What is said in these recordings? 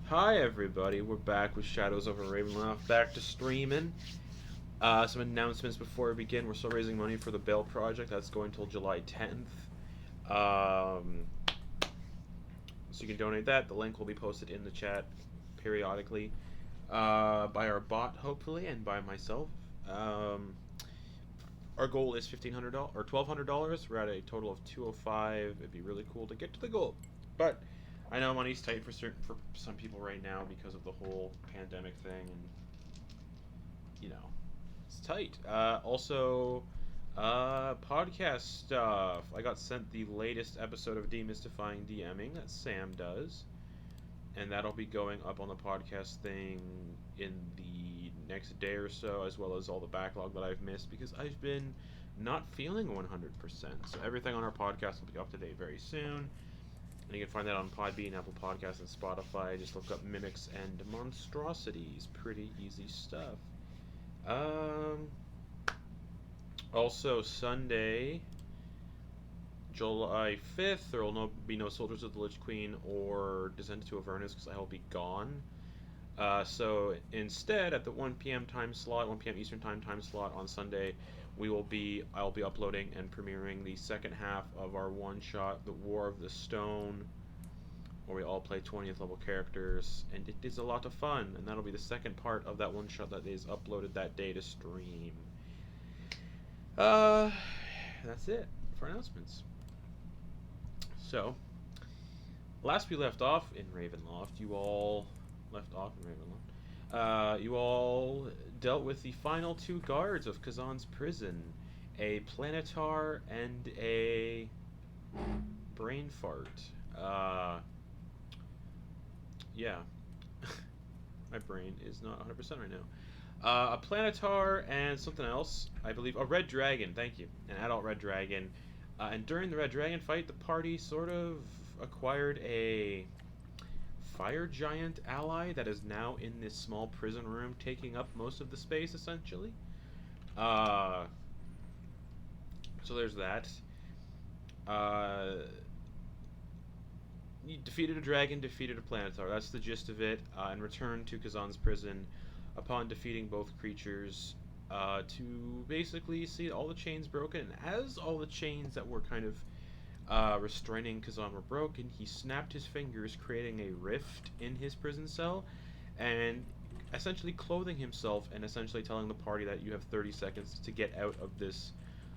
Hi everybody, we're back with Shadows over Ravenloft, back to streaming. Some announcements before we begin. We're still raising money for the Bail project. That's going till July 10th. So you can donate that. The link will be posted in the chat periodically by our bot, hopefully, and by myself. Our goal is $1,500 or $1,200. We're at a total of 205. It'd be really cool to get to the goal, but I know money's tight for some people right now because of the whole pandemic thing, and it's tight. Podcast stuff. I got sent the latest episode of Demystifying DMing that Sam does, and that'll be going up on the podcast thing in the next day or so, as well as all the backlog that I've missed because I've been not feeling 100%. So everything on our podcast will be up to date very soon. And you can find that on Podbean, Apple Podcasts, and Spotify. Just look up Mimics and Monstrosities. Pretty easy stuff. Also, Sunday, July 5th, there will be no Soldiers of the Lich Queen or Descendant to Avernus because I will be gone. So instead, at the 1 p.m. time slot, 1 p.m. Eastern time slot on Sunday, I'll be uploading and premiering the second half of our one-shot, The War of the Stone, where we all play 20th level characters, and it is a lot of fun, and that'll be the second part of that one-shot that is uploaded that day to stream. That's it for announcements. So, last we left off in Ravenloft, you all dealt with the final two guards of Khazan's prison, a planetar and a brain fart. Yeah. My brain is not 100% right now. A planetar and something else, I believe. A red dragon, thank you. An adult red dragon. And during the red dragon fight, the party sort of acquired a fire giant ally that is now in this small prison room, taking up most of the space, essentially. So there's that. You defeated a dragon, defeated a planetar. That's the gist of it. And returned to Khazan's prison upon defeating both creatures to basically see all the chains broken. And as all the chains that were kind of restraining Khazan were broken, he snapped his fingers, creating a rift in his prison cell, and essentially clothing himself and essentially telling the party that you have 30 seconds to get out of this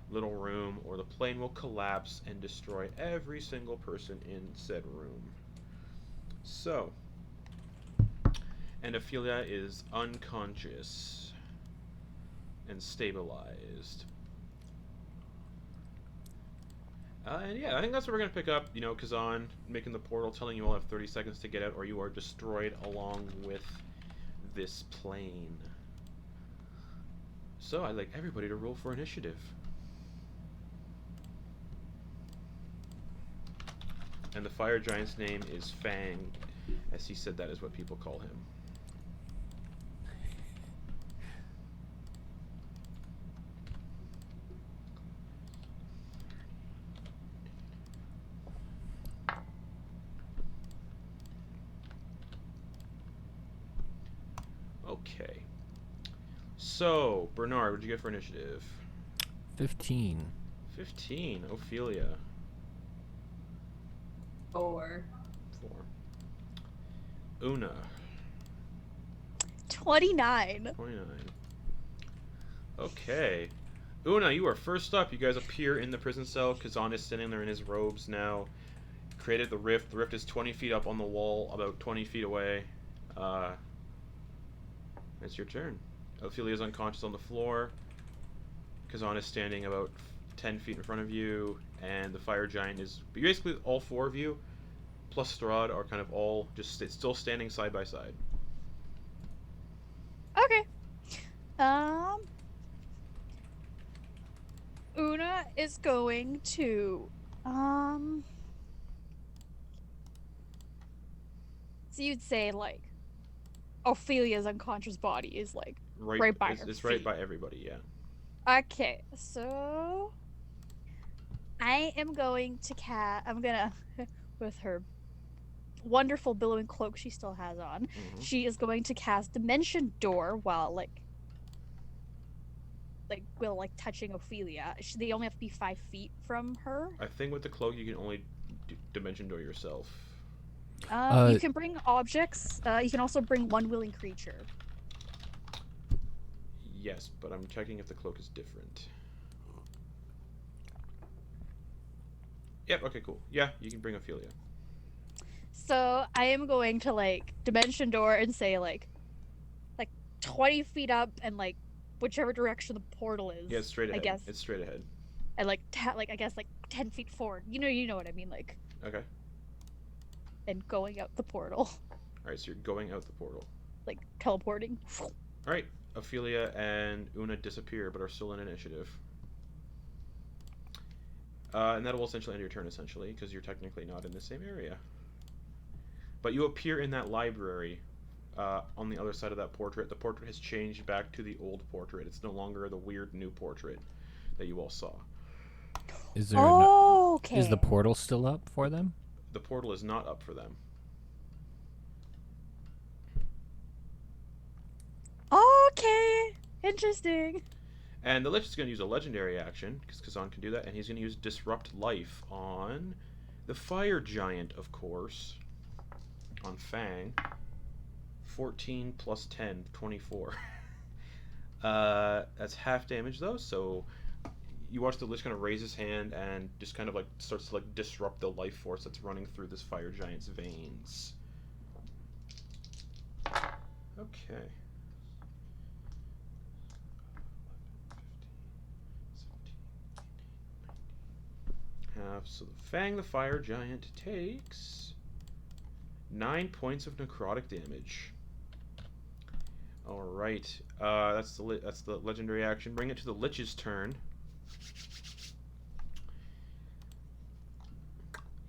little room or the plane will collapse and destroy every single person in said room. So, and Ophelia is unconscious and stabilized. And yeah, I think that's what we're going to pick up. Khazan making the portal, telling you all have 30 seconds to get out or you are destroyed along with this plane. So I'd like everybody to roll for initiative. And the fire giant's name is Fang, as he said that is what people call him. Okay. So, Bernard, what'd you get for initiative? 15. 15. Ophelia. 4. 4. Una. 29. 29. Okay. Una, you are first up. You guys appear in the prison cell. Khazan is sitting there in his robes now. Created the rift. The rift is 20 feet up on the wall, about 20 feet away. It's your turn. Ophelia is unconscious on the floor. Khazan is standing about 10 feet in front of you, and the fire giant is basically all four of you, plus Strahd, are kind of all just still standing side by side. Okay. Una is going to so you'd say like Ophelia's unconscious body is like right by her It's feet. right by everybody, yeah. Okay, so I am going to with her wonderful billowing cloak she still has on, she is going to cast Dimension Door while touching Ophelia. They only have to be 5 feet from her. I think with the cloak you can only dimension door yourself. You can bring objects. You can also bring one willing creature. Yes, but I'm checking if the cloak is different. Yep, okay, cool. Yeah, you can bring Ophelia. So I am going to dimension door and say like 20 feet up and whichever direction the portal is. Yeah, it's straight ahead. I guess it's straight ahead. And I guess 10 feet forward. You know what I mean, Okay. And going out the portal. Alright, so you're going out the portal. Teleporting. Alright, Ophelia and Una disappear, but are still in initiative. And that will essentially end your turn, essentially, because you're technically not in the same area. But you appear in that library on the other side of that portrait. The portrait has changed back to the old portrait. It's no longer the weird new portrait that you all saw. Is there okay. Is the portal still up for them? The portal is not up for them. Okay. Interesting. And the Lich is going to use a legendary action, because Khazan can do that, and he's going to use Disrupt Life on the Fire Giant, of course. On Fang. 14 plus 10, 24. That's half damage, though, so you watch the Lich kind of raise his hand and just kind of starts to disrupt the life force that's running through this Fire Giant's veins. Okay. So the Fang the Fire Giant takes 9 points of necrotic damage. All right, that's the legendary action. Bring it to the Lich's turn.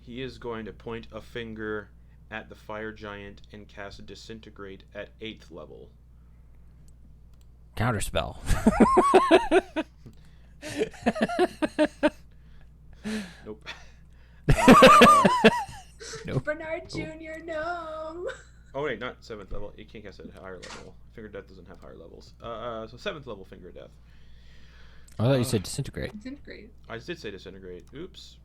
He is going to point a finger at the Fire Giant and cast Disintegrate at 8th level. Counterspell. Nope. Nope. Bernard Jr., no. Oh wait, not 7th level. You can't cast it at a higher level. Finger of Death doesn't have higher levels. So 7th level Finger of Death. I thought you said disintegrate. Disintegrate. I did say Disintegrate. Oops.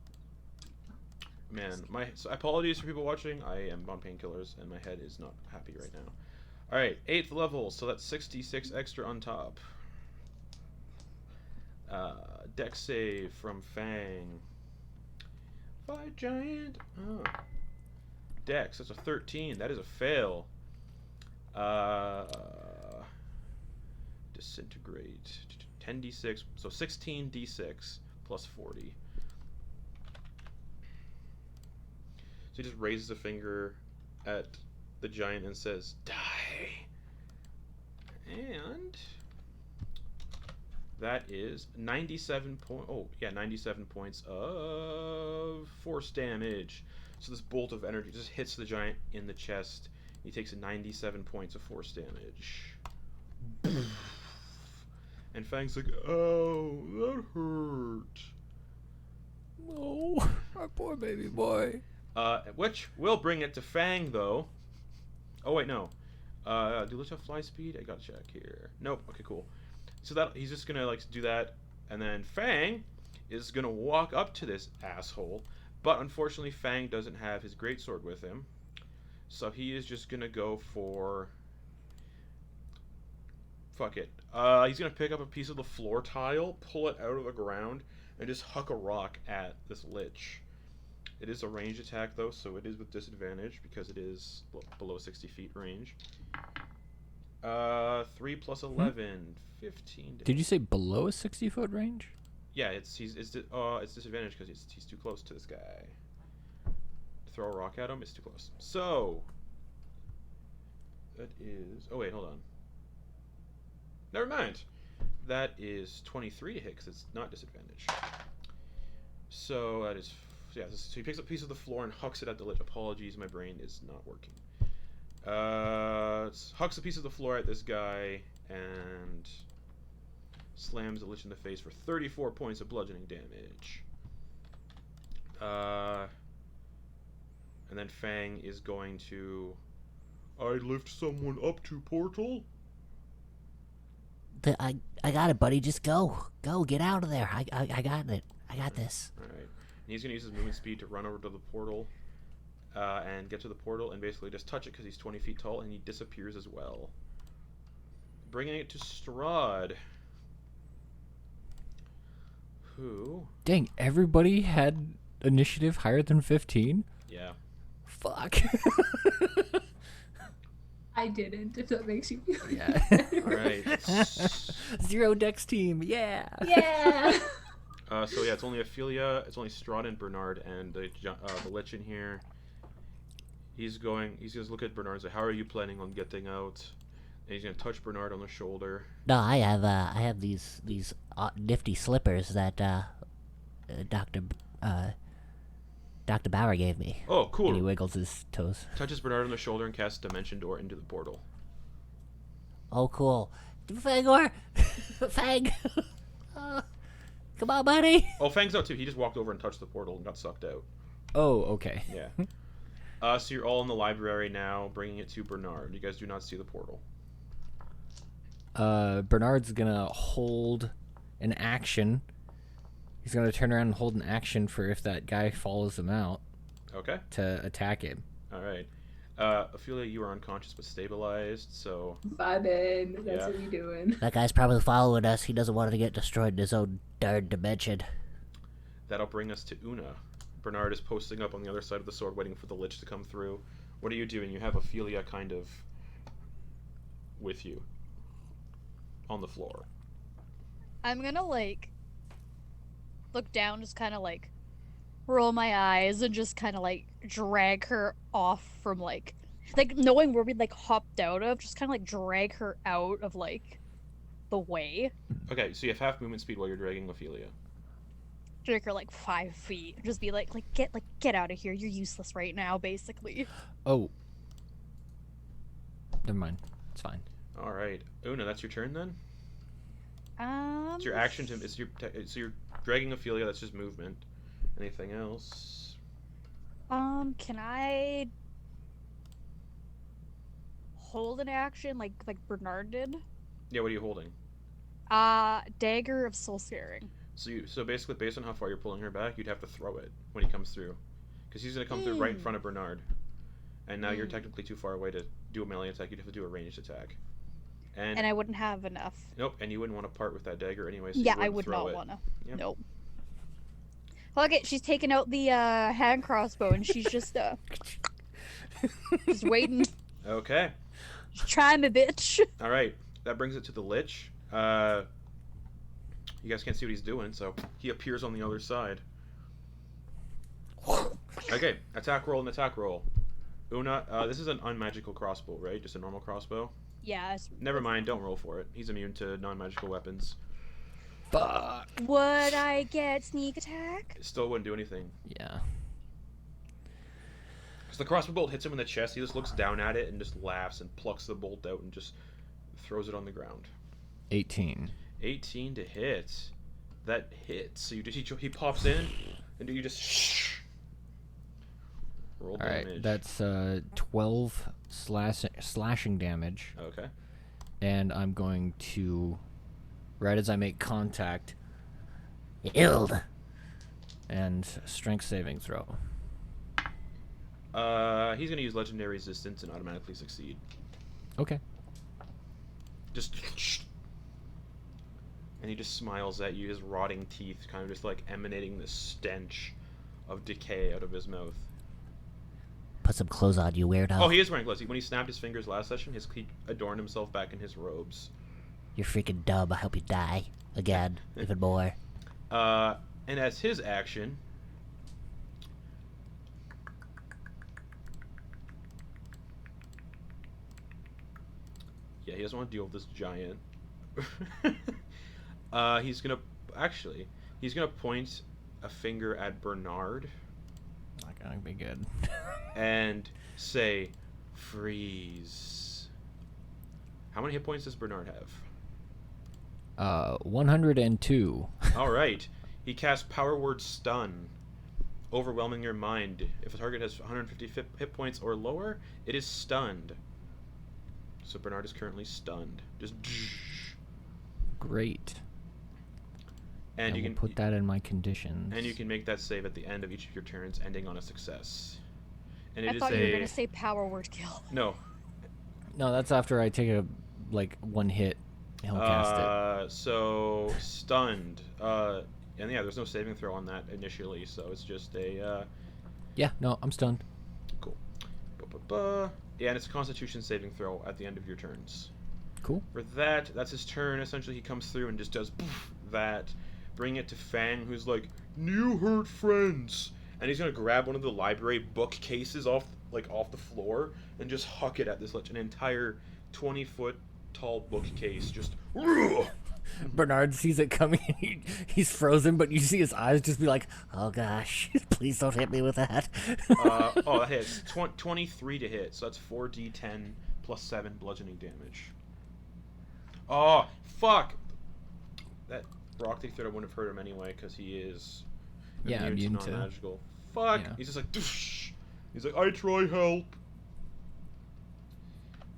Man, so apologies for people watching. I am on painkillers and my head is not happy right now. All right, 8th level, so that's 66 extra on top. Dex save from Fang. Fire Giant. Oh. Dex, that's a 13. That is a fail. Disintegrate. 10d6, so 16d6 plus 40. So he just raises a finger at the giant and says, "Die." And that is 97 points of force damage. So this bolt of energy just hits the giant in the chest. He takes 97 points of force damage. And Fang's like, "Oh, that hurt." Oh, my poor baby boy. Which will bring it to Fang, though. Oh, wait, no. Do Lich have fly speed? I gotta check here. Nope. Okay, cool. So that he's just gonna do that, and then Fang is gonna walk up to this asshole, but unfortunately Fang doesn't have his greatsword with him, so he is just gonna go for fuck it. He's gonna pick up a piece of the floor tile, pull it out of the ground, and just huck a rock at this Lich. It is a ranged attack though, so it is with disadvantage because it is below 60 feet range. 3 plus 11, 15. Did you say below a 60-foot range? Yeah, it's disadvantage because he's too close to this guy. To throw a rock at him, it's too close. So that is. Oh wait, hold on. Never mind. That is 23 to hit because it's not disadvantage. So that is. Yeah, so he picks up a piece of the floor and hucks it at the Lich. Apologies, my brain is not working. Hucks a piece of the floor at this guy and slams the Lich in the face for 34 points of bludgeoning damage. And then Fang is going to... I lift someone up to portal? I got it, buddy. Just go. Go. Get out of there. I got it. I got this. Alright. And he's going to use his movement speed to run over to the portal. And get to the portal and basically just touch it because he's 20 feet tall, and he disappears as well. Bringing it to Strahd. Who? Dang, everybody had initiative higher than 15? Yeah. Fuck. I didn't, if that makes you feel Yeah. Alright. 0 dex team, yeah. Yeah. So yeah, it's only Ophelia, it's only Strahd and Bernard, and the Lich in here. He's going to look at Bernard and say, how are you planning on getting out? And he's going to touch Bernard on the shoulder. No, I have these nifty slippers that Dr. Bauer gave me. Oh, And he cool. wiggles his toes. Touches Bernard on the shoulder and casts Dimension Door into the portal. Oh, cool. Fangor! Fang! Come on, buddy! Oh, Fang's out too. He just walked over and touched the portal and got sucked out. Oh, okay. Yeah. So you're all in the library now, bringing it to Bernard. You guys do not see the portal. Bernard's gonna hold an action. He's gonna turn around and hold an action for if that guy follows him out Okay. to attack him. All right. Ophelia, you are unconscious but stabilized, so... Vibin'. That's Yeah. what we doing. That guy's probably following us. He doesn't want to get destroyed in his own darn dimension. That'll bring us to Una. Bernard is posting up on the other side of the sword, waiting for the Lich to come through. What are you doing? You have Ophelia kind of with you on the floor. I'm gonna like look down, just kind of like roll my eyes and just kind of like drag her off from like knowing where we like hopped out of, just kind of like drag her out of like the way. Okay, so you have half movement speed while you're dragging Ophelia. Drag her like 5 feet. Just be like get out of here. You're useless right now, basically. Oh. Never mind. It's fine. All right, Una, that's your turn then. It's your action to. So you're dragging Ophelia. That's just movement. Anything else? Can I hold an action like Bernard did? Yeah. What are you holding? Dagger of Soul Scaring. So basically, based on how far you're pulling her back, you'd have to throw it when he comes through, because he's gonna come through right in front of Bernard, and now you're technically too far away to do a melee attack. You'd have to do a ranged attack. And I wouldn't have enough. Nope, and you wouldn't want to part with that dagger anyway. So Yeah, you I wouldn't would throw not it. wanna. Yep. Nope. Look it, she's taking out the hand crossbow and she's just just waiting. Okay. Just trying me, bitch. All right. That brings it to the Lich. You guys can't see what he's doing, so he appears on the other side. Okay, attack roll and attack roll. Una, this is an unmagical crossbow, right? Just a normal crossbow? Yeah. Never mind, don't roll for it. He's immune to non-magical weapons. Fuck. Would I get sneak attack? It still wouldn't do anything. Yeah. Because the crossbow bolt hits him in the chest, he just looks down at it and just laughs and plucks the bolt out and just throws it on the ground. 18. 18 to hit. That hits. So he pops in, and you just roll damage. Alright, that's 12 slashing damage. Okay. And I'm going to, right as I make contact, Yield. and strength saving throw. He's gonna use legendary resistance and automatically succeed. Okay. Just and he just smiles at you, his rotting teeth kind of just like emanating this stench of decay out of his mouth. Put some clothes on, you weirdo. Oh, he is wearing gloves. When he snapped his fingers last session, he adorned himself back in his robes. You're freaking dumb. I hope you die. Again. Even more. And as his action, yeah, he doesn't want to deal with this giant. He's gonna point a finger at Bernard Not gonna be good. and say, "Freeze." How many hit points does Bernard have? 102. All right. He casts Power Word Stun overwhelming your mind. If a target has 150 hit points or lower, it is stunned. So Bernard is currently stunned. Just. Great. And you can put that in my conditions. And you can make that save at the end of each of your turns, ending on a success. And it I is thought you were gonna say power word kill. No. No, that's after I take a one hit. He'll cast it. So stunned. And yeah, there's no saving throw on that initially, so it's just a. Yeah, no, I'm stunned. Cool. Yeah, and it's a Constitution saving throw at the end of your turns. Cool. For that, that's his turn. Essentially, he comes through and just does that. Bring it to Fang, who's like, "You hurt friends," and he's gonna grab one of the library bookcases off the floor and just huck it at this Lich. An entire 20-foot tall bookcase, just. Bernard sees it coming. He's frozen, but you see his eyes just be like, Oh gosh, please don't hit me with that. That hits 23 to hit, so that's 4d10 plus 7 bludgeoning damage. Oh fuck! That rock thief wouldn't have hurt him anyway because he is immune to non-magical. Fuck! Yeah. He's just like, Doosh! He's like, I try help.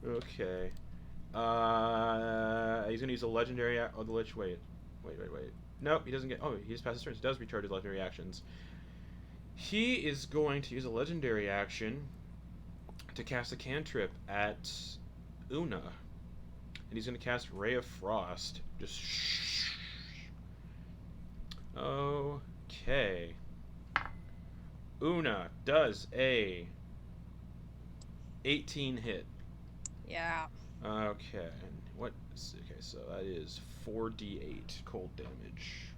Okay. He's gonna use a legendary. The Lich. Wait. Nope, he doesn't get. Oh, he just passed his turn. He does recharge his legendary actions. He is going to use a legendary action to cast a cantrip at Una, and he's gonna cast Ray of Frost. Just. Okay. Una does a 18 hit. Yeah. Okay, and so that is 4d8 cold damage.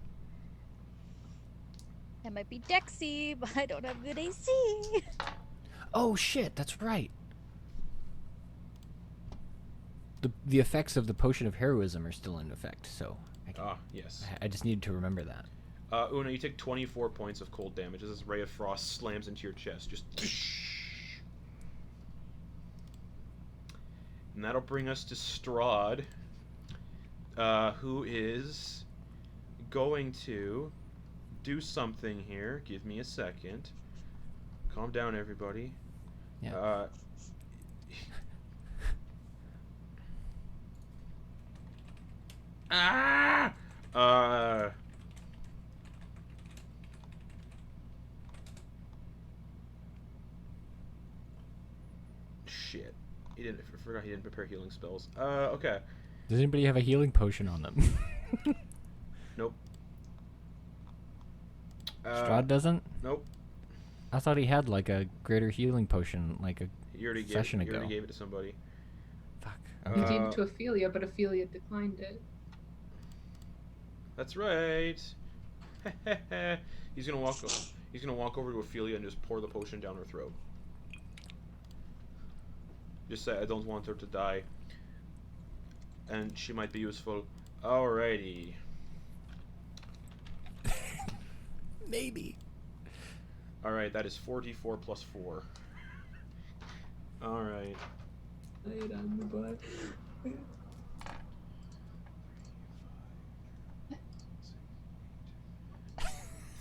That might be Dexy, but I don't have good AC. oh shit, that's right. The effects of the potion of heroism are still in effect, so. Yes. I just needed to remember that. Una, you take 24 points of cold damage as this Ray of Frost slams into your chest. Just. And that'll bring us to Strahd, who is going to do something here. Give me a second. Calm down, everybody. Yeah. Shit. I forgot he didn't prepare healing spells. Okay. Does anybody have a healing potion on them? Nope. Strahd doesn't? Nope. I thought he had like a greater healing potion like a session ago. You already gave it to somebody. Fuck. He gave it to Ophelia, but Ophelia declined it. That's right. He's gonna walk over to Ophelia and just pour the potion down her throat. Just say, I don't want her to die. And she might be useful. Alrighty. Maybe. Alright, that is 4d4 plus 4. Alright. Lay it on the butt.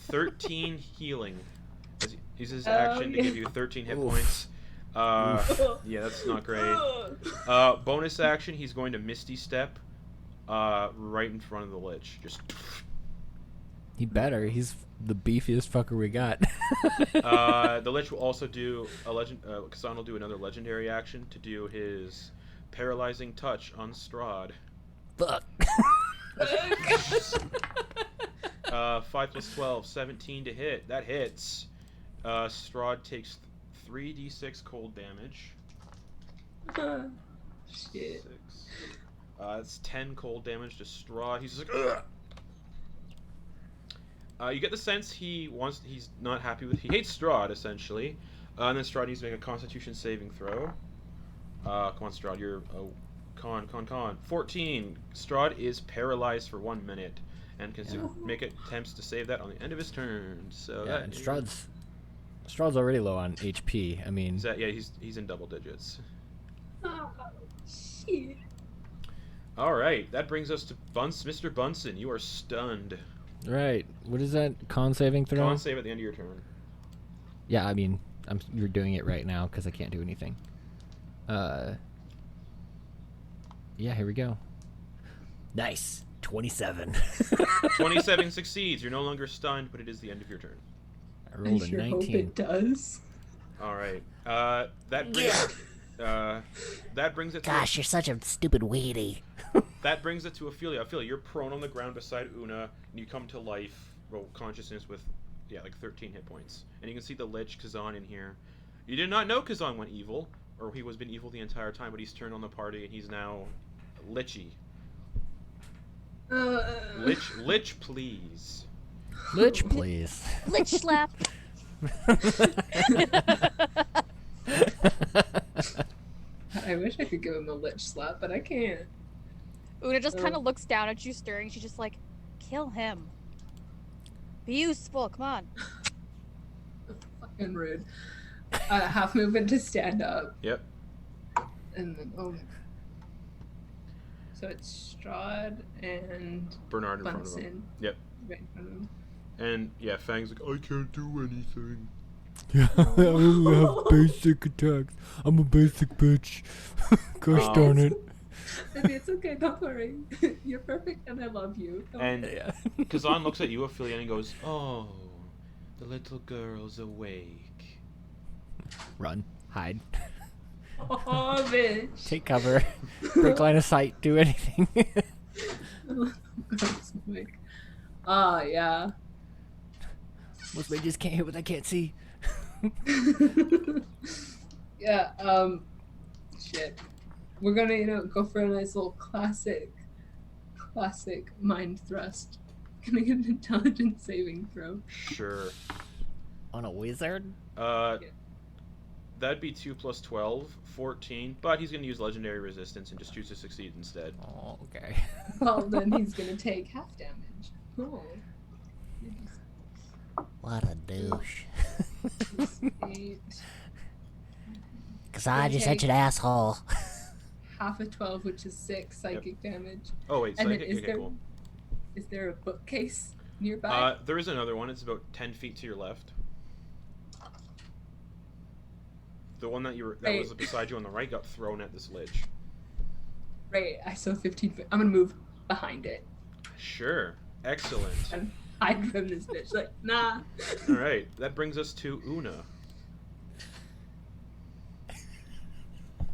13 healing. He uses his action to give you 13 hit points. Yeah, that's not great. Bonus action, he's going to Misty Step right in front of the Lich. Just. He better. He's the beefiest fucker we got. The Lich will also do a Khazan will do another legendary action to do his paralyzing touch on Strahd. Fuck. 5 plus 12, 17 to hit. That hits. Strahd takes 3d6 cold damage. Shit. 6. It's 10 cold damage to Strahd. He's just like, ugh! You get the sense he's not happy with. He hates Strahd essentially, and then Strahd needs to make a Constitution saving throw. Come on, Strahd, you're con. 14. Strahd is paralyzed for 1 minute, and can make attempts to save that on the end of his turn. So yeah, and Strahd's already low on HP. I mean, he's in double digits. Oh, shit. All right, that brings us to Mr. Bunsen. You are stunned. right. What is that con saving throw? Con save at the end of your turn. Yeah, I mean, you're doing it right now because I can't do anything. Yeah, here we go. Nice. 27. 27 succeeds. You're no longer stunned, but it is the end of your turn. I rolled I a sure hope 19. it does. All right. That brings that brings it. Gosh, you're such a stupid weedy. That brings it to Ophelia. Ophelia, you're prone on the ground beside Una, and you come to life, roll consciousness with, like 13 hit points. And you can see the Lich Khazan in here. You did not know Khazan went evil, or he was been evil the entire time, but he's turned on the party, and he's now Lichy. Lich, please. Lich, please. Lich slap. I wish I could give him a lich slap, but I can't. Una just kind of looks down at you, staring. She's just like, kill him. Be useful. Come on. Fucking rude. Half movement to stand up. Yep. And then, so it's Strahd and Bernard in front of Bunsen. him. Yep. Right in front of him. And yeah, Fang's like, I can't do anything. Yeah, I only have basic attacks. I'm a basic bitch. Gosh darn it. Maybe it's okay, don't worry. You're perfect and I love you. And Khazan looks at you, Ophelia, and he goes, "Oh, the little girl's awake." Run. Hide. Oh, bitch. Take cover. Break line of sight. Do anything. Yeah. Most mages can't hit what I can't see. Yeah, shit. We're gonna, go for a nice little classic mind thrust. Can I get an intelligence saving throw? Sure. On a wizard? That'd be 2 plus 12, 14. But he's gonna use legendary resistance and just choose to succeed instead. Oh, okay. Well, then he's gonna take half damage. Oh. What a douche. 8. Cause I just such an asshole. Half of 12, which is 6 psychic damage. Oh wait, And then psychic. Okay, cool. Is there a bookcase nearby? There is another one. It's about 10 feet to your left. The one that was beside you on the right got thrown at this lich. Right, I saw 15 feet. I'm gonna move behind it Sure. Excellent. and hide from this bitch. Like, nah. All right. That brings us to Una.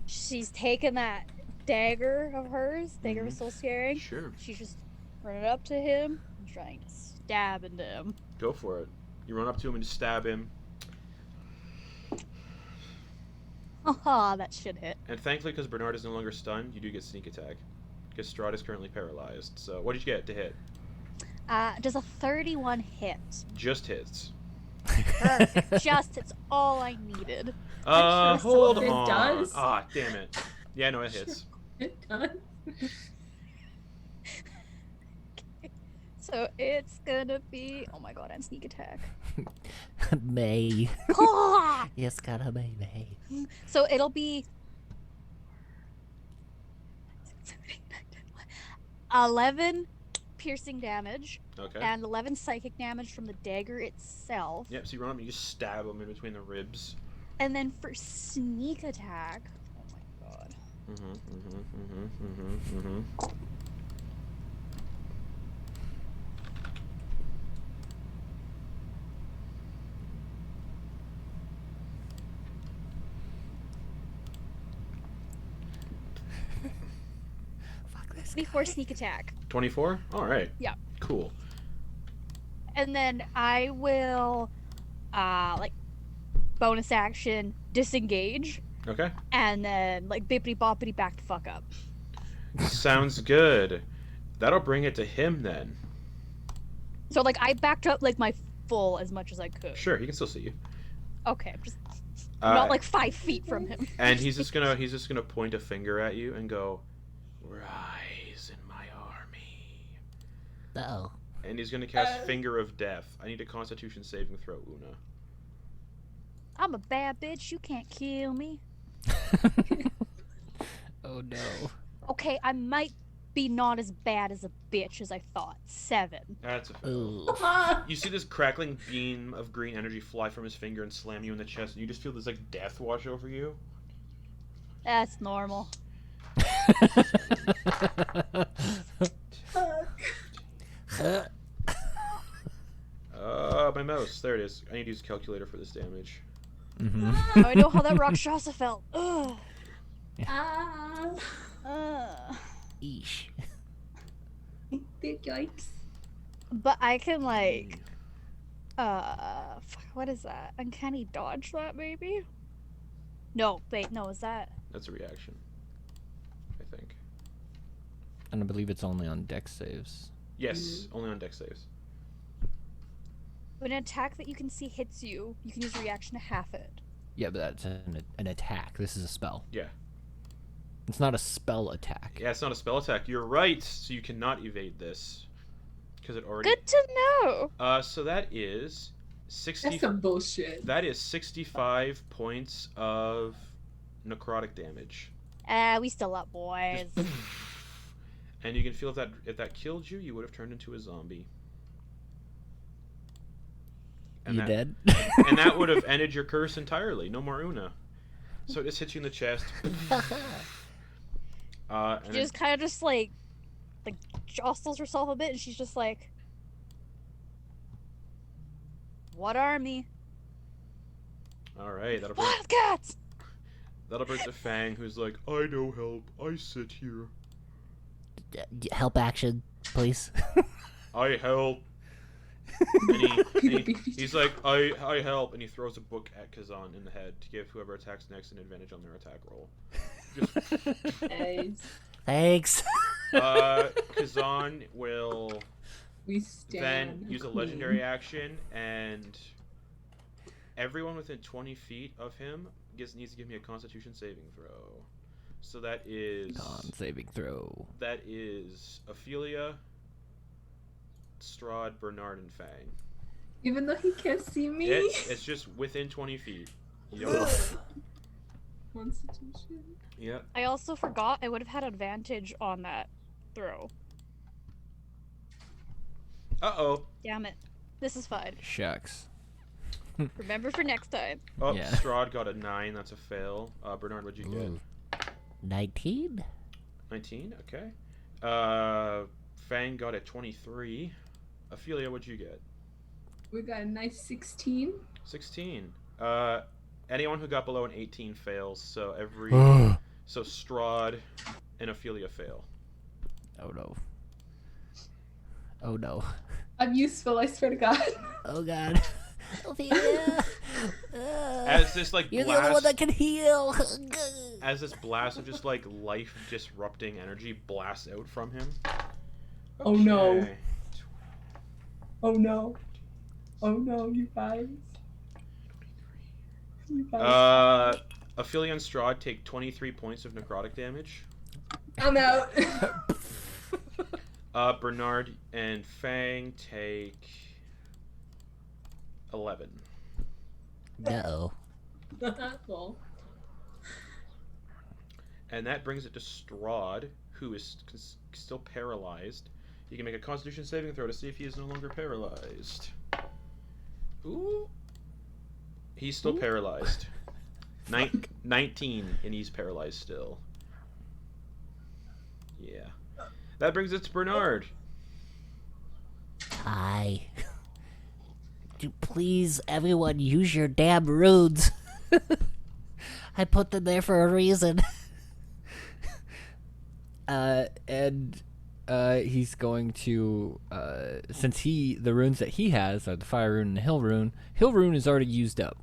She's taken that dagger of hers, dagger of soul scaring. Sure. She's just running up to him and trying to stab into him. Go for it. You run up to him and stab him. Haha, that should hit. And thankfully, because Bernard is no longer stunned, you do get sneak attack. Because Strahd is currently paralyzed. So what did you get to hit? Does a 31 hit? Just hits. Perfect. Just hits all I needed. I'm sure Hold it on. does. Ah, damn it. Yeah, no, it hits. It does. So it's gonna be, oh my god, and sneak attack. May. Ah! Yes, gotta be May. So it'll be 11 piercing damage Okay. and 11 psychic damage from the dagger itself. Yep, so you run up and you just stab him in between the ribs. And then for sneak attack, oh my god. Fuck this. Before sneak attack. 24? Alright. Yeah. Cool. And then I will, bonus action disengage. Okay. And then, bippity boppity back the fuck up. Sounds good. That'll bring it to him then. So, I backed up, my full as much as I could. Sure, he can still see you. Okay, I'm just not, 5 feet from him. And he's just gonna point a finger at you and go, "Rise in my army." Uh-oh. And he's gonna cast Finger of Death. I need a Constitution saving throw, Una. I'm a bad bitch. You can't kill me. Oh no. Okay, I might be not as bad as a bitch as I thought. 7. That's a fail. Ooh. You see this crackling beam of green energy fly from his finger and slam you in the chest, and you just feel this like death wash over you. That's normal. My mouse. There it is. I need to use a calculator for this damage. Mm-hmm. I know how that Rakshasa felt. Ugh. Ah. Eesh. Big yikes. But I can like, fuck, what is that? Uncanny dodge that maybe? No, wait, no, is that? That's a reaction. I think. And I believe it's only on dex saves. Yes, only on deck saves. When an attack that you can see hits you, you can use a reaction to half it. Yeah, but that's an attack. This is a spell. Yeah. It's not a spell attack. Yeah, it's not a spell attack. You're right. So you cannot evade this because it already. Good to know. So that is 60. That's some bullshit. That is 65 points of necrotic damage. We still up, boys. And you can feel if that killed you, you would have turned into a zombie. And You that, dead? And that would have ended your curse entirely. No more Una. So it just hits you in the chest. And She just kind of just like jostles herself a bit, and she's just like, "What army? all right, that'll bring to Fang, who's like, I know help. I sit here. Help action, please. I help. He's like, I help, and he throws a book at Khazan in the head to give whoever attacks next an advantage on their attack roll. Nice. Thanks. Khazan will We stand. then use a queen. legendary action, and everyone within 20 feet of him needs to give me a Constitution saving throw. So that is Con saving throw. That is Ophelia, Strahd, Bernard, and Fang. Even though he can't see me. It's just within 20 feet. You don't Constitution. Yep. I also forgot I would have had advantage on that throw. Uh-oh. Damn it. This is fine. Shucks. Remember for next time. Oh, Yeah. Strahd got a 9. That's a fail. Bernard, what'd you get? Ooh. 19? 19? Okay. Fang got a 23. Ophelia, what'd you get? We got a nice 16. 16. Anyone who got below an 18 fails, so so Strahd and Ophelia fail. Oh no. Oh no. I'm useful, I swear to God. Oh god. Ophelia! As this like You're the only one blast, that can heal! as this blast of just like life disrupting energy blasts out from him. Oh, no. Okay. Oh no. Oh no, you guys. You guys. Ophelia and Strahd take 23 points of necrotic damage. I'm out. Bernard and Fang take 11. No. Well, And that brings it to Strahd, who is still paralyzed. You can make a Constitution saving throw to see if he is no longer paralyzed. Ooh. He's still paralyzed. 19, and he's paralyzed still. Yeah. That brings it to Bernard. Hi. Do please, everyone, use your damn runes. I put them there for a reason. And he's going to since the runes that he has are the fire rune and the hill rune. Hill rune is already used up.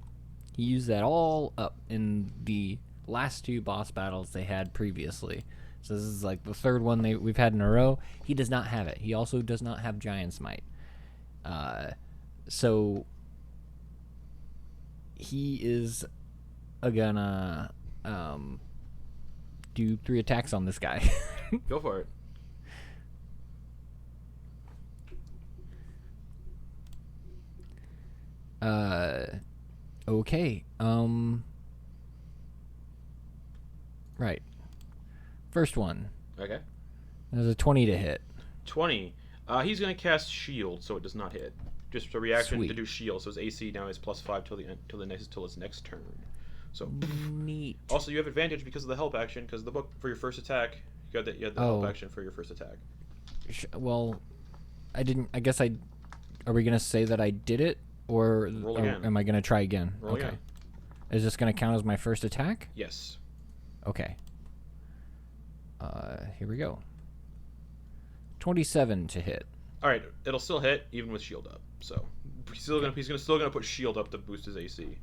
He used that all up in the last 2 boss battles they had previously. So this is like the 3rd one we've had in a row. He does not have it. He also does not have Giant Smite. So he is gonna do 3 attacks on this guy. Go for it. Okay. Right. First one. Okay. There's a 20 to hit. 20. He's going to cast Shield, so it does not hit. Just a reaction Sweet. to do Shield, so his AC now is +5 till its next turn. So Neat. also you have advantage because of the help action, because the book for your first attack, you had the help action for your first attack. Well, I didn't. I guess I. Are we gonna say that I did it, or Roll again. am I gonna try again? Roll again. Is this gonna count as my first attack? Yes. Okay. Here we go. 27 to hit. All right, it'll still hit even with Shield up. So he's still gonna put Shield up to boost his AC.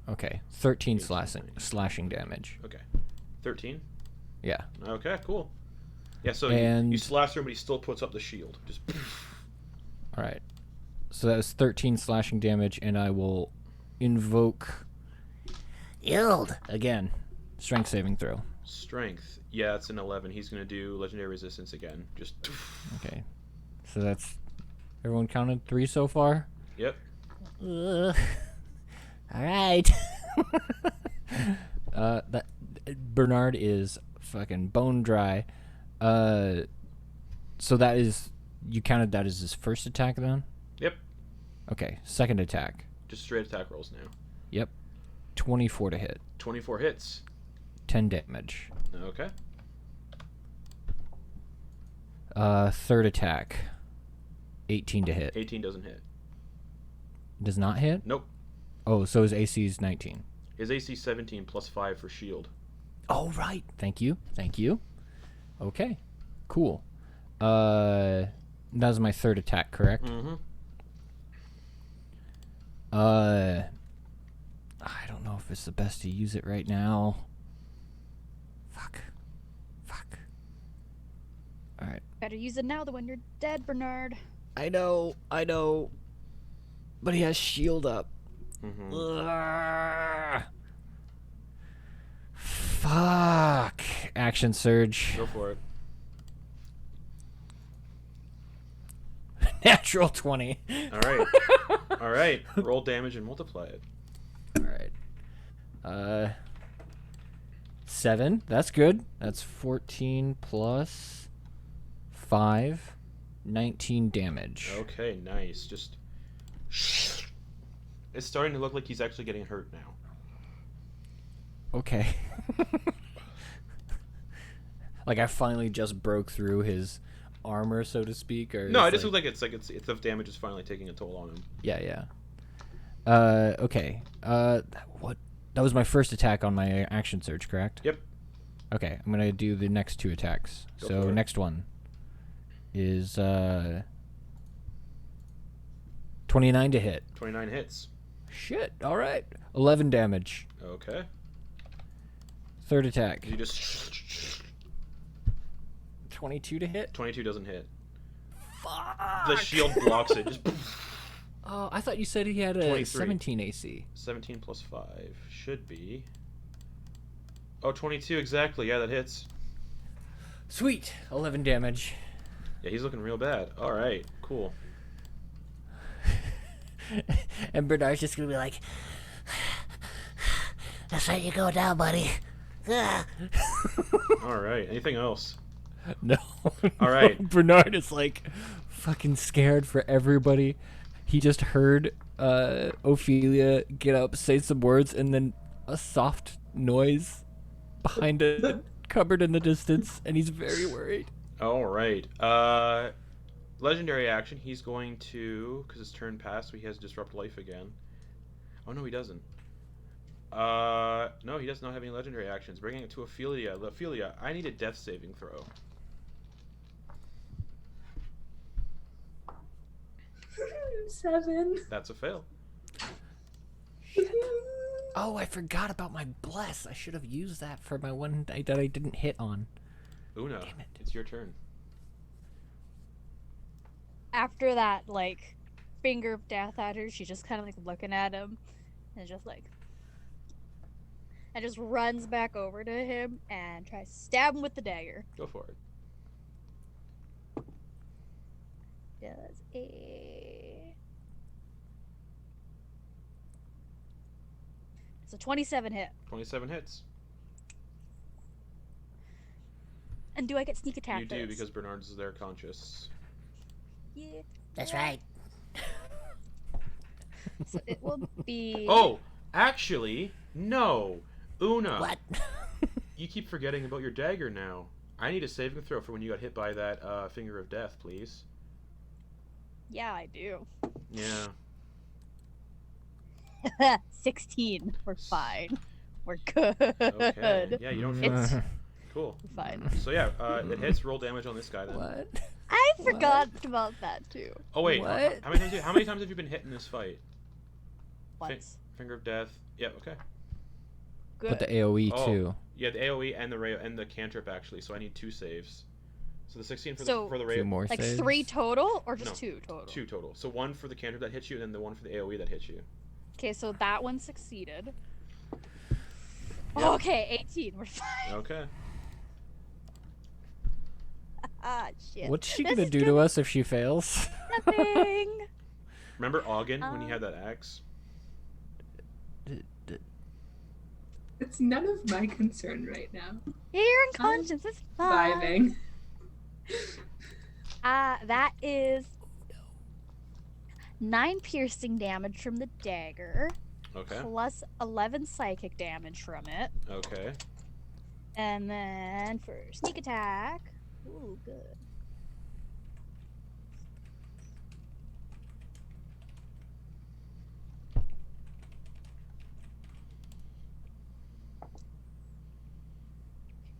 Okay. 13 slashing damage. Okay. 13. Yeah. Okay, cool. Yeah, so And- you slash through him, but he still puts up the shield. Just. All right. So that was 13 slashing damage, and I will invoke Yield. again. Strength saving throw. Strength. Yeah, it's an 11. He's gonna do legendary resistance again. Just. Okay. So that's everyone counted 3 so far. Yep. All right. That Bernard is fucking bone dry. So that is, you counted that as his first attack then? Yep. Okay, second attack. Just straight attack rolls now. Yep. 24 to hit. 24 hits. 10 damage. Okay. Third attack. 18 to hit. 18 doesn't hit. Does not hit? Nope. Oh, so his AC is 19. His AC 17 +5 for shield. Oh, right. Thank you. Thank you. Okay. Cool. That was my third attack, correct? Mm-hmm. I don't know if it's the best to use it right now. Fuck. Alright. Better use it now than when you're dead, Bernard. I know. But he has shield up. Mm-hmm. Ugh. Fuck. Action surge. Go for it. Natural 20. All right. All right. Roll damage and multiply it. Alright. 7. That's good. That's 14 plus 5. 19 damage. Okay, nice. Just. It's starting to look like he's actually getting hurt now. Okay. Like I finally just broke through his armor, so to speak, or No, it's it just looks like it's the damage is finally taking a toll on him. Yeah. Okay. What? That was my first attack on my action surge, correct? Yep. Okay, I'm gonna do the next 2 attacks. Go So for it. next one is 29 to hit. 29 hits. Shit. All right. 11 damage. Okay. Third attack. You just. 22 to hit. 22 doesn't hit. Fuck. The shield blocks it. Just. Oh, I thought you said he had a 23. 17 AC. 17 plus 5 should be. Oh, 22 exactly. Yeah, that hits. Sweet. 11 damage. Yeah, he's looking real bad. All right, cool. And Bernard's just gonna be like, That's how you go down, buddy. Ah. All right. Anything else? no. All right. Bernard is like fucking scared for everybody. He just heard Ophelia get up, say some words, and then a soft noise behind a cupboard in the distance, and he's very worried. All right. Legendary action. He's going to, because his turn passed, so he has disrupt life again. Oh no, he doesn't. No, he does not have any legendary actions. Bringing it to Ophelia. Ophelia, I need a death saving throw. Seven. That's a fail. Oh, I forgot about my bless. I should have used that for my one that I didn't hit on. Una, Damn it. it's your turn. After that, like, finger of death at her, she's just kind of like looking at him and just like. And just runs back over to him and tries to stab him with the dagger. Go for it. Does a. It's a 27 hit. 27 hits. And do I get sneak attack? You do, because Bernard's there conscious. Yeah. That's right. So it will be. Oh, actually, no. Una. What? You keep forgetting about your dagger now. I need a saving throw for when you got hit by that finger of death, please. Yeah, I do. Yeah. 16. We're fine. We're good. Okay. Yeah, you don't feel It's cool. we're fine. So yeah, it hits. Roll damage on this guy then. What? I forgot about that too. Oh wait, What? how many times have you been hit in this fight? Once. Finger of death. Yep. Okay. Good. But the AOE Oh. too. Yeah, the AOE and the cantrip actually. So I need 2 saves. So the 16 for So- the for the 2 ray. more Like saves. 3 total, or just No, 2 total? 2 total. So 1 for the cantrip that hits you, and then the 1 for the AOE that hits you. Okay, so that one succeeded. Yep. Okay, 18. We're fine. Okay. Ah, shit. What's she This gonna is do to us if she fails? Nothing. Remember Ogden when he had that axe? It's none of my concern right now. Yeah, you're unconscious. It's fine. Vibing. That is 9 piercing damage from the dagger, Okay. plus 11 psychic damage from it, Okay. and then for sneak attack, ooh, good.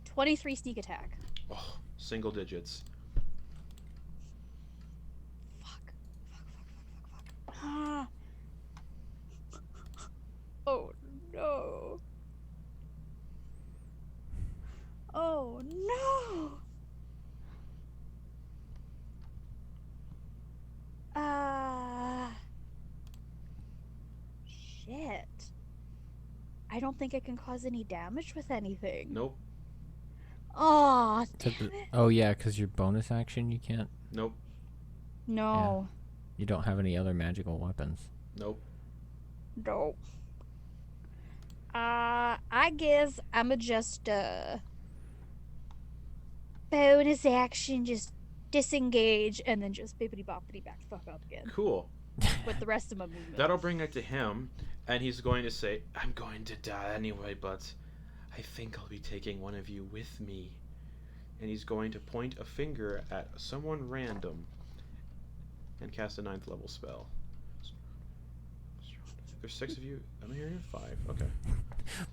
"23 sneak attack." Oh, single digits. Fuck. Ah. Oh no. Oh no. Shit. I don't think I can cause any damage with anything. Nope. Oh, damn it. Oh yeah, because your bonus action you can't. Nope. No. You don't have any other magical weapons. Nope. No. I guess I'ma just bonus action, just disengage, and then just bippity boppity back the fuck up again Cool. with the rest of my movement. That'll bring it to him, and he's going to say, "I'm going to die anyway, but I think I'll be taking one of you with me." And he's going to point a finger at someone random and cast a 9th level spell. There's 6 of you. Am I hearing 5? Okay.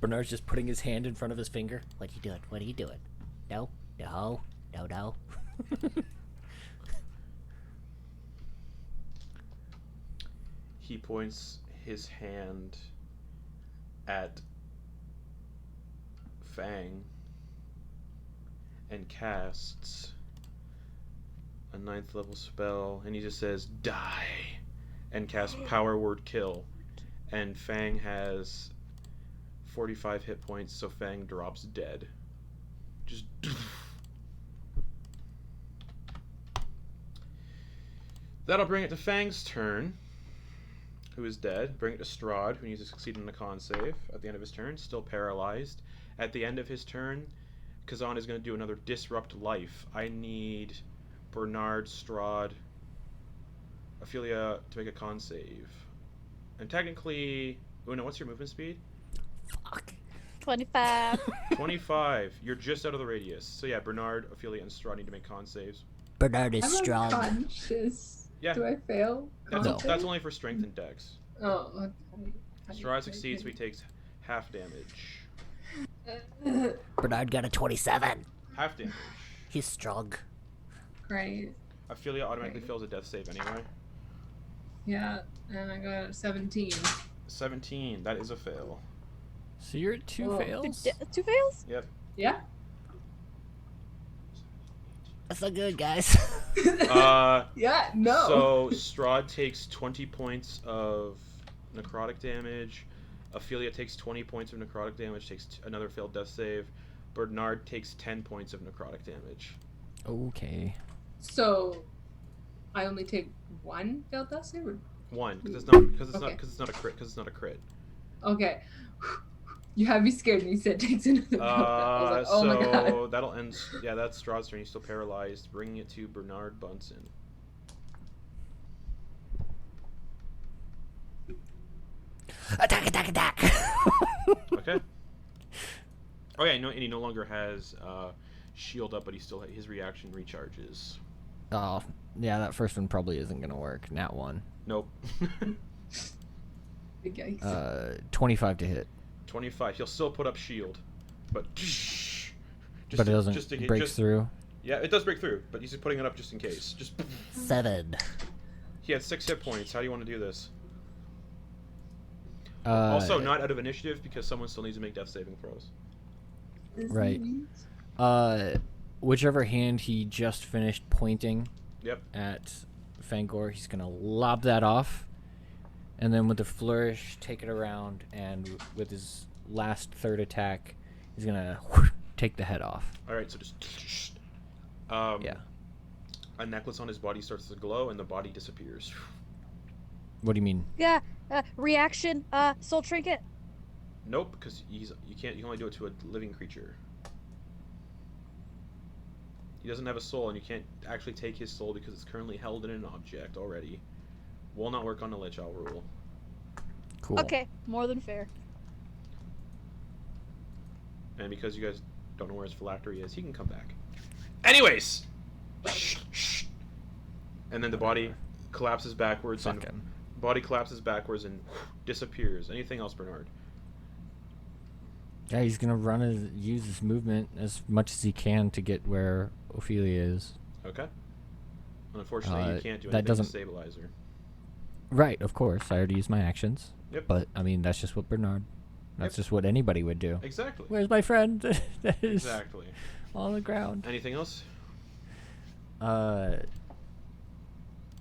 Bernard's just putting his hand in front of his finger. What are you doing? What are you doing? No, no, no, no. He points his hand at Fang and casts a 9th level spell, and he just says "die" and casts Power Word Kill, and Fang has 45 hit points, so Fang drops dead. Just that'll bring it to Fang's turn, who is dead. Bring it to Strahd, who needs to succeed on a con save at the end of his turn, still paralyzed. At the end of his turn, Khazan is going to do another Disrupt Life. I need Bernard, Strahd, Ophelia to make a con save. And technically, Una, what's your movement speed? Fuck. 25. 25. You're just out of the radius. So yeah, Bernard, Ophelia, and Strahd need to make con saves. Bernard is I'm strong. unconscious. Yeah. Do I fail? That's only for strength and dex. Oh, okay. Strahd succeeds, so he takes half damage. Bernard got a 27. Half damage. He's strong. Great. Ophelia automatically Okay. fails a death save anyway. Yeah, and I got 17. 17. That is a fail. So you're at 2 Oh. fails? 2 fails? Yep. Yeah. That's not good, guys. Yeah, no. So Strahd takes 20 points of necrotic damage. Ophelia takes 20 points of necrotic damage, takes another failed death save. Bernard takes 10 points of necrotic damage. Okay. So, I only take 1 failed death save? Or... 1, because it's Okay. not a crit. Okay. You had me scared when you said takes another round. I was like, oh my god. So that'll end. Yeah, that's Strahd's turn. He's still paralyzed, bringing it to Bernard Bunsen. Attack! Okay. Oh yeah, no, and he no longer has shield up, but he still his reaction recharges. Oh, yeah, that first one probably isn't gonna work. Nat 1. Nope. Big yikes. 25 to hit. 25. He'll still put up shield, but But it doesn't break through. Yeah, it does break through, but he's just putting it up just in case. 7. He had 6 hit points. How do you want to do this? Uh, Also, not out of initiative because someone still needs to make death saving throws. Right. Whichever hand he just finished pointing Yep. at Fangor, he's gonna lob that off, and then with a flourish, take it around, and with his last third attack, he's gonna take the head off. All right, so just Yeah. a necklace on his body starts to glow, and the body disappears. What do you mean? Yeah. Reaction. Soul trinket. Nope, because you can only do it to a living creature. He doesn't have a soul, and you can't actually take his soul because it's currently held in an object already. Will not work on a Lich, I'll rule. Cool. Okay, more than fair. And because you guys don't know where his phylactery is, he can come back. Anyways! And then the body collapses backwards and Fucking. body collapses backwards and disappears. Anything else, Bernard? Yeah, he's gonna use his movement as much as he can to get where Ophelia is. Okay. Unfortunately, you can't do that anything to doesn't- stabilize her. Right, of course. I already used my actions. Yep. But I mean, that's just what Bernard. That's just what anybody would do. Exactly. Where's my friend? That is Exactly. on the ground. Anything else? Let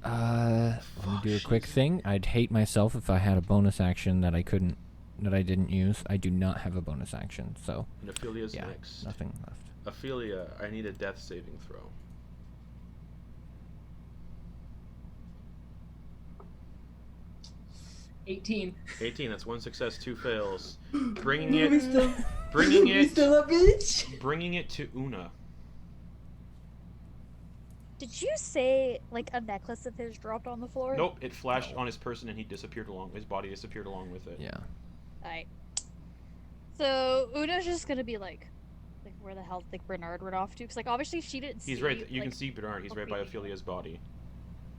me do a quick thing. I'd hate myself if I had a bonus action that I didn't use. I do not have a bonus action, so And Ophelia's yeah, next. nothing left. Ophelia, I need a death saving throw. 18. 18. That's 1 success, 2 fails. We Bringing it still a bitch. bringing it to Una. Did you say like a necklace of his dropped on the floor? Nope, it flashed on his person and he disappeared his body disappeared along with it. Yeah. Alright. So Una's just gonna be like where the hell did Bernard run off to? Because like obviously she didn't see. He's right. You like, can see Bernard. He's right by Ophelia. Ophelia's body.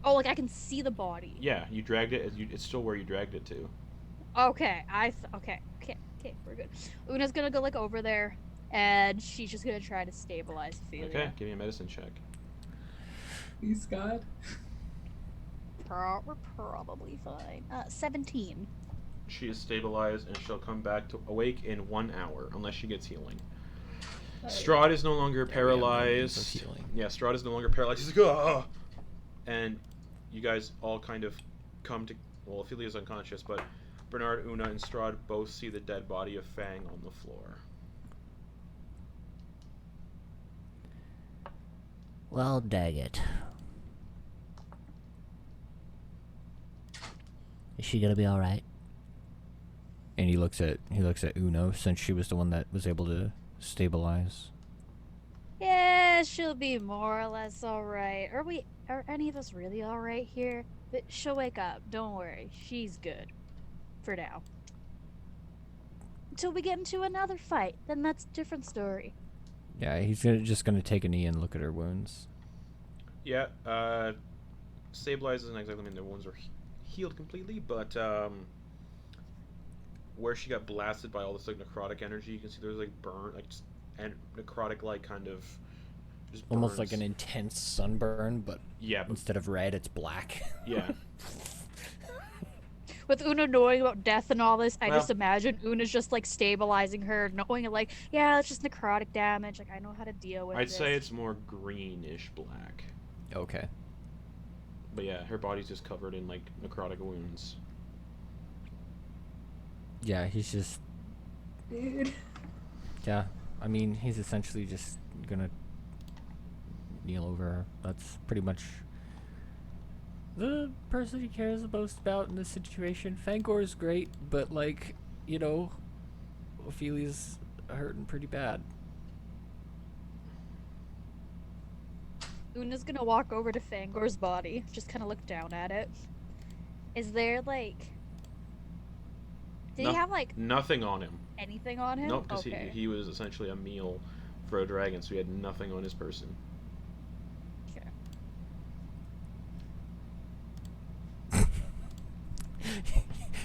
Oh, like I can see the body. Yeah, you dragged it. It's still where you dragged it to. Okay, okay, we're good. Una's gonna go like over there, and she's just gonna try to stabilize Ophelia. Okay, give me a medicine check. Please, God. We're probably fine. 17. She is stabilized and she'll come back to awake in 1 hour unless she gets healing. Strahd is no longer paralyzed. Healing. Yeah, Strahd is no longer paralyzed. He's like, ah! And you guys all kind of come to. Well, Ophelia's unconscious, but Bernard, Una, and Strahd both see the dead body of Fang on the floor. Well, dang it. Is she gonna be alright? And he looks at Uno since she was the one that was able to stabilize. Yeah, she'll be more or less alright. Are any of us really alright here? But she'll wake up. Don't worry. She's good. For now. Until we get into another fight, then that's a different story. Yeah, he's just gonna take a knee and look at her wounds. Yeah, stabilize doesn't exactly mean their wounds are healed completely, but where she got blasted by all this like necrotic energy, you can see there's like burn, like just and necrotic like kind of just Almost like burns. an intense sunburn, but Yeah, but, instead of red, it's black. yeah. With Una knowing about death and all this, I Well- just imagine Una's just like stabilizing her, knowing like, yeah, it's just necrotic damage. Like I know how to deal with I'd this. say it's more greenish black. Okay. But yeah, her body's just covered in like necrotic wounds. Yeah, he's just. Dude. Yeah, I mean, he's essentially just gonna kneel over her. That's pretty much the person he cares the most about in this situation. Fangor is great, but like, you know, Ophelia's hurting pretty bad. Una's gonna walk over to Fangor's body, just kind of look down at it. Is there, like... Did he have, like, nothing on him? anything on him? Nope, because Okay. he was essentially a meal for a dragon, so he had nothing on his person.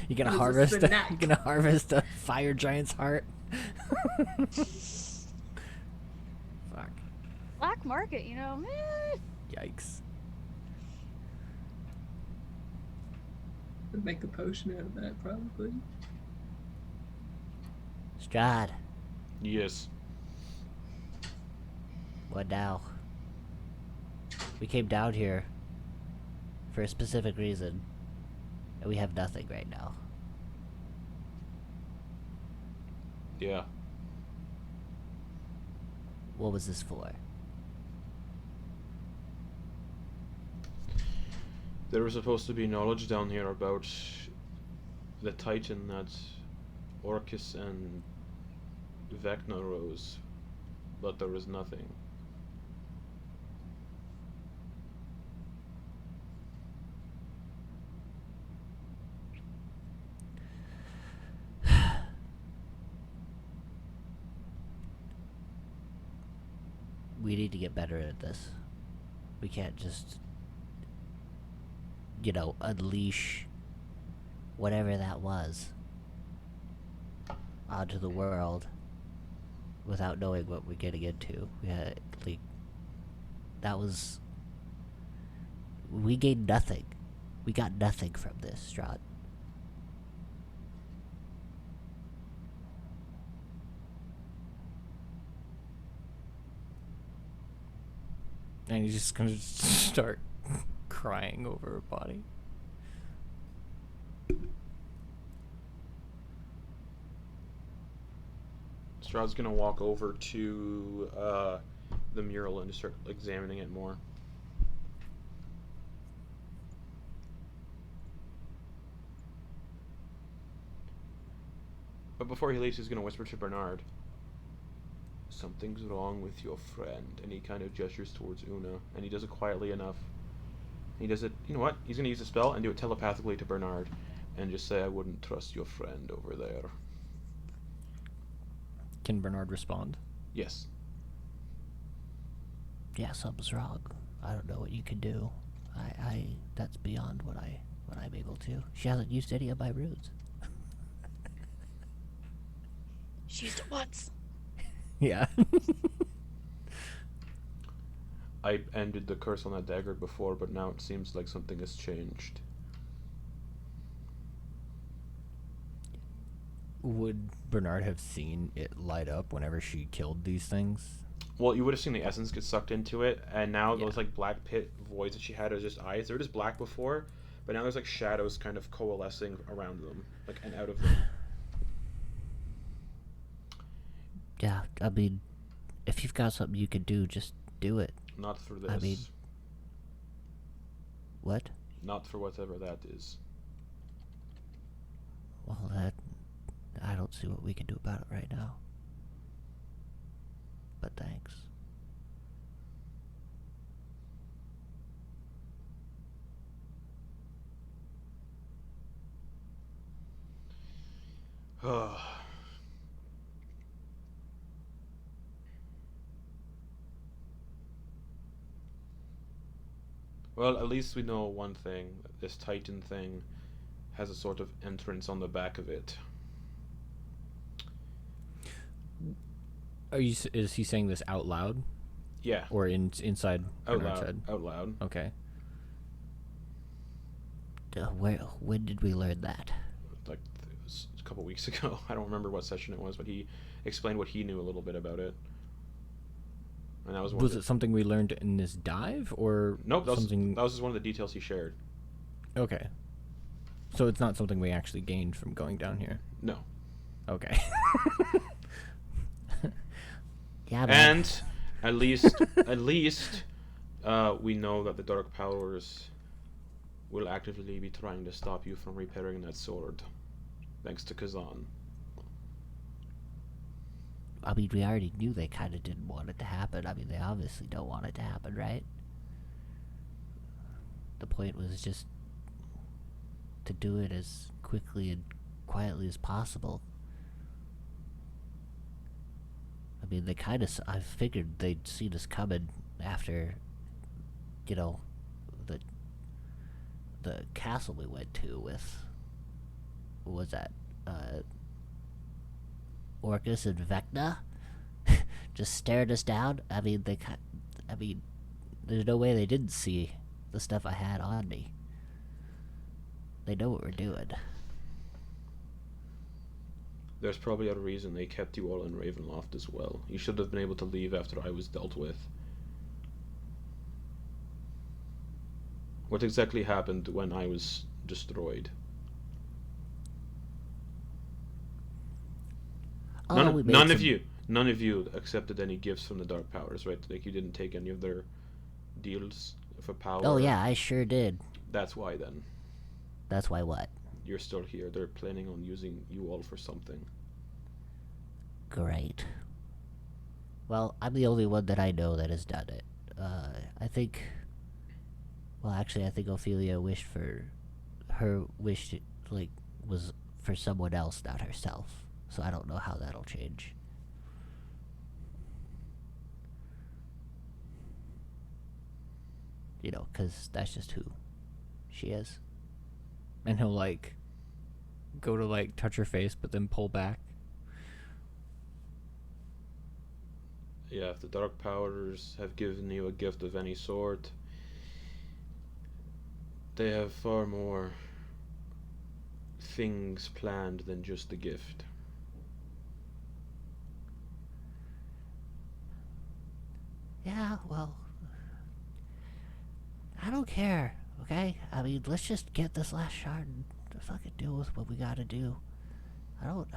You gonna It was a harvest? snack. You gonna harvest a fire giant's heart? Fuck! Black market, you know? Yikes! I'd make a potion out of that, probably. Strahd, Yes. what now? We came down here for a specific reason, and we have nothing right now. Yeah. What was this for? There was supposed to be knowledge down here about the Titan that Orcus and Vecna rose, but there was nothing. We need to get better at this. We can't just, unleash whatever that was onto the world without knowing what we're getting into. We gained nothing. We got nothing from this, Strahd. And he's just gonna start crying over her body. Strahd's gonna walk over to the mural and just start examining it more. But before he leaves, he's gonna whisper to Bernard, "Something's wrong with your friend," and he kind of gestures towards Una, and he does it quietly enough. He does it, you know what? He's gonna use a spell and do it telepathically to Bernard, and just say, "I wouldn't trust your friend over there." Can Bernard respond? Yes. Yeah, something's wrong. I don't know what you can do. That's beyond what I'm able to. She hasn't used any of my runes. She used it once. Yeah. I ended the curse on that dagger before, but now it seems like something has changed. Would Bernard have seen it light up whenever she killed these things? Well, you would have seen the essence get sucked into it, and now Yeah. those like black pit voids that she had as just eyes. They were just black before, but now there's like shadows kind of coalescing around them, like and out of them. Yeah, I mean, if you've got something you can do, just do it. Not for this. I mean- What? Not for whatever that is. Well, I don't see what we can do about it right now. But thanks. Well, at least we know one thing. This Titan thing has a sort of entrance on the back of it. Is he saying this out loud Yeah. or inside Out Bernard's loud. head? Out loud. Okay. When did we learn that? Like it was a couple weeks ago. I don't remember what session it was, but he explained what he knew a little bit about it. And that was one. Was it something we learned in this dive, or Nope. That something? was just one of the details he shared. Okay. So it's not something we actually gained from going down here. No. Okay. Yeah, man. And at least we know that the Dark Powers will actively be trying to stop you from repairing that sword, thanks to Khazan. I mean, we already knew they kind of didn't want it to happen. I mean, they obviously don't want it to happen, right? The point was just to do it as quickly and quietly as possible. I mean, they kind of... I figured they'd seen us coming after, you know, the castle we went to with... What was that? Orcus and Vecna? Just stared us down? I mean, there's no way they didn't see the stuff I had on me. They know what we're doing. There's probably a reason they kept you all in Ravenloft as well. You should have been able to leave after I was dealt with. What exactly happened when I was destroyed? None of you accepted any gifts from the Dark Powers, right? Like, you didn't take any of their deals for power. Oh yeah, I sure did. That's why then. That's why what? You're still here. They're planning on using you all for something. Great. Well, I'm the only one that I know that has done it. I think... Well, actually, I think Ophelia wished for... Her wish, like, was for someone else, not herself. So I don't know how that'll change. You know, because that's just who she is. And he'll, like, go to, like, touch her face, but then pull back. Yeah, if the Dark Powers have given you a gift of any sort, they have far more things planned than just the gift. Yeah, well... I don't care, okay? I mean, let's just get this last shard and fucking deal with what we gotta do. I don't...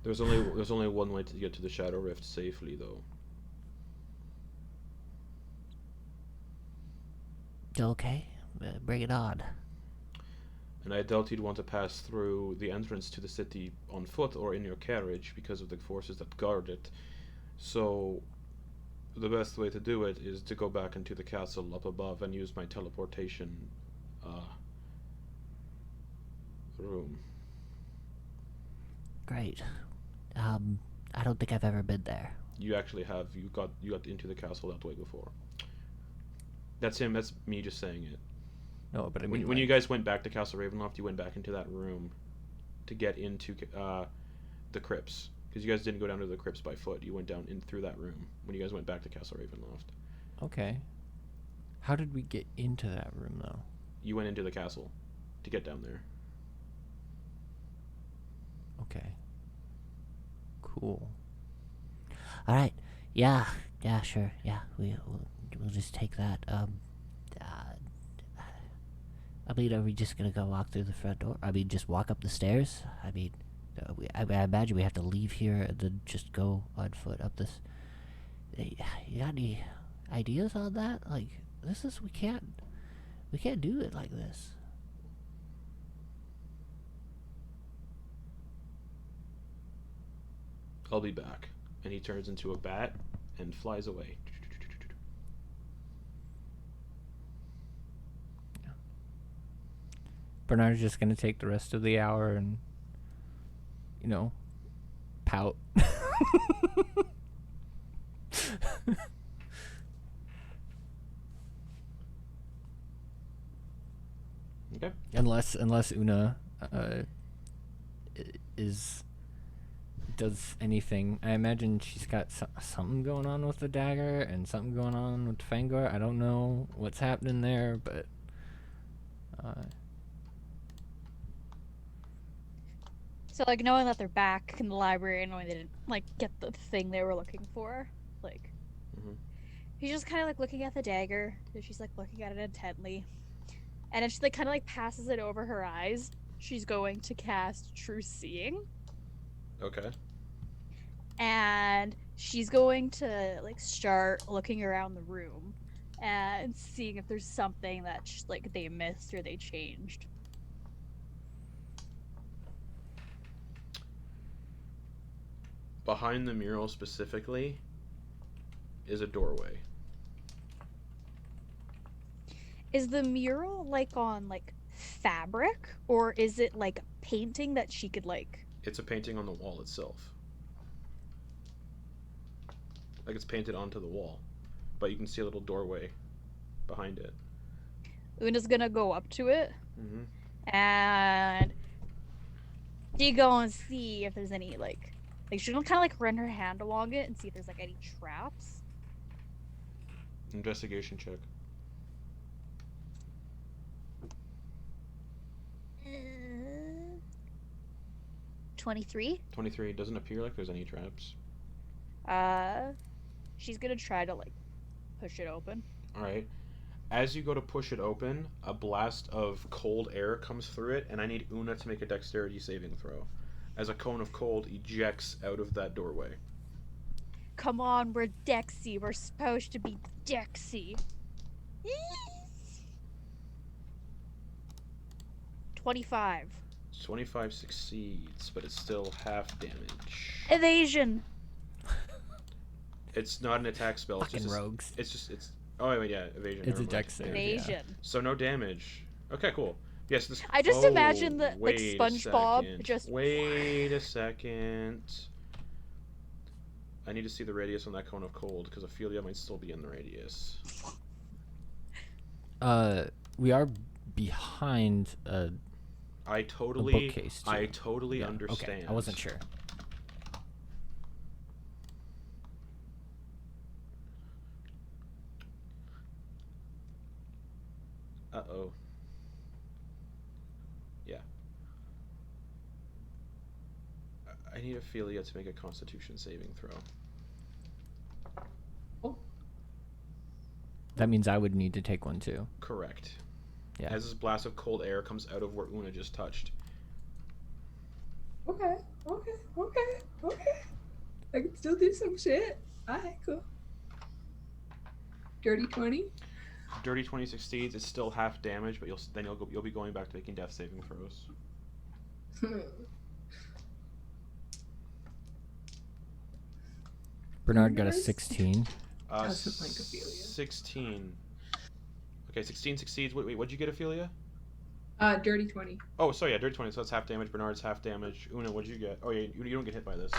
There's only one way to get to the Shadow Rift safely, though. Okay, bring it on. And I doubt you'd want to pass through the entrance to the city on foot or in your carriage because of the forces that guard it. So the best way to do it is to go back into the castle up above and use my teleportation room. Great. I don't think I've ever been there. You actually have. You got into the castle that way before. That's him. That's me just saying it. No, but I mean, when you guys went back to Castle Ravenloft, you went back into that room to get into the crypts. Because you guys didn't go down to the crypts by foot. You went down in through that room when you guys went back to Castle Ravenloft. Okay. How did we get into that room, though? You went into the castle to get down there. Okay. Cool. All right. Yeah, sure. Yeah, we'll just take that. I mean, are we just gonna go walk through the front door? I mean, just walk up the stairs? I mean, I imagine we have to leave here and then just go on foot up this. You got any ideas on that? Like, we can't do it like this. I'll be back. And he turns into a bat and flies away. Bernard's just gonna take the rest of the hour and, you know, pout. Okay. Unless Una does anything. I imagine she's got something going on with the dagger and something going on with the Fangor. I don't know what's happening there, but So, like, knowing that they're back in the library and knowing they didn't, like, get the thing they were looking for, like, he's just kind of, like, looking at the dagger, and she's, like, looking at it intently, and then she, like, kind of, like, passes it over her eyes. She's going to cast True Seeing. Okay. And she's going to, like, start looking around the room and seeing if there's something that, like, they missed or they changed. behind the mural specifically is a doorway. Is the mural like on like fabric, or is it like a painting that she could like? It's a painting on the wall itself. Like it's painted onto the wall, but you can see a little doorway behind it. Una's gonna go up to it Mm-hmm. and she go and see if there's any like she's gonna kind of like run her hand along it and see if there's like any traps. Investigation check. 23. 23. Doesn't appear like there's any traps. She's gonna try to like push it open. All right. As you go to push it open, a blast of cold air comes through it, and I need Una to make a dexterity saving throw, as a cone of cold ejects out of that doorway. Come on, we're Dexy. We're supposed to be Dexy. 25. 25 succeeds, but it's still half damage. Evasion. It's not an attack spell. It's Fucking just rogues. Oh wait, yeah, evasion. It's never a mind. dex save. Evasion. So no damage. Okay, cool. Yes, this. I just imagine that, like, wait a SpongeBob second. just- Wait a second. I need to see the radius on that cone of cold because Ophelia might still be in the radius. We are behind I a totally bookcase. Too. I totally Yeah, understand. Okay, I wasn't sure. Uh-oh. Yeah. I need Ophelia to make a Constitution saving throw. That means I would need to take one too. Correct. Yeah. As this blast of cold air comes out of where Una just touched. Okay. I can still do some shit. Alright, cool. Dirty 20. Dirty 20 succeeds. It's still half damage, but you'll be going back to making death saving throws. Bernard got a Nice. 16. Doesn't like Ophelia. 16. Okay, 16 succeeds. Wait, what'd you get, Ophelia? Dirty 20. Oh, sorry, yeah, dirty 20. So that's half damage. Bernard's half damage. Una, what'd you get? Oh yeah, you don't get hit by this.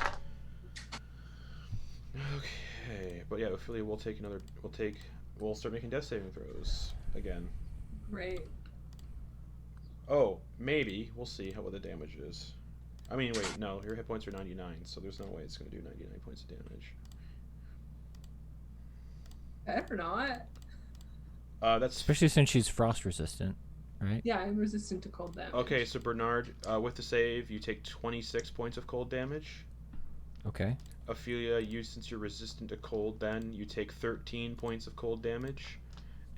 Okay, but yeah, Ophelia will take another. We'll start making death saving throws again. Right. Oh, maybe. We'll see what the damage is. I mean, wait, no, your hit points are 99, so there's no way it's going to do 99 points of damage. Better not. That's... Especially since she's frost resistant, right? Yeah, I'm resistant to cold damage. Okay, so Bernard, with the save, you take 26 points of cold damage. Okay. Ophelia, since you're resistant to cold, then you take 13 points of cold damage,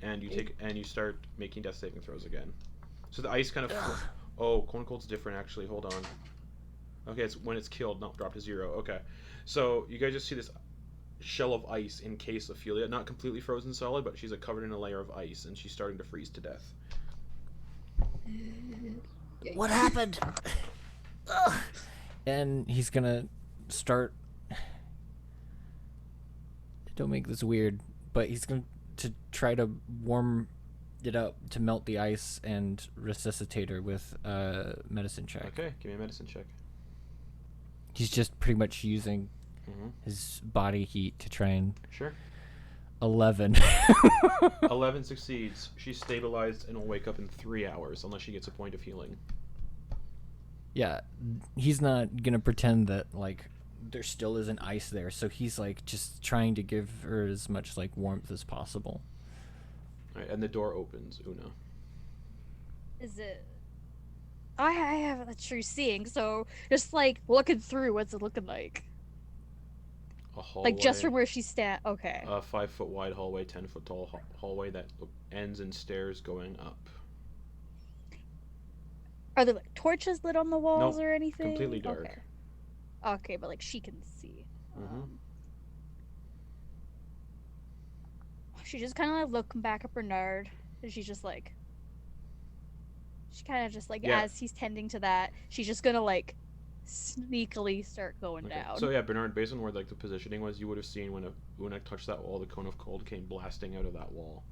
and you start making death saving throws again. So the ice kind of... Oh, cone cold's different, actually. Hold on. Okay, it's when it's killed, not dropped to 0. Okay. So you guys just see this shell of ice encase Ophelia. Not completely frozen solid, but she's covered in a layer of ice, and she's starting to freeze to death. What happened? And he's gonna start. Don't make this weird, but he's going to try to warm it up to melt the ice and resuscitate her with a medicine check. Okay, give me a medicine check. He's just pretty much using Mm-hmm. his body heat to try and... Sure. 11. 11 succeeds. She's stabilized and will wake up in 3 hours unless she gets a point of healing. Yeah, he's not gonna pretend that like there still isn't ice there, so he's like just trying to give her as much like warmth as possible. All right, and the door opens. Una. Is it? I have a true seeing, so just like looking through, what's it looking like? A hallway. Like just from where she stand. Okay. A 5-foot wide hallway, 10-foot tall hallway that ends in stairs going up. Are there like torches lit on the walls Nope, or anything? completely dark. Okay. Okay, but like she can see. Mm-hmm. She just kind of like looking back at Bernard, and she's just like, she kind of just like Yeah. as he's tending to that, she's just gonna like sneakily start going Okay. down. So yeah, Bernard, based on where like the positioning was, you would have seen when Una touched that wall, the cone of cold came blasting out of that wall.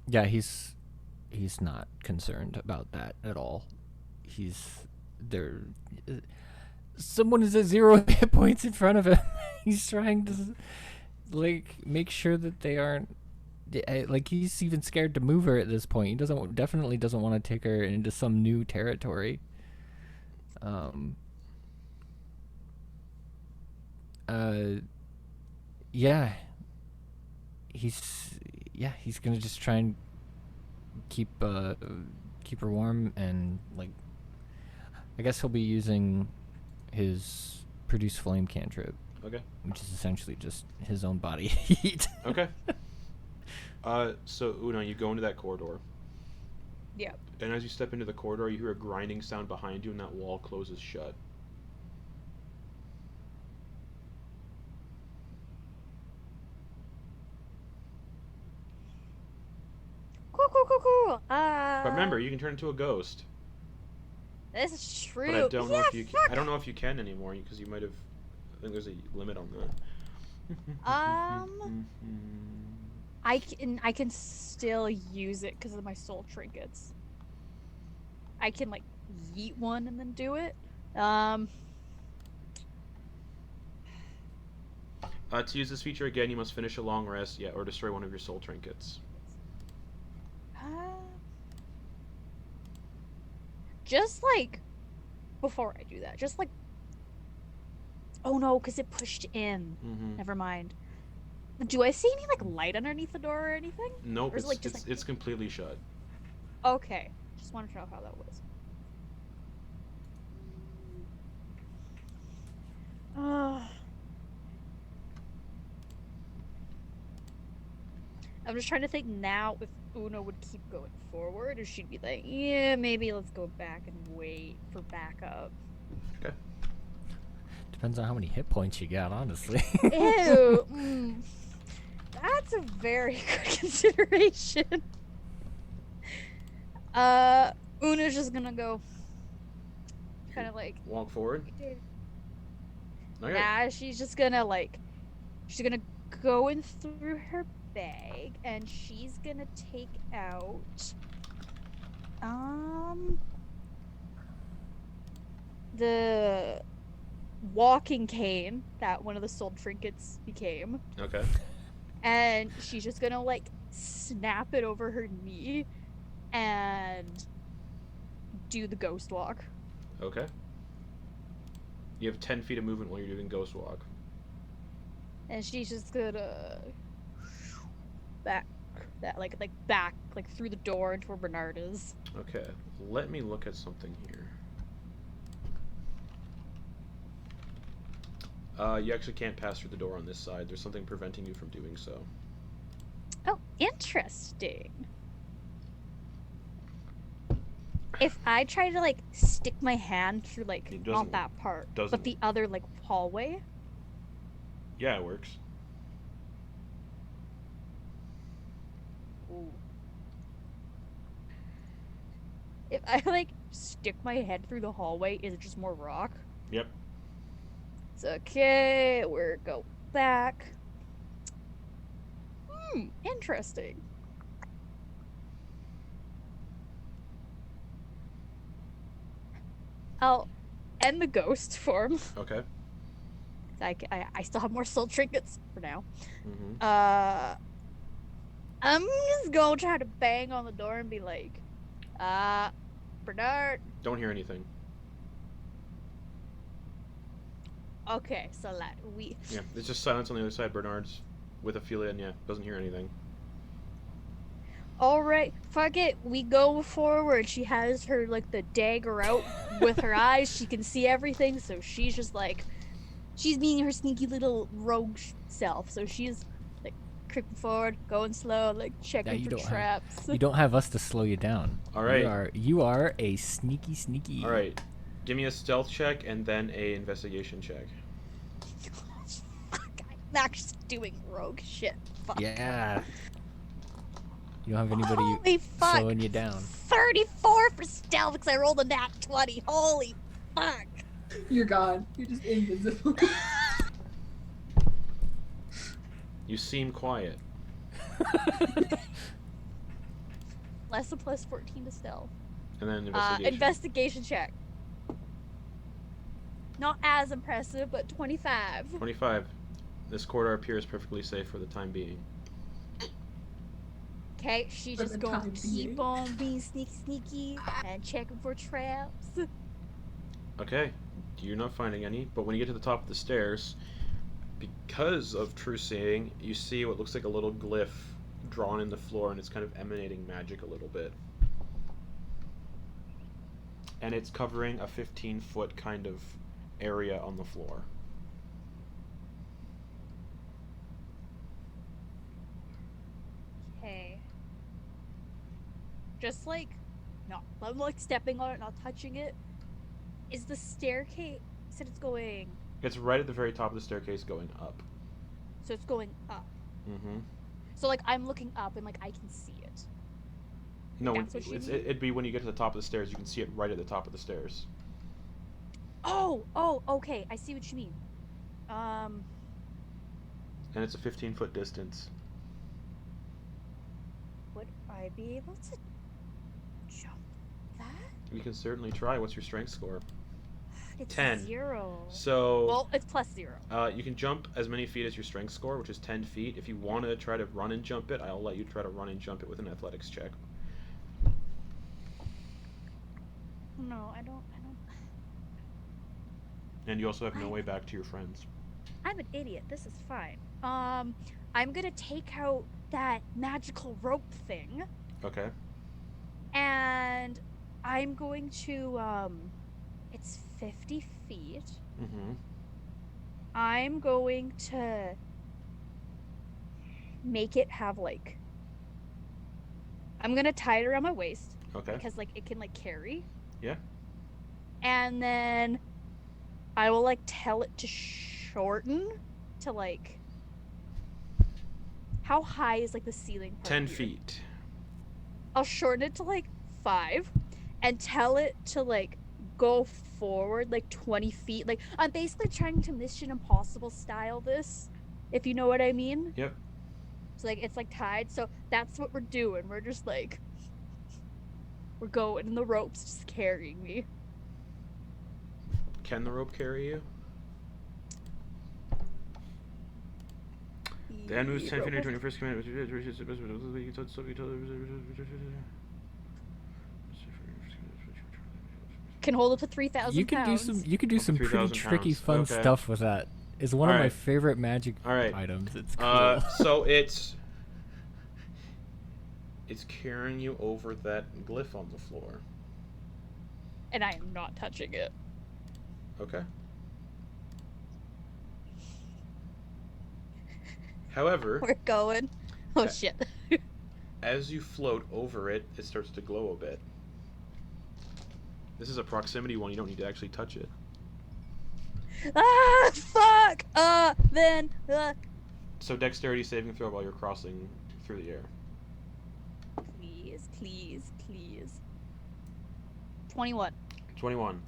Yeah, he's not concerned about that at all. He's there. Someone is at 0 hit points in front of him. He's trying to like make sure that they aren't. Like he's even scared to move her at this point. He definitely doesn't want to take her into some new territory. Yeah. He's gonna just try and keep her warm, and like I guess he'll be using his produce flame cantrip, Okay. which is essentially just his own body heat. Okay. So Una, you go into that corridor, Yep. and as you step into the corridor, you hear a grinding sound behind you, and that wall closes shut. Cool. But remember, you can turn into a ghost. This is true. But I don't know yeah, if you. I don't know if you can anymore because you might have. I think there's a limit on that. I can still use it because of my soul trinkets. I can like yeet one and then do it. To use this feature again, you must finish a long rest, or destroy one of your soul trinkets. Just like before I do that, just like. Oh no, because it pushed in. Mm-hmm. Never mind. Do I see any like light underneath the door or anything? Nope, Or is it, like, just, it's completely shut. Okay, just wanted to know how that was. I'm just trying to think now if Una would keep going forward, or she'd be like, yeah, maybe let's go back and wait for backup. Okay. Depends on how many hit points you got, honestly. Ew. That's a very good consideration. Una's just gonna go kind of like Walk forward. Okay. nah, she's just gonna go in through her bag and she's gonna take out the walking cane that one of the soul trinkets became. Okay. And she's just gonna like snap it over her knee and do the ghost walk. Okay. You have 10 feet of movement while you're doing ghost walk. And she's just gonna back through the door into where Bernard is. Okay. Let me look at something here. You actually can't pass through the door on this side. There's something preventing you from doing so. Oh, interesting. If I try to like stick my hand through like It not doesn't- that part, doesn't but the other like hallway. Yeah, it works. Ooh. If I like stick my head through the hallway, is it just more rock? Yep. It's okay. We're go back. Interesting. I'll end the ghost form. Okay. I still have more soul trinkets for now. Mm-hmm. I'm just gonna try to bang on the door and be like, Bernard. Don't hear anything. Okay, so that we. Yeah, it's just silence on the other side. Bernard's with Ophelia, and yeah, doesn't hear anything. Alright, fuck it. We go forward. She has her, like, the dagger out with her eyes. She can see everything, so she's just like. She's being her sneaky little rogue self. So she's, like, creeping forward, going slow, like, checking for traps. You don't have us to slow you down. All right. You are a sneaky. All right. Give me a stealth check and then a investigation check. Fuck, I'm actually doing rogue shit. Fuck. Yeah. You don't have anybody Holy fuck. slowing you down. 34 for stealth because I rolled a nat 20. Holy fuck. You're gone. You're just invisible. You seem quiet. Less than plus 14 to stealth. And then investigation. Investigation check. Not as impressive, but 25. 25. This corridor appears perfectly safe for the time being. Okay, she For just the gonna time keep being. on being sneaky and checking for traps. Okay, you're not finding any, but when you get to the top of the stairs, because of true seeing, you see what looks like a little glyph drawn in the floor, and it's kind of emanating magic a little bit. And it's covering a 15-foot kind of area on the floor. Okay. Just like, I'm like stepping on it, not touching it. Is the staircase, you said it's going, It's right at the very top of the staircase going up. so it's going up. Mm-hmm. So like I'm looking up and like I can see it. No, That's what you mean? it'd be when you get to the top of the stairs, you can see it right at the top of the stairs. Oh, okay, I see what you mean. And it's a 15-foot distance. Would I be able to jump that? You can certainly try. What's your strength score? It's 10. 0. So, Well, it's plus 0. you can jump as many feet as your strength score, which is 10 feet. If you want to try to run and jump it, I'll let you try to run and jump it with an athletics check. No, I don't. And you also have no way back to your friends. I'm an idiot. This is fine. I'm gonna take out that magical rope thing, Okay. and I'm going to, it's 50 feet. Mm-hmm. I'm going to make it have, like, I'm gonna tie it around my waist, Okay. because, like, it can, like, carry. Yeah. And then I will, like, tell it to shorten to, like, how high is, like, the ceiling part 10 here? feet. I'll shorten it to, like, 5 and tell it to, like, go forward, like, 20 feet. Like, I'm basically trying to Mission Impossible style this, if you know what I mean. Yep. So, like, it's, like, tied. So that's what we're doing. We're just, like, we're going, and the rope's just carrying me. Can the rope carry you? The end moves 10 feet into 21st command. Can hold up to 3,000 You could do pounds. some. You could do Up to some pretty 3,000 tricky, pounds. fun Okay. stuff with that. It's one of my Alright. favorite magic Alright. items. It's cool. So it's carrying you over that glyph on the floor. And I am not touching it. Okay. However, We're going. Oh, Okay. shit. as you float over it, it starts to glow a bit. This is a proximity one. You don't need to actually touch it. Ah, fuck! So dexterity saving throw while you're crossing through the air. Please, please, please. 21. 21.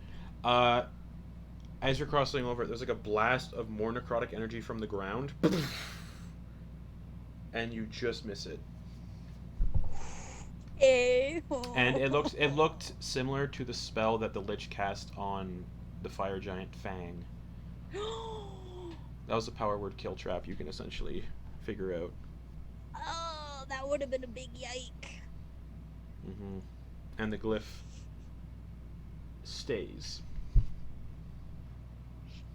As you're crossing over it, there's like a blast of more necrotic energy from the ground. And you just miss it. And it looked similar to the spell that the Lich cast on the fire giant Fang. That was a power word kill trap you can essentially figure out. Oh, that would have been a big yike. Mm-hmm. And the glyph stays.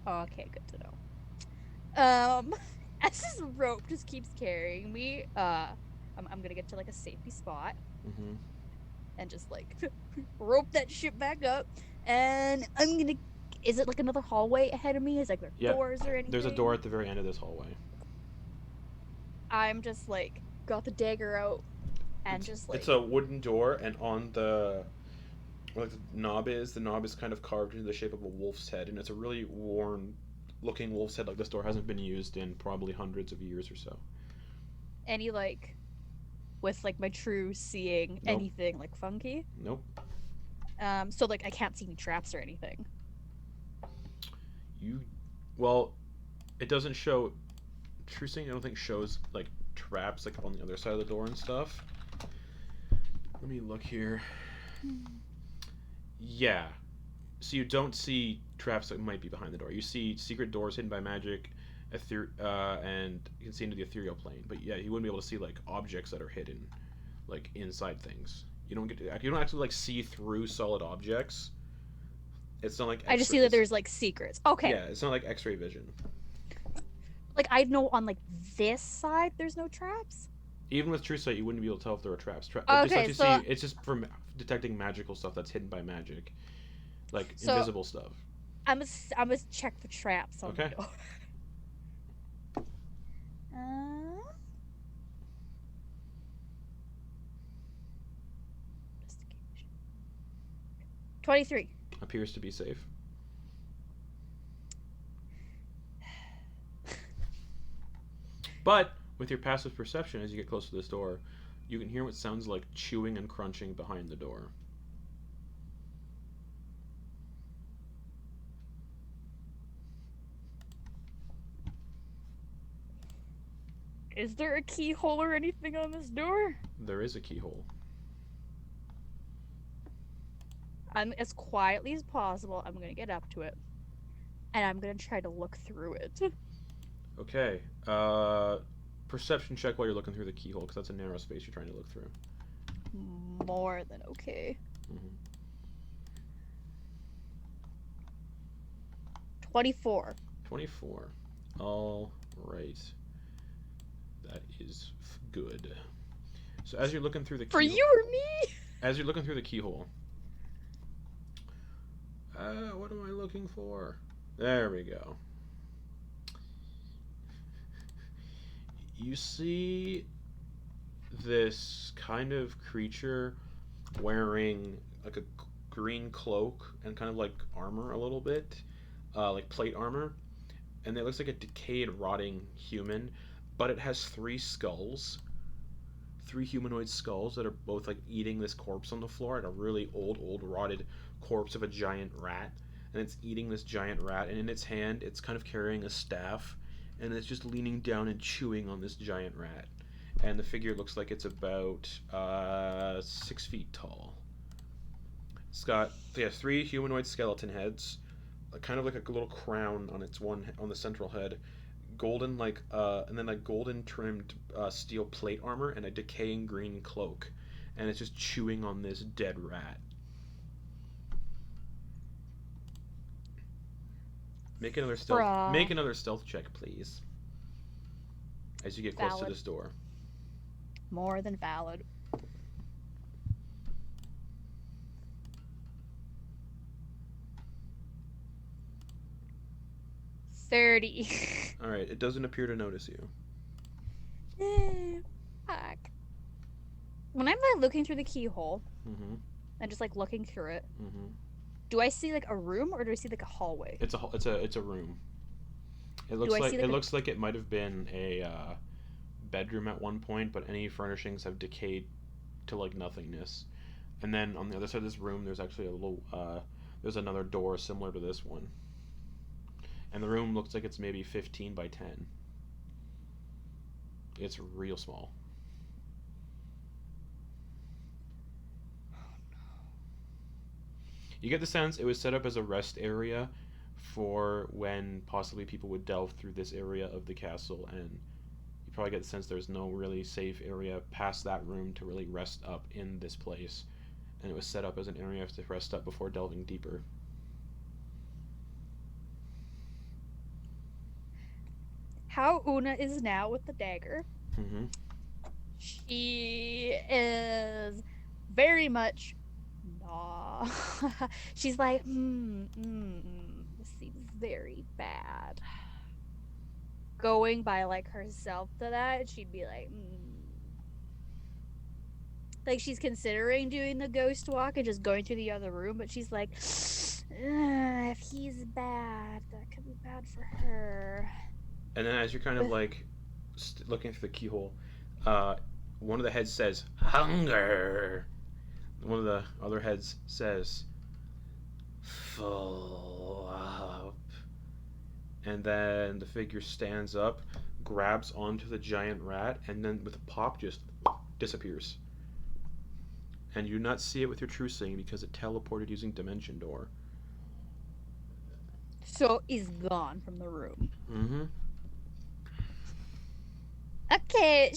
Oh, okay, good to know. As this rope just keeps carrying me, I'm gonna get to like a safety spot Mm-hmm. and just like rope that shit back up, and I'm gonna. Is it like another hallway ahead of me? Is like there Yeah, doors or anything? There's a door at the very end of this hallway. I'm just like got the dagger out and just like. It's a wooden door, and on the the knob is kind of carved into the shape of a wolf's head, and it's a really worn looking wolf's head. Like this door hasn't been used in probably hundreds of years or so. Any like with like my true seeing Nope. anything like funky. Nope. So like I can't see any traps or anything. Well, it doesn't show. True Saying, I don't think shows like traps like on the other side of the door and stuff. Let me look here. Yeah. So you don't see traps that might be behind the door. You see secret doors hidden by magic, and you can see into the ethereal plane. But yeah, you wouldn't be able to see like objects that are hidden, like inside things. You don't actually like see through solid objects. It's not like I just see that there's like secrets. Okay. Yeah, it's not like X-ray vision. Like I know on like this side there's no traps. Even with True Sight, you wouldn't be able to tell if there were traps. Okay, so it's just for detecting magical stuff that's hidden by magic, like So- invisible stuff. I'm gonna check for traps on Okay. the door. Investigation. 23. Appears to be safe. But with your passive perception, as you get close to this door, you can hear what sounds like chewing and crunching behind the door. Is there a keyhole or anything on this door? There is a keyhole. I'm as quietly as possible. I'm gonna get up to it, and I'm gonna try to look through it. Okay. Perception check while you're looking through the keyhole, because that's a narrow space you're trying to look through. More than okay. Mm-hmm. 24. 24. All right. That is good. So as you're looking through the For keyhole, you or me? as you're looking through the keyhole, what am I looking for? There we go. You see this kind of creature wearing like a green cloak and kind of like armor a little bit, like plate armor, and it looks like a decayed, rotting human, but it has three humanoid skulls that are both like eating this corpse on the floor, and a really old rotted corpse of a giant rat, and it's eating this giant rat, and in its hand it's kind of carrying a staff, and it's just leaning down and chewing on this giant rat. And the figure looks like it's about 6 feet tall. It has three humanoid skeleton heads, kind of like a little crown on on the central head, golden and then like golden trimmed steel plate armor and a decaying green cloak, and it's just chewing on this dead rat. Make another stealth. Bruh. Make another stealth check, please. As you get close to Valid. this door. More than valid. $30. All right. It doesn't appear to notice you. Fuck. When I'm like looking through the keyhole Mm-hmm. and just like looking through it, Mm-hmm. do I see like a room or do I see like a hallway? It's a room. It looks I like see, like, it a- looks like it might have been a bedroom at one point, but any furnishings have decayed to like nothingness. And then on the other side of this room, there's actually a little there's another door similar to this one. And the room looks like it's maybe 15 by 10. It's real small. You get the sense it was set up as a rest area for when possibly people would delve through this area of the castle, and you probably get the sense there's no really safe area past that room to really rest up in this place, and it was set up as an area to rest up before delving deeper. How Una is now with the dagger. Mm-hmm. She is very much nah. She's like, this seems very bad. Going by like herself to that, she'd be like, like she's considering doing the ghost walk and just going to the other room, but she's like, if he's bad, that could be bad for her. And then as you're kind of like looking through the keyhole, one of the heads says, "Hunger." One of the other heads says, "Full up." And then the figure stands up, grabs onto the giant rat, and then with a pop just disappears. And you do not see it with your true seeing because it teleported using Dimension Door. So he's gone from the room. Mm-hmm. Okay.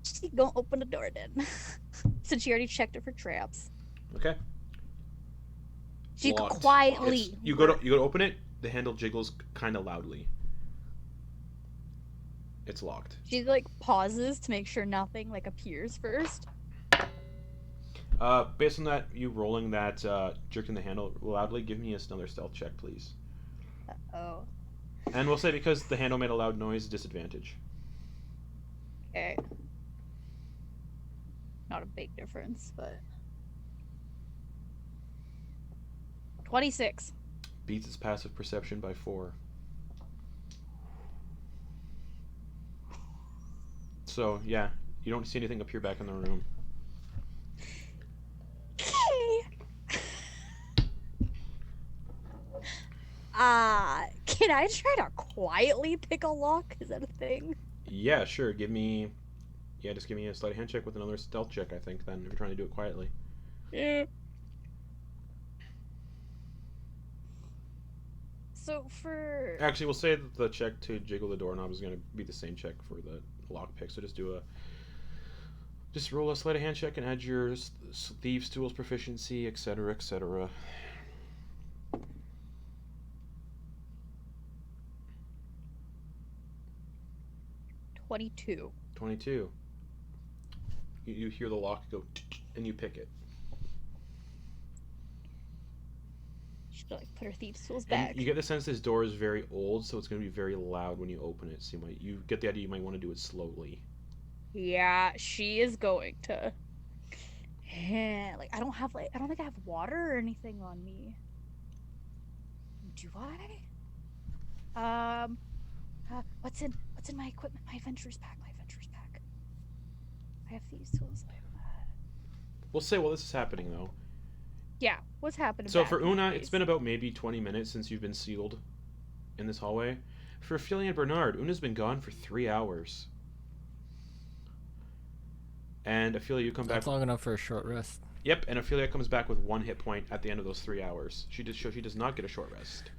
She gonna open the door then. Since she already checked it for traps. Okay. She Locked. quietly. You go to open it. The handle jiggles kind of loudly. It's locked. She like pauses to make sure nothing like appears first. Based on that, you rolling that jerking the handle loudly, give me another stealth check, please. Oh. And we'll say because the handle made a loud noise, disadvantage. Okay. Not a big difference, but 26. Beats its passive perception by 4. So yeah, you don't see anything appear back in the room. Can I try to quietly pick a lock? Is that a thing? Yeah, sure. Just give me a sleight of hand check with another stealth check, I think, then, if you're trying to do it quietly. Yeah. So for... Actually, we'll say that the check to jiggle the doorknob is going to be the same check for the lockpick, so just roll a sleight of hand check and add your thieves' tools proficiency, etc., etc. 22. 22. You hear the lock go, and you pick it. She's gonna like put her thieves' tools And back. you get the sense this door is very old, so it's going to be very loud when you open it. So you get the idea you might want to do it slowly. Yeah, she is going to. Like I don't think I have water or anything on me. Do I? What's in my equipment? My adventurer's pack. I have thieves' tools. We'll say while this is happening, though. Yeah, what's happening? So back for in my Una, face? it's been about maybe 20 minutes since you've been sealed in this hallway. For Ophelia and Bernard, Una's been gone for 3 hours. And Ophelia, you come back. That's long enough for a short rest. Yep, and Ophelia comes back with 1 hit point at the end of those 3 hours. She does not get a short rest.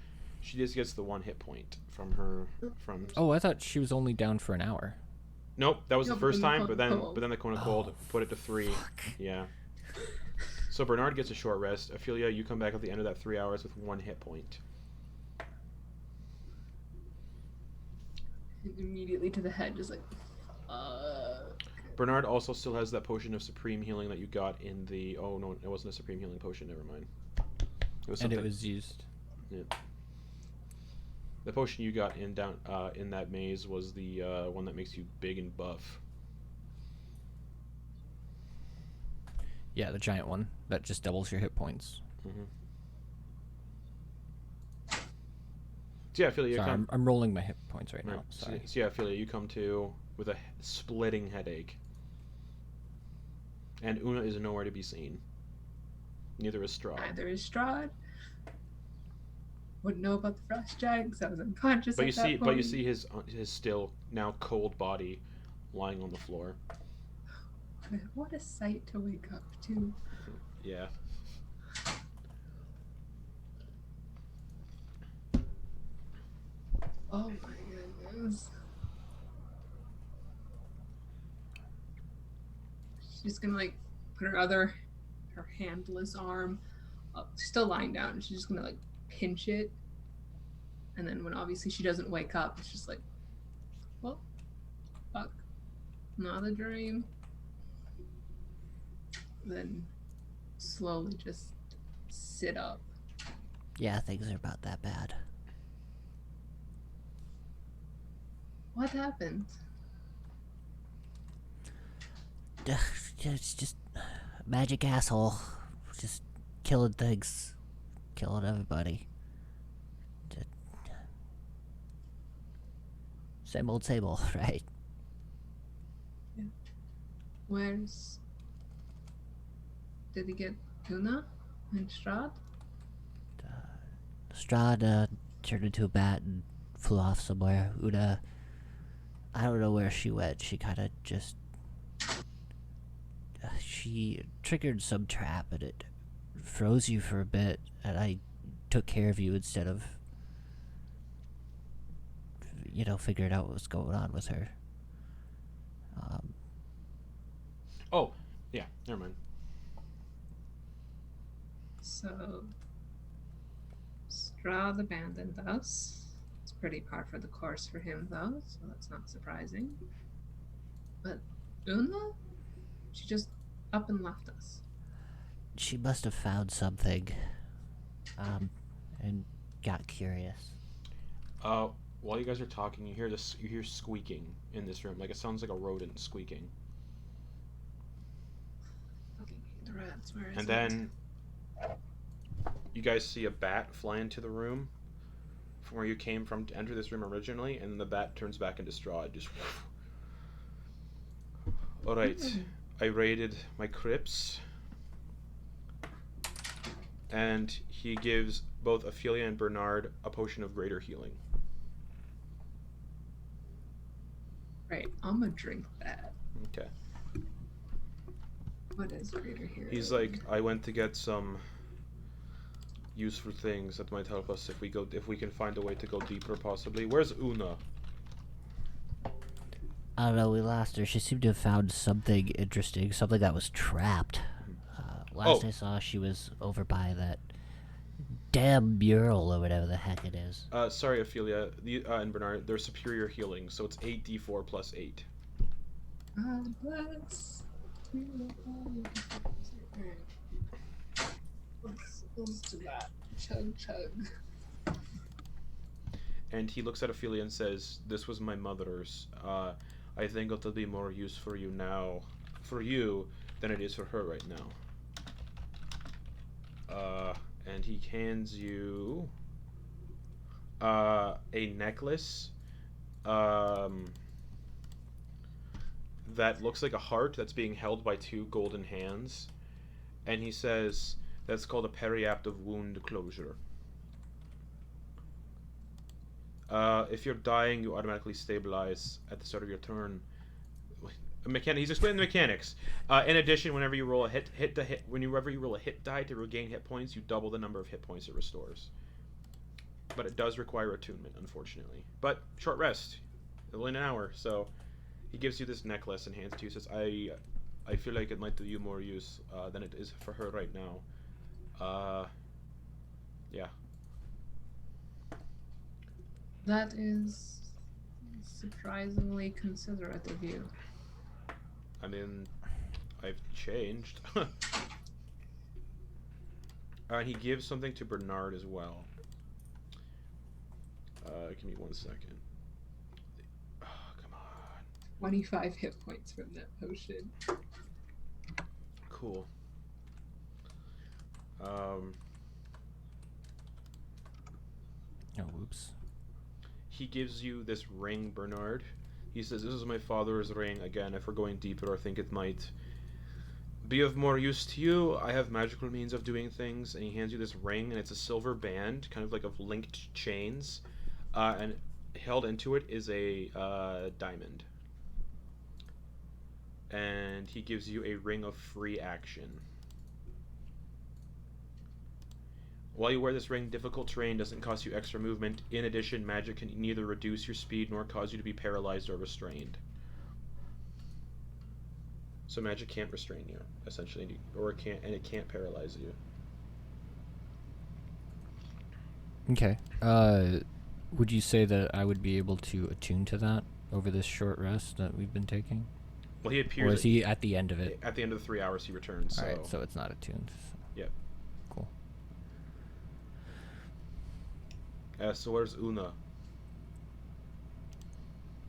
She just gets the 1 hit point from her. Oh, I thought she was only down for an hour. Nope, that was No, the but first then the time, but Kona then the Kona Cold put it to 3. Fuck. Yeah. So Bernard gets a short rest. Ophelia, you come back at the end of that 3 hours with 1 hit point. Immediately to the head, just like, Bernard also still has that potion of supreme healing that you got in the. Oh no, it wasn't a supreme healing potion. Never mind. It was And something. it was used. Yeah. The potion you got in that maze was the one that makes you big and buff. Yeah, the giant one that just doubles your hit points. Mm-hmm. So yeah, Ophelia, Sorry, I'm rolling my hit points right now. Right. Sorry. So yeah, Ophelia, you come to with a splitting headache. And Una is nowhere to be seen. Neither is Strahd. neither is Strahd. Wouldn't know about the frost giant because I was unconscious. But at you that see, point. his still now cold body lying on the floor. What a sight to wake up to. Yeah. Oh my goodness. She's gonna like put her handless arm up, still lying down. She's just gonna like pinch it, and then when obviously she doesn't wake up, it's just like, well, fuck, not a dream. Then slowly just sit up. Yeah, things are about that bad. What happened? It's just magic asshole. Just killing things. Killing everybody. Just... Same old, right? Where's... Did he get Una and Strahd? Strahd, turned into a bat and flew off somewhere. Una, I don't know where she went. She kind of just... she triggered some trap and it froze you for a bit, and I took care of you instead of, figuring out what was going on with her. Oh, yeah, never mind. So, Strahd abandoned us. It's pretty par for the course for him, though, so that's not surprising. But Una? She just up and left us. She must have found something, and got curious. While you guys are talking, you hear squeaking in this room. Like, it sounds like a rodent squeaking. Fucking hate the rats. Where is And it? then you guys see a bat fly into the room from where you came from to enter this room originally, and then the bat turns back into Strahd. Just alright. I raided my crypts. And he gives both Ophelia and Bernard a potion of greater healing. Right, I'm gonna drink that. Okay. What is greater here? He's like, I went to get some useful things that might help us if we can find a way to go deeper, possibly. Where's Una? I don't know, we lost her. She seemed to have found something interesting, something that was trapped. Last I saw, she was over by that damn mural or whatever the heck it is. Sorry, Ophelia and Bernard, they're superior healing, so it's 8d4 plus 8. Bless. Let's do that. Chug, chug. And he looks at Ophelia and says, "This was my mother's. I think it'll be more use for you now, than it is for her right now." And he hands you a necklace that looks like a heart that's being held by two golden hands. And he says, that's called a periaptive wound closure. If you're dying, you automatically stabilize at the start of your turn. He's explaining the mechanics. In addition, whenever you roll a whenever you roll a hit die to regain hit points, you double the number of hit points it restores. But it does require attunement, unfortunately. But short rest, only an hour. So he gives you this necklace and hands it to you. Says, "I feel like it might do you more use than it is for her right now." Yeah. That is surprisingly considerate of you. I mean, I've changed. And he gives something to Bernard as well. Give me 1 second. Oh, come on. 25 hit points from that potion. Cool. Oh, whoops. He gives you this ring, Bernard. He says, "This is my father's ring. Again, if we're going deeper, I think it might be of more use to you. I have magical means of doing things." And he hands you this ring, and it's a silver band, kind of like of linked chains. And held into it is a diamond. And he gives you a ring of free action. While you wear this ring, difficult terrain doesn't cost you extra movement. In addition, magic can neither reduce your speed nor cause you to be paralyzed or restrained. So magic can't restrain you, essentially, it can't paralyze you. Okay. Would you say that I would be able to attune to that over this short rest that we've been taking? Well, he appears. Or is he at the end of it? At the end of the 3 hours, he returns. So. Alright, so it's not attuned. Yep. Cool. So where's Una?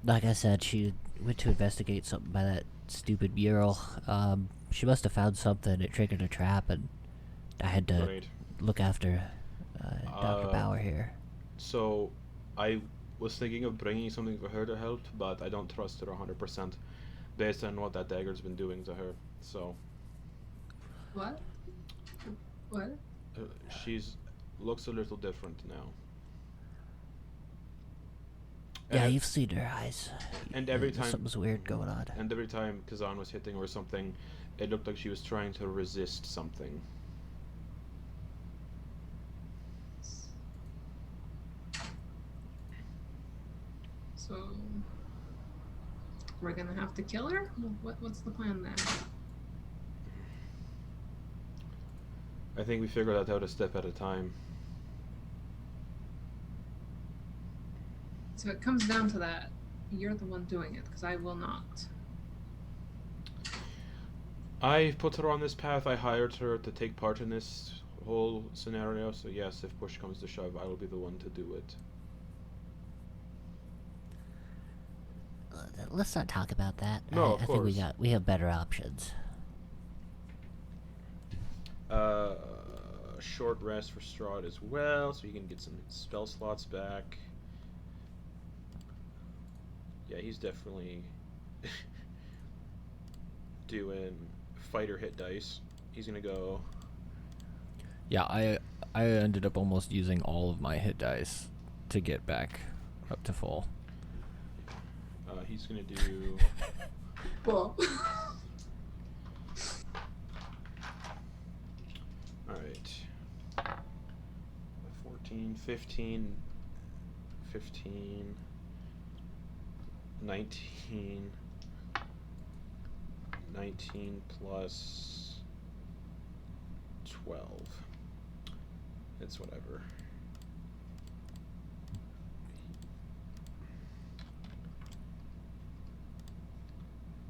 Like I said, she went to investigate something by that stupid mural. She must have found something. It triggered a trap, and I had to Right. look after Dr. Bauer here. So, I was thinking of bringing something for her to help, but I don't trust her 100% based on what that dagger's been doing to her. So, What? What? she's looks a little different now. Yeah, And you've seen her eyes. and every There's time- something's weird going on. And every time Khazan was hitting or something, it looked like she was trying to resist something. So we're gonna have to kill her? What's the plan then? I think we figured that out a step at a time. So it comes down to that. You're the one doing it, because I will not. I put her on this path. I hired her to take part in this whole scenario. So yes, if push comes to shove, I will be the one to do it. Let's not talk about that. No, I of think course. we have better options. Short rest for Strahd as well, so he can get some spell slots back. Yeah, he's definitely doing fighter hit dice. He's gonna go. Yeah, I ended up almost using all of my hit dice to get back up to full. He's gonna do. Well, Alright. 14, 15, 15, 19, 19 plus 12. It's whatever.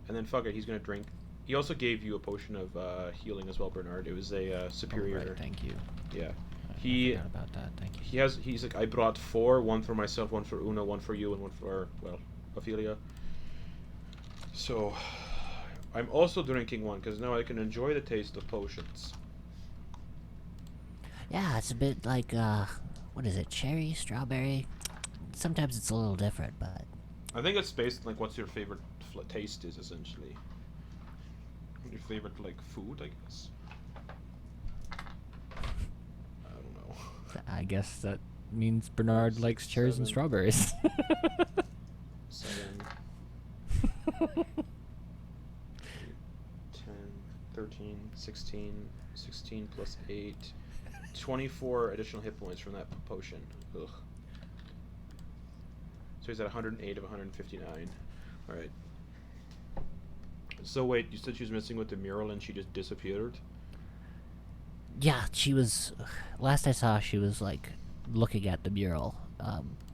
And then fuck it, he's gonna drink. He also gave you a potion of healing as well, Bernard. It was a superior. Oh, right, thank you. Yeah. I He forgot about that. Thank you. he's like, I brought 4, one for myself, one for Una, one for you, and one for, well, Ophelia. So I'm also drinking one because now I can enjoy the taste of potions. Yeah, it's a bit like, what is it, cherry, strawberry? Sometimes it's a little different, but I think it's based on, like, what's your favorite taste is, essentially. Your favorite, like, food, I guess. I don't know. I guess that means Bernard likes cherries and 7. strawberries. 7, 10, 13, 16, 16 plus 8, 24 additional hit points from that potion. Ugh. So he's at 108 of 159. Alright. So wait, you said she was messing with the mural and she just disappeared? yeah, she was. Last I saw, she was like looking at the mural,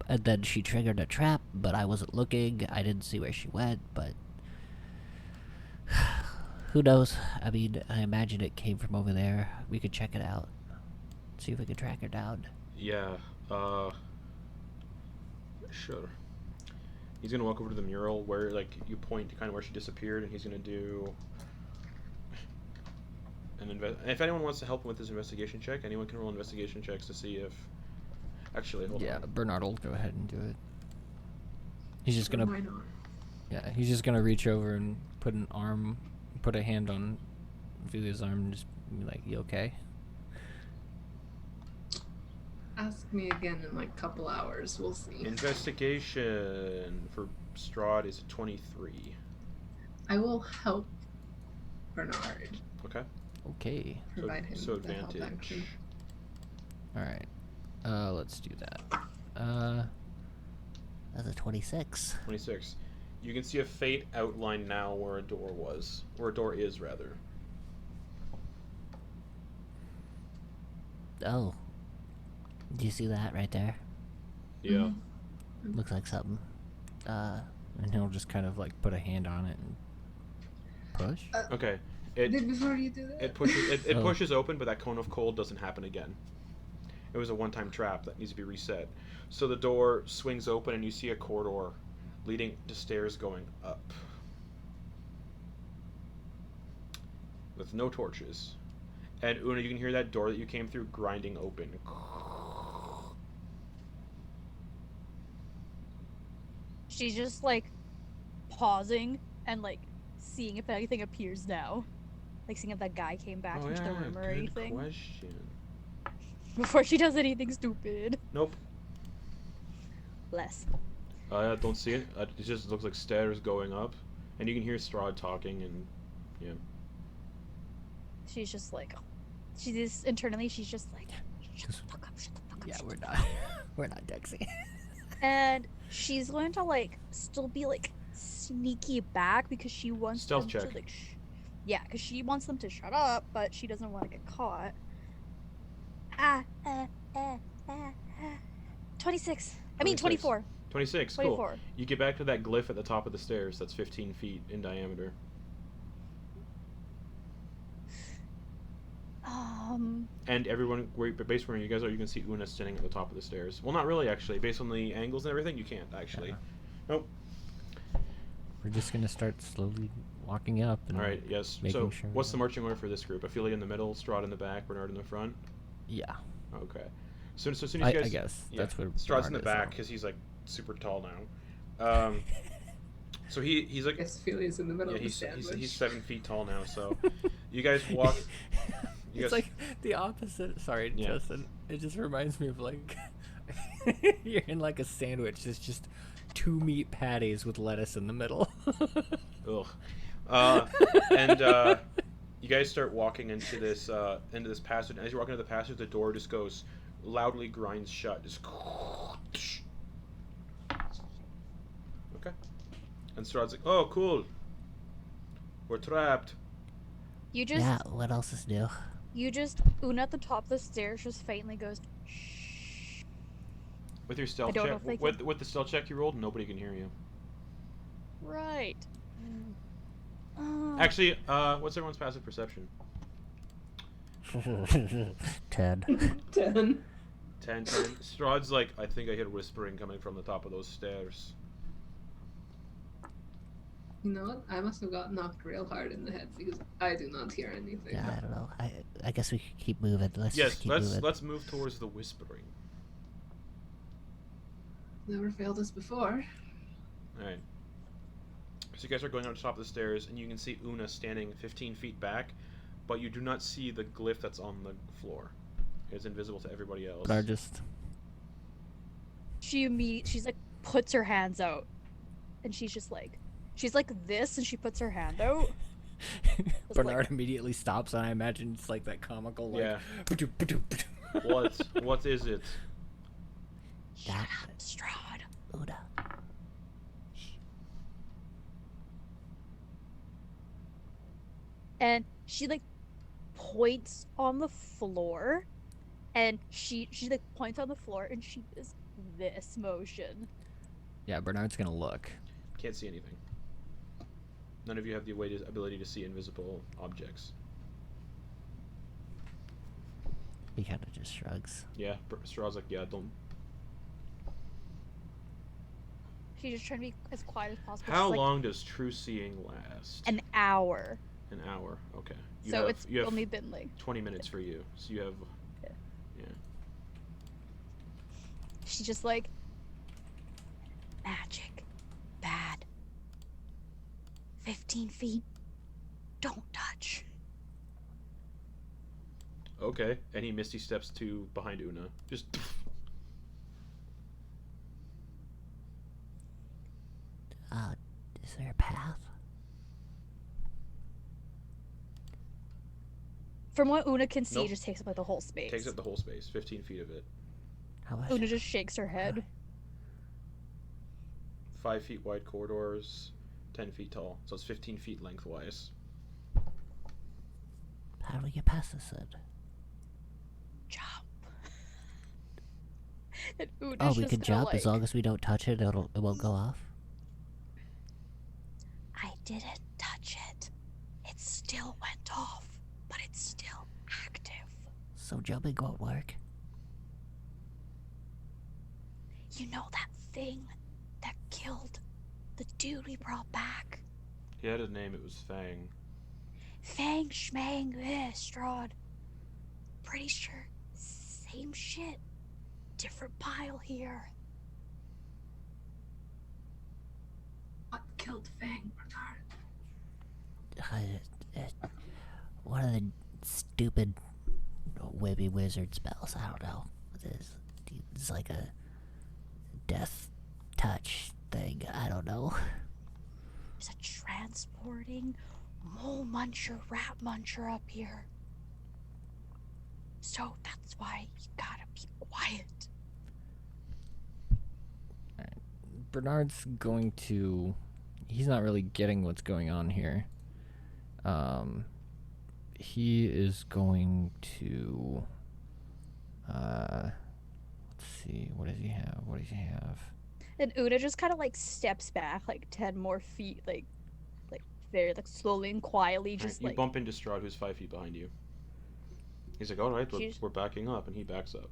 and then she triggered a trap, but I wasn't looking. I didn't see where she went, but who knows? I mean, I imagine it came from over there. We could check it out, see if we can track her down. Yeah, sure. He's gonna walk over to the mural where, like, you point to kind of where she disappeared, and he's gonna do an if anyone wants to help him with this investigation check, anyone can roll investigation checks to see if. Actually, hold Yeah, on. Bernard will go ahead and do it. He's just gonna. why not? Yeah, he's just gonna reach over and put a hand on Ophelia's arm and just be like, "You okay?" Ask me again in like a couple hours. We'll see. Investigation for Strahd is 23. I will help Bernard. Okay. Okay. Provide him So with the help advantage. action. All right. Let's do that. That's a 26. 26. You can see a fate outline now where a door was. Where a door is, rather. Oh, do you see that right there? Yeah. Mhm. Looks like something. And he'll just kind of like put a hand on it and push. Okay. It Before you do that, it pushes it Oh. pushes open, but that cone of cold doesn't happen again. It was a one-time trap that needs to be reset. So the door swings open, and you see a corridor leading to stairs going up, with no torches. And Una, you can hear that door that you came through grinding open. She's just like pausing and like seeing if anything appears now. Like seeing if that guy came back into the room or good anything. question. Before she does anything stupid. Nope. Less. I don't see it. It just looks like stairs going up, and you can hear Strahd talking, and yeah. She's just like, she just internally, she's just like, shut the fuck up, shut the fuck up. Yeah, shut we're the not. fuck We're not Dexy. up. And she's going to like still be like sneaky back because she wants Stealth them check. to like, yeah, because she wants them to shut up, but she doesn't want to get caught. 26. I mean 26. 24. 26, cool. 24. You get back to that glyph at the top of the stairs that's 15 feet in diameter. And everyone, based on where you guys are, you can see Una standing at the top of the stairs. Well, not really, actually. Based on the angles and everything, you can't, actually. Yeah. Nope. We're just gonna start slowly walking up. And Alright, yes. making So, sure what's the marching order for this group? Ophelia in the middle, Strahd in the back, Bernard in the front? Yeah. Okay. So as soon as you guys... I guess Yeah, that's what Strahd's in the Bernard is back, now. because he's, like, super tall now. So he's like... I guess Ophelia's in the middle Yeah, of the he's sandwich. 7 feet tall now, so... You guys walk... You It's guys- like the opposite. Sorry, Yeah. Justin. It just reminds me of like you're in like a sandwich. It's just 2 meat patties with lettuce in the middle. Ugh. And you guys start walking into this passage. And as you're walking into the passage, the door just goes loudly grinds shut. Just. Okay. And Strahd's like, "Oh, cool. We're trapped." You just, Yeah, what else is new? Una at the top of the stairs just faintly goes, shh. With your stealth don't know check, if they with the stealth check you rolled, nobody can hear you. Right. Actually, what's everyone's passive perception? 10. 10. 10. Strahd's like, I think I hear whispering coming from the top of those stairs. You know what? I must have got knocked real hard in the head because I do not hear anything. Yeah, I don't know. I guess we could keep moving. Let's Yes, just keep moving. let's move towards the whispering. Never failed us before. Alright. So you guys are going up the top of the stairs, and you can see Una standing 15 feet back, but you do not see the glyph that's on the floor. It's invisible to everybody else. But I just she's like, puts her hands out. And she's like this, and she puts her hand out. It's Bernard like- immediately stops, and I imagine it's like that comical like. Yeah. Yeah. What is it? Shut That- up, Strahd. Una. And she like points on the floor, and she like points on the floor, and she does this motion. Yeah, Bernard's gonna look. Can't see anything. None of you have the ability to see invisible objects. He kind of just shrugs. Yeah, Strahd's like, yeah, don't. She's just trying to be as quiet as possible. How She's like, long does true seeing last? An hour. An hour. Okay. So it's you have only been like 20 minutes for you. So you have. Yeah. Yeah. she's just like magic. Bad. 15 feet. Don't touch. Okay. And he misty steps to behind Una. Just. Is there a path? From what Una can see, Nope. it just takes up like the whole space. Takes up the whole space. 15 feet of it. How much? Una just shakes her head. 5 feet wide corridors. 10 feet tall. So it's 15 feet lengthwise. How do we get past this then? Jump. And Una's Oh, we just can gonna, jump like, as long as we don't touch it. It won't go off. I didn't touch it. It still went off, but it's still active. So jumping won't work. You know that thing that killed the dude we brought back? He had a name. It was Fang. Fang Schmang Strahd. Pretty sure same shit. Different pile here. What killed Fang, Bernard? One of the stupid webby wizard spells. I don't know. It's like a death touch thing. I don't know. There's a transporting mole muncher, rat muncher up here. So that's why you gotta be quiet. Bernard's going to. He's not really getting what's going on here. He is going to. Let's see. What does he have? What does he have? And Una just kind of like steps back like 10 more feet, like very like slowly and quietly, just You like. bump into Strahd, who's 5 feet behind you. He's like, all right, She's- we're backing up, and he backs up.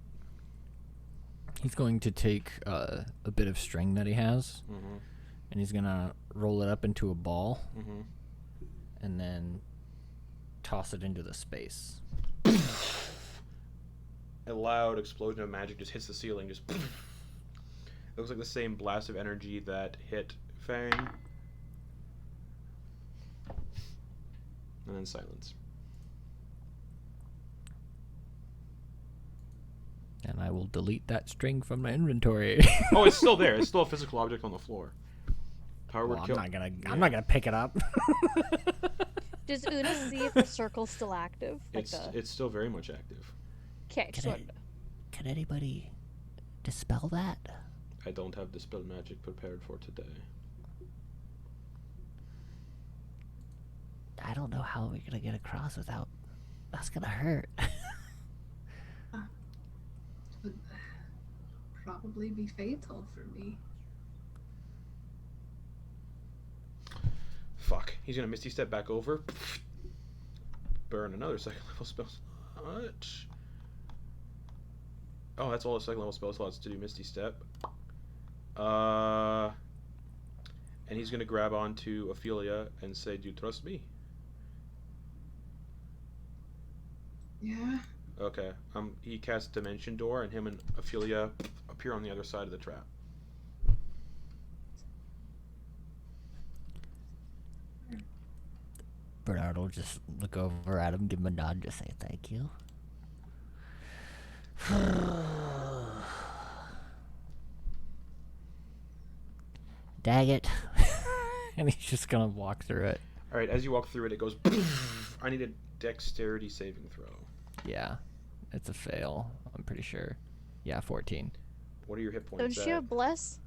He's going to take a bit of string that he has, Mm-hmm. and he's gonna roll it up into a ball, Mm-hmm. and then toss it into the space. A loud explosion of magic just hits the ceiling. Just it looks like the same blast of energy that hit Fang. And then silence. And I will delete that string from my inventory. Oh, it's still there. It's still a physical object on the floor. Power Well, word kill. I'm not gonna pick it up. Does Una see if the circle's still active? It's still very much active. Okay, just Can, wanted to- can anybody dispel that? I don't have dispel magic prepared for today. I don't know how we're gonna get across without. That's gonna hurt. Would probably be fatal for me. Fuck. He's gonna Misty Step back over. Burn another second level spell slot. Oh, that's all the second level spell slots to do Misty Step. And he's gonna grab onto Ophelia and say, "Do you trust me?" Yeah. Okay. He casts Dimension Door, and him and Ophelia appear on the other side of the trap. Bernard will just look over at him, give him a nod, just say thank you. Dang it. And he's just gonna walk through it. All right. As you walk through it, it goes. I need a Dexterity saving throw. Yeah, it's a fail. I'm pretty sure. Yeah, 14. What are your hit Don't points? you have bless?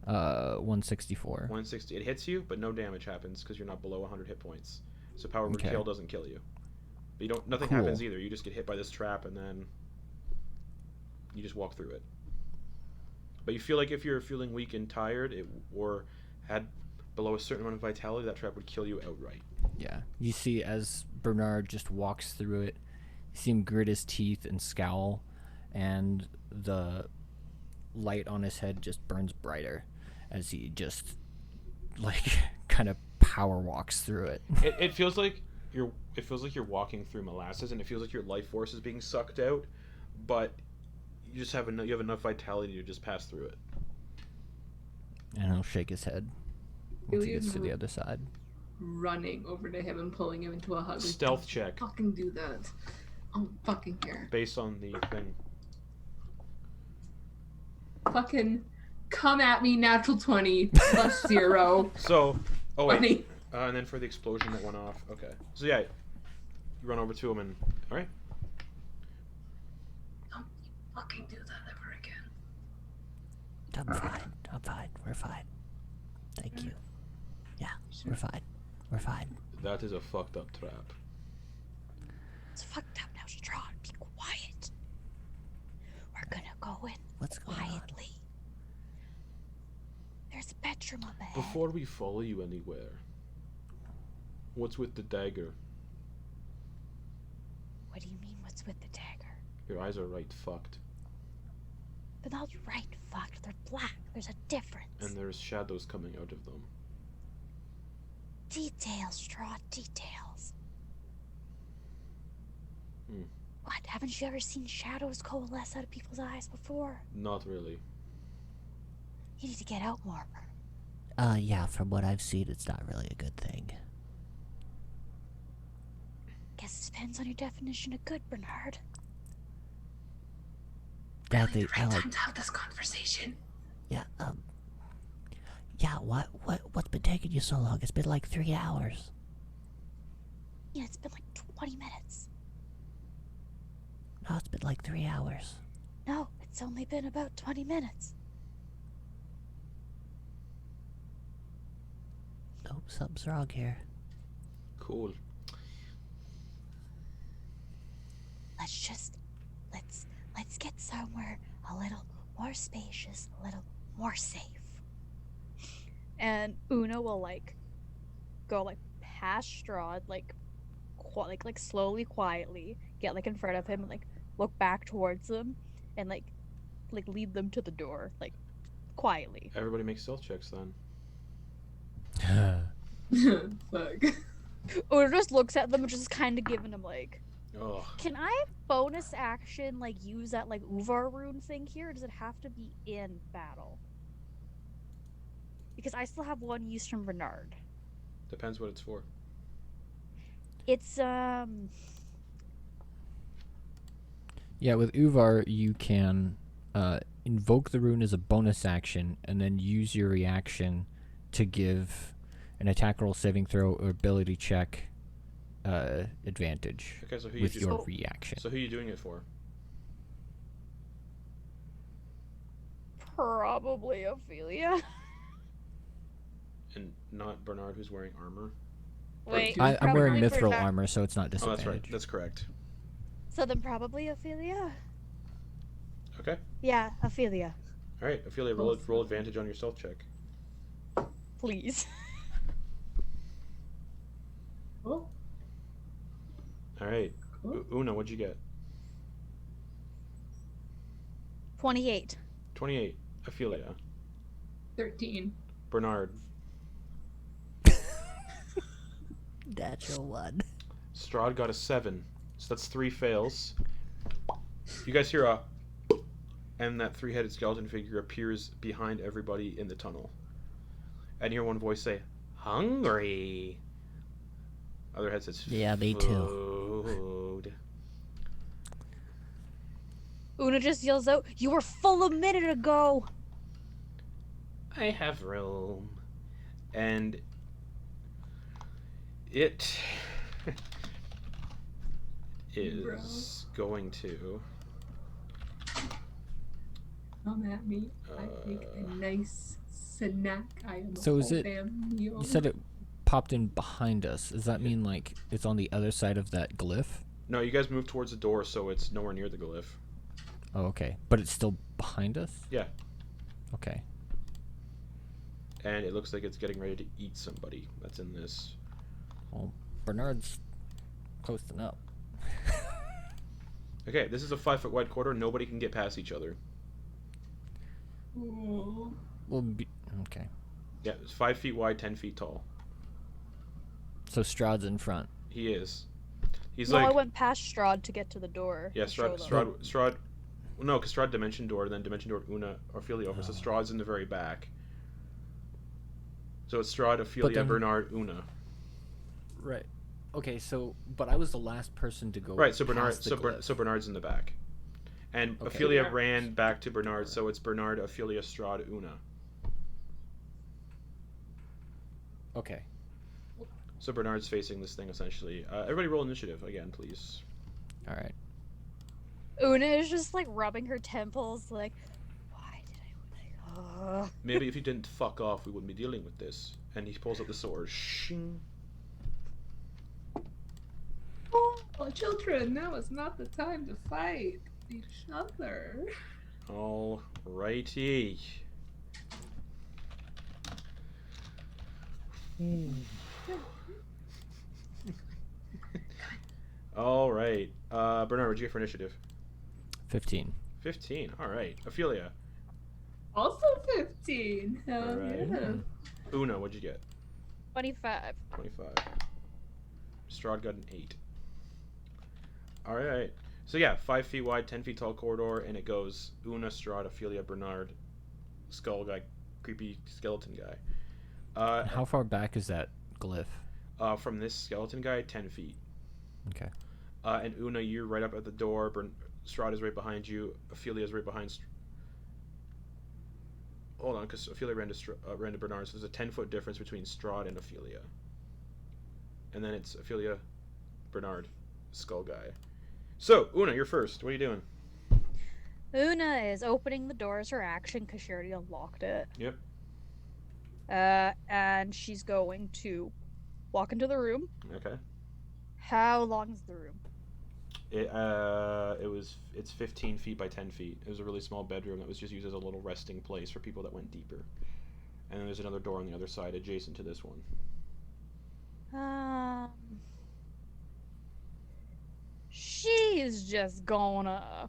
164. 160. It hits you, but no damage happens because you're not below 100 hit points. So power word Okay. kill doesn't kill you. But you don't. Nothing Cool. happens either. You just get hit by this trap, and then you just walk through it. But you feel like if you're feeling weak and tired, or had below a certain amount of vitality, that trap would kill you outright. Yeah. You see as Bernard just walks through it, you see him grit his teeth and scowl, and the light on his head just burns brighter as he just like kind of power walks through it. It feels like you're walking through molasses, and it feels like your life force is being sucked out, but you just have enough vitality to just pass through it. And he'll shake his head once he gets to the other side. Running over to him and pulling him into a hug. Stealth check Fucking do that. I'm fucking here. based on the thing. Fucking come at me, natural 20 plus 0. So, oh wait, 20. and then for the explosion that went off. Okay, so yeah, you run over to him and all right. Don't you fucking do that ever again. I'm fine. I'm fine. We're fine. Thank you. Yeah, we're fine. We're fine. That is a fucked up trap. It's fucked up now, Strahd. Be quiet. We're gonna go in What's going on? quietly. There's a bedroom up ahead. Before we follow you anywhere, what's with the dagger? What do you mean, what's with the dagger? Your eyes are right fucked, They're not right fucked, they're black. There's a difference. and there's shadows coming out of them. Details, Strahd, details. Hmm. What? Haven't you ever seen shadows coalesce out of people's eyes before? Not really. You need to get out more. Yeah, from what I've seen, it's not really a good thing. Guess it depends on your definition of good, Bernard. Yeah, Really the I right like. time to have this conversation. Yeah, Yeah, what's been taking you so long? It's been like 3 hours. Yeah, it's been like 20 minutes. No, it's been like 3 hours. No, it's only been about 20 minutes. Nope, something's wrong here. Cool. Let's get somewhere a little more spacious, a little more safe. And Una will like go like past Strahd, like slowly, quietly get like in front of him and like look back towards them and like lead them to the door, like quietly. Everybody make stealth checks then. Fuck. Una just looks at them and just kind of giving them like, Oh, can I bonus action like use that like Uvar rune thing here? Or does it have to be in battle? Because I still have one used from Bernard. depends what it's for. It's Yeah, with Uvar, you can invoke the rune as a bonus action and then use your reaction to give an attack roll, saving throw, or ability check advantage Okay, so who with you your do- reaction. So who are you doing it for? probably Ophelia. And not Bernard, who's wearing armor. Wait, I'm wearing probably mithril Bernard. armor, so it's not Oh, disadvantage. that's right. That's correct. So then probably Ophelia. Okay. Yeah, Ophelia. All right, Ophelia, roll advantage on your stealth check. Please. Cool. All right, Cool. Una, what'd you get? 28. 28. Ophelia. 13. Bernard. Natural 1. Strahd got a 7. So that's 3 fails. You guys hear a... And that 3-headed skeleton figure appears behind everybody in the tunnel. And you hear one voice say, "Hungry." Other head says, Yeah, me too. "Food." Una just yells out, "You were full a minute ago!" I have room. And it is going to... Come at me. I take a nice snack. I am a So is whole it- damn meal. You said it popped in behind us. Does that mean like it's on the other side of that glyph? No, you guys moved towards the door, so it's nowhere near the glyph. Oh, okay. But it's still behind us? Yeah. Okay. And it looks like it's getting ready to eat somebody that's in this. Well, Bernard's posting up. Okay, this is a 5-foot wide corridor. Nobody can get past each other. Ooh. Okay. Yeah, it's 5 feet wide, 10 feet tall. So Strahd's in front. He is. He's No, I like... went past Strahd to get to the door. Yeah, to show Strahd... them. No, because Strahd dimension door, then dimension door Una, Ophelia over. So Strahd's in the very back. So it's Strahd, Ophelia, then- Bernard, Una. Right. Okay, so but I was the last person to go. Right, so Bernard, past the glyph. so Bernard's in the back. And Okay. Ophelia Yeah. ran back to Bernard, so it's Bernard, Ophelia, Strahd, Una. Okay. So Bernard's facing this thing essentially. Everybody roll initiative again, please. All right. Una is just like rubbing her temples, like, why did I? Maybe if you didn't fuck off, we wouldn't be dealing with this. And he pulls up the sword. Shing. Oh, children, now is not the time to fight each other. All righty. All right. Bernard, what'd you get for initiative? 15. 15. All right. Ophelia. Also 15. Hell Alright. yeah. Una, what'd you get? 25. 25. Strahd got an 8. All right. So yeah, 5 feet wide, 10 feet tall corridor, and it goes Una, Strahd, Ophelia, Bernard, skull guy, creepy skeleton guy. How far back is that glyph? From this skeleton guy, 10 feet. Okay. And Una, you're right up at the door. Strahd is right behind you. Ophelia is right behind. hold on, because Ophelia ran to Bernard, so there's a 10-foot difference between Strahd and Ophelia. And then it's Ophelia, Bernard, Skull Guy. So, Una, you're first. What are you doing? Una is opening the door as her action because she already unlocked it. Yep. And she's going to walk into the room. Okay. How long is the room? It's 15 feet by 10 feet. It was a really small bedroom that was just used as a little resting place for people that went deeper. And then there's another door on the other side adjacent to this one. She's just gonna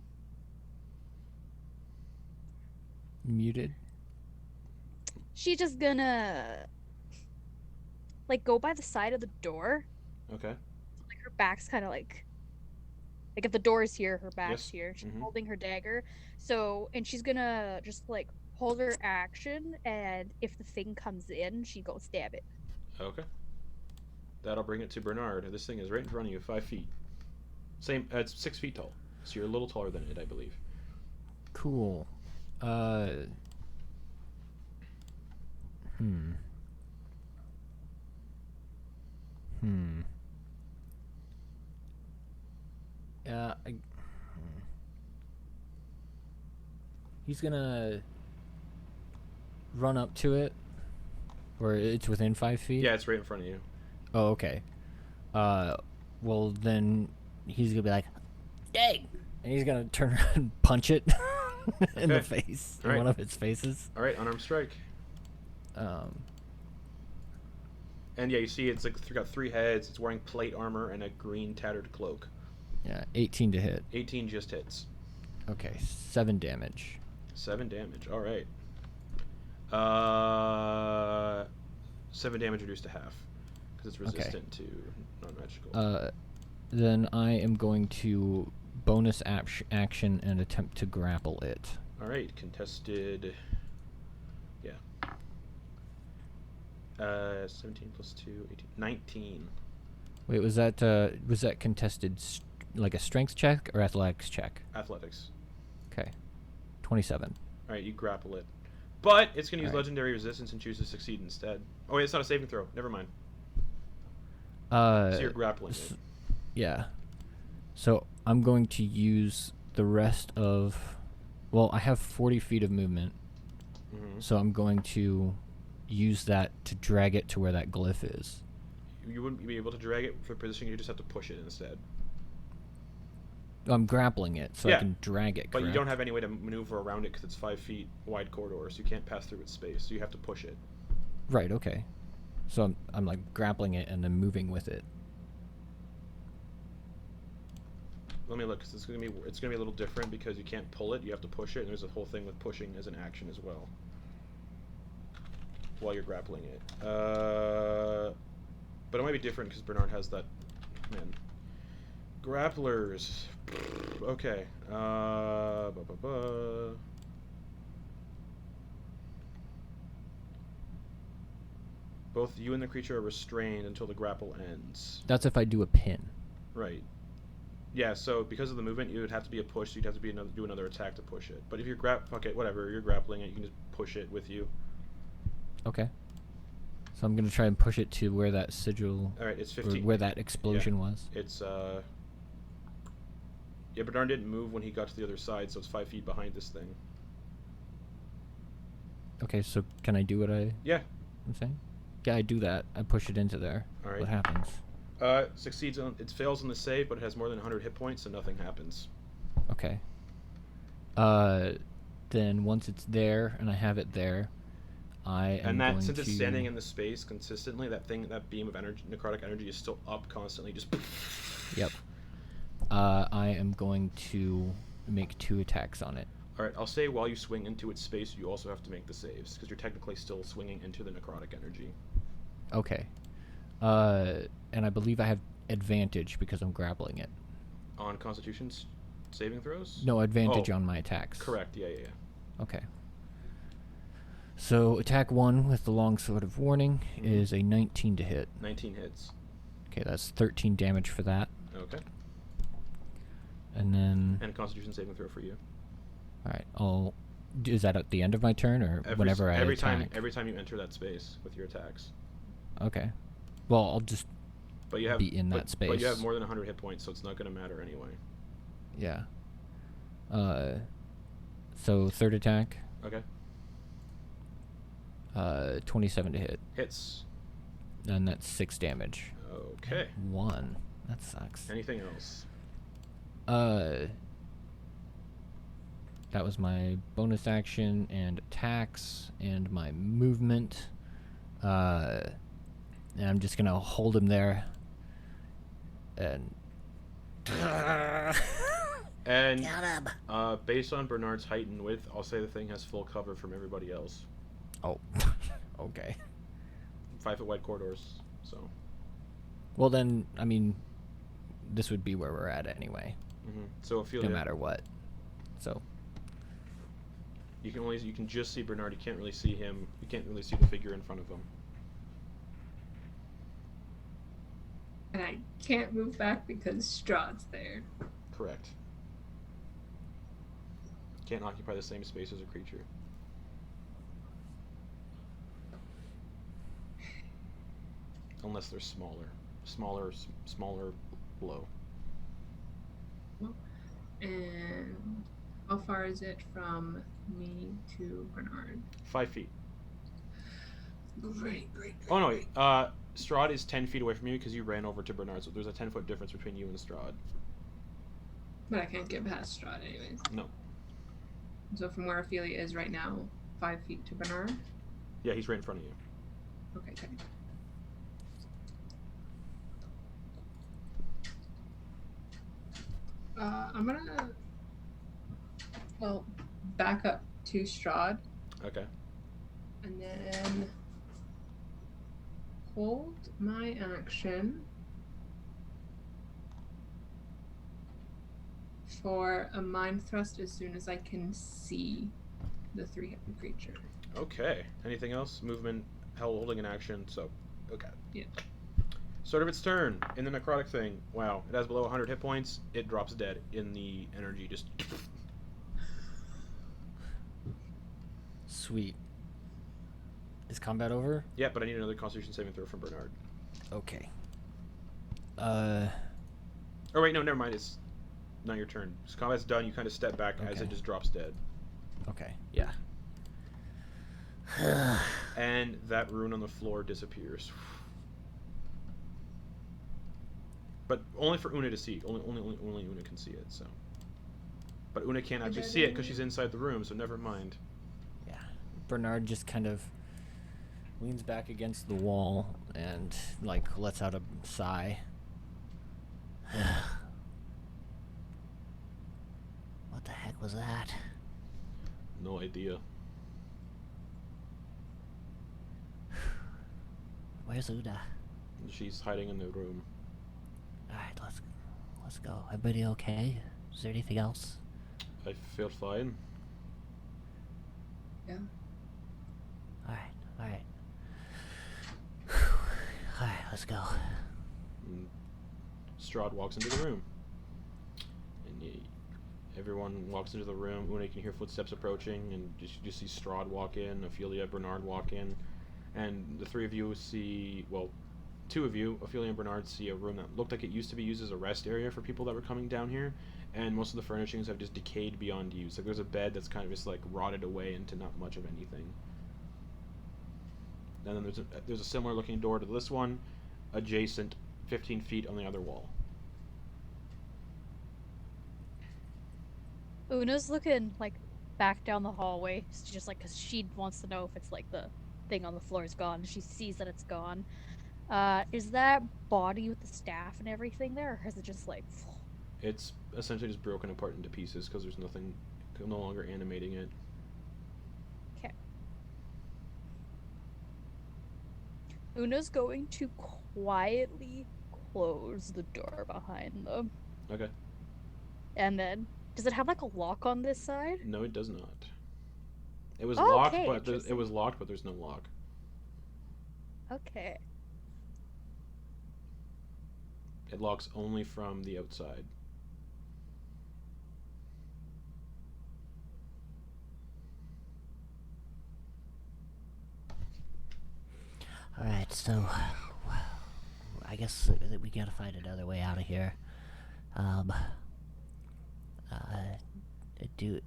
Muted. she's just gonna like go by the side of the door. Okay. Like her back's kind of like if the door is here, her back's Yes. here. She's Mhm. holding her dagger. So, and she's gonna just like hold her action, and if the thing comes in, she go stab it. Okay. That'll bring it to Bernard. This thing is right in front of you, 5 feet. Same. It's 6 feet tall, so you're a little taller than it, I believe. Cool. Hmm. He's gonna run up to it, or it's within 5 feet. Yeah, it's right in front of you. Oh, okay. Well then he's gonna be like, "Dang!" and he's gonna turn around and punch it in the Okay. face, All in right. one of its faces. All right, unarmed strike. And yeah, you see it's like got 3 heads. It's wearing plate armor and a green tattered cloak. Yeah, 18 to hit. 18 just hits. Okay, 7 damage. 7 damage. All right. 7 damage reduced to half because it's resistant to non-magical. Then I am going to bonus action and attempt to grapple it. All right, contested. Yeah. 17 plus 2, 18, 19. Wait, was that contested like a strength check or athletics check? Athletics. Okay. 27. All right, you grapple it, but it's gonna use All right. legendary resistance and choose to succeed instead. Oh wait, it's not a saving throw. Never mind. So So you're grappling it. Yeah. So I'm going to use the rest of. Well, I have 40 feet of movement, Mm-hmm. so I'm going to use that to drag it to where that glyph is. You wouldn't be able to drag it for positioning. You just have to push it instead. I'm grappling it, so I Yeah, can drag it. But you correct? don't have any way to maneuver around it because it's 5 feet wide corridor, so you can't pass through its space. So you have to push it. Right. Okay. So I'm like grappling it and then moving with it. Let me look, because it's gonna be a little different because you can't pull it. You have to push it, and there's a whole thing with pushing as an action as well. While you're grappling it, but it might be different because Bernard has that. Man, grapplers. Okay. Both you and the creature are restrained until the grapple ends. That's if I do a pin. Right. Yeah, so because of the movement, you would have to be a push, so you'd have to do another attack to push it. But if you're fuck it, whatever, you're grappling it, you can just push it with you. Okay. So I'm gonna try and push it to where that sigil, All right, it's or 15. where that explosion was. It's yeah, Bernard didn't move when he got to the other side, so it's 5 feet behind this thing. Okay. So can I do what I'm saying? Yeah, I do that. I push it into there. All right. What happens? Succeeds on it fails on the save, but it has more than 100 hit points, so nothing happens. Okay. Then once it's there and I have it there, I am And that going since to. it's standing in the space consistently, that beam of energy, necrotic energy, is still up constantly. Just. Yep. I am going to make 2 attacks on it. All right, I'll say while you swing into its space, you also have to make the saves because you're technically still swinging into the necrotic energy. Okay. And I believe I have advantage because I'm grappling it. On Constitution's saving throws? No, advantage Oh, on my attacks. Correct. Yeah. Okay. So attack 1 with the longsword of warning is a 19 to hit. 19 hits. Okay, that's 13 damage for that. Okay. And then And Constitution saving throw for you. all right, I'll Is that at the end of my turn or whenever I attack? Every time you enter that space with your attacks. Okay. Well, I'll just But you have be in that space. But you have more than 100 hit points, so it's not going to matter anyway. Yeah. So third attack. Okay. 27 to hit. Hits. And that's 6 damage. Okay. 1. That sucks. Anything else? That was my bonus action and attacks and my movement. And I'm just gonna hold him there. And And Got him. based on Bernard's height and width, I'll say the thing has full cover from everybody else. oh, okay. 5 foot wide corridors. So. Well then, I mean, this would be where we're at anyway, So Ophelia, no matter what. So. you can just see Bernard. You can't really see him. You can't really see the figure in front of him. And I can't move back because Strahd's there. Correct. Can't occupy the same space as a creature. Unless they're smaller, low. And how far is it from me to Bernard? 5 feet. Great. Oh no, wait. Strahd is 10 feet away from you because you ran over to Bernard, so there's a 10-foot difference between you and Strahd. But I can't get past Strahd anyways. No. So from where Ophelia is right now, 5 feet to Bernard? Yeah, he's right in front of you. Okay, okay. I'm gonna, back up to Strahd Okay. and then hold my action for a mind thrust as soon as I can see the three-headed creature. Okay. Anything else? Movement, holding an action. So, okay. Yeah. Start of its turn in the necrotic thing. Wow, it has below 100 hit points. It drops dead in the energy. Just. Sweet. Is combat over? Yeah, but I need another Constitution saving throw from Bernard. Okay. Oh wait, no, never mind. It's not your turn. So combat's done. You kind of step back as Okay. it just drops dead. Okay. Yeah. And that rune on the floor disappears. But only for Una to see. Only Una can see it. So. But Una can't actually see it because she's inside the room. So never mind. Yeah. Bernard just kind of leans back against the wall and like lets out a sigh. What the heck was that? No idea. Where's Una? She's hiding in the room. Alright, let's go. Everybody okay? Is there anything else? I feel fine. Yeah. Alright. Alright, let's go. And Strahd walks into the room. And everyone walks into the room. Una can hear footsteps approaching, and you just see Strahd walk in, Ophelia, Bernard walk in. And the three of you see, well, two of you, Ophelia and Bernard, see a room that looked like it used to be used as a rest area for people that were coming down here. And most of the furnishings have just decayed beyond use. Like there's a bed that's kind of just like rotted away into not much of anything. And then there's a similar looking door to this one, adjacent 15 feet on the other wall. Una's looking like back down the hallway, just like because she wants to know if it's like the thing on the floor is gone. She sees that it's gone. Is that body with the staff and everything there, or is it just like? It's essentially just broken apart into pieces because there's nothing, no longer animating it. Okay. Una's going to quietly close the door behind them. Okay. And then, does it have like a lock on this side? No, it does not. It was Oh, locked, okay, but interesting. it was locked, but there's no lock. Okay. It locks only from the outside. Alright, so I guess that we gotta find another way out of here.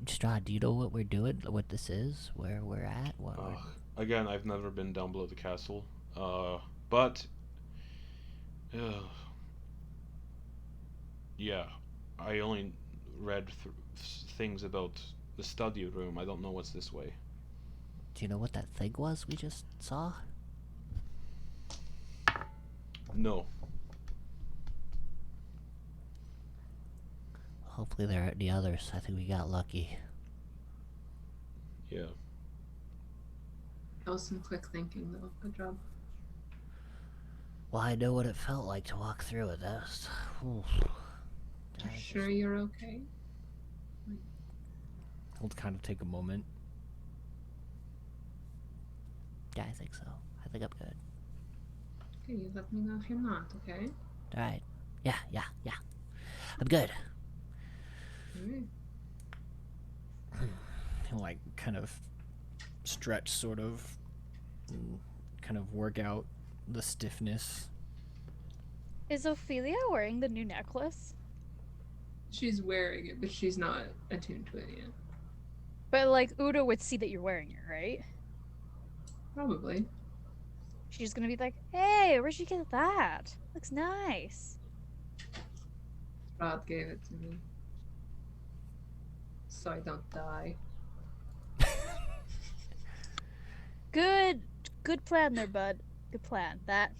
Strahd, do you know what we're doing? What this is? Where we're at? Again, I've never been down below the castle. But yeah, I only read things about the study room. I don't know what's this way. Do you know what that thing was we just saw? No. Hopefully there aren't any others. I think we got lucky. Yeah. That was some quick thinking, though. Good job. Well, I know what it felt like to walk through it. That's... You sure you're okay? I'll kind of take a moment. Yeah, I think so. I think I'm good. Okay, you let me know if you're not, okay? Alright. Yeah. I'm good. Alright. He'll like kind of stretch, sort of, and kind of work out the stiffness. Is Ophelia wearing the new necklace? She's wearing it, but she's not attuned to it yet. But like Udo would see that you're wearing it, right? Probably. She's gonna be like, "Hey, where'd you get that? Looks nice." Rod gave it to me. So I don't die. Good plan there, bud. Good plan. That.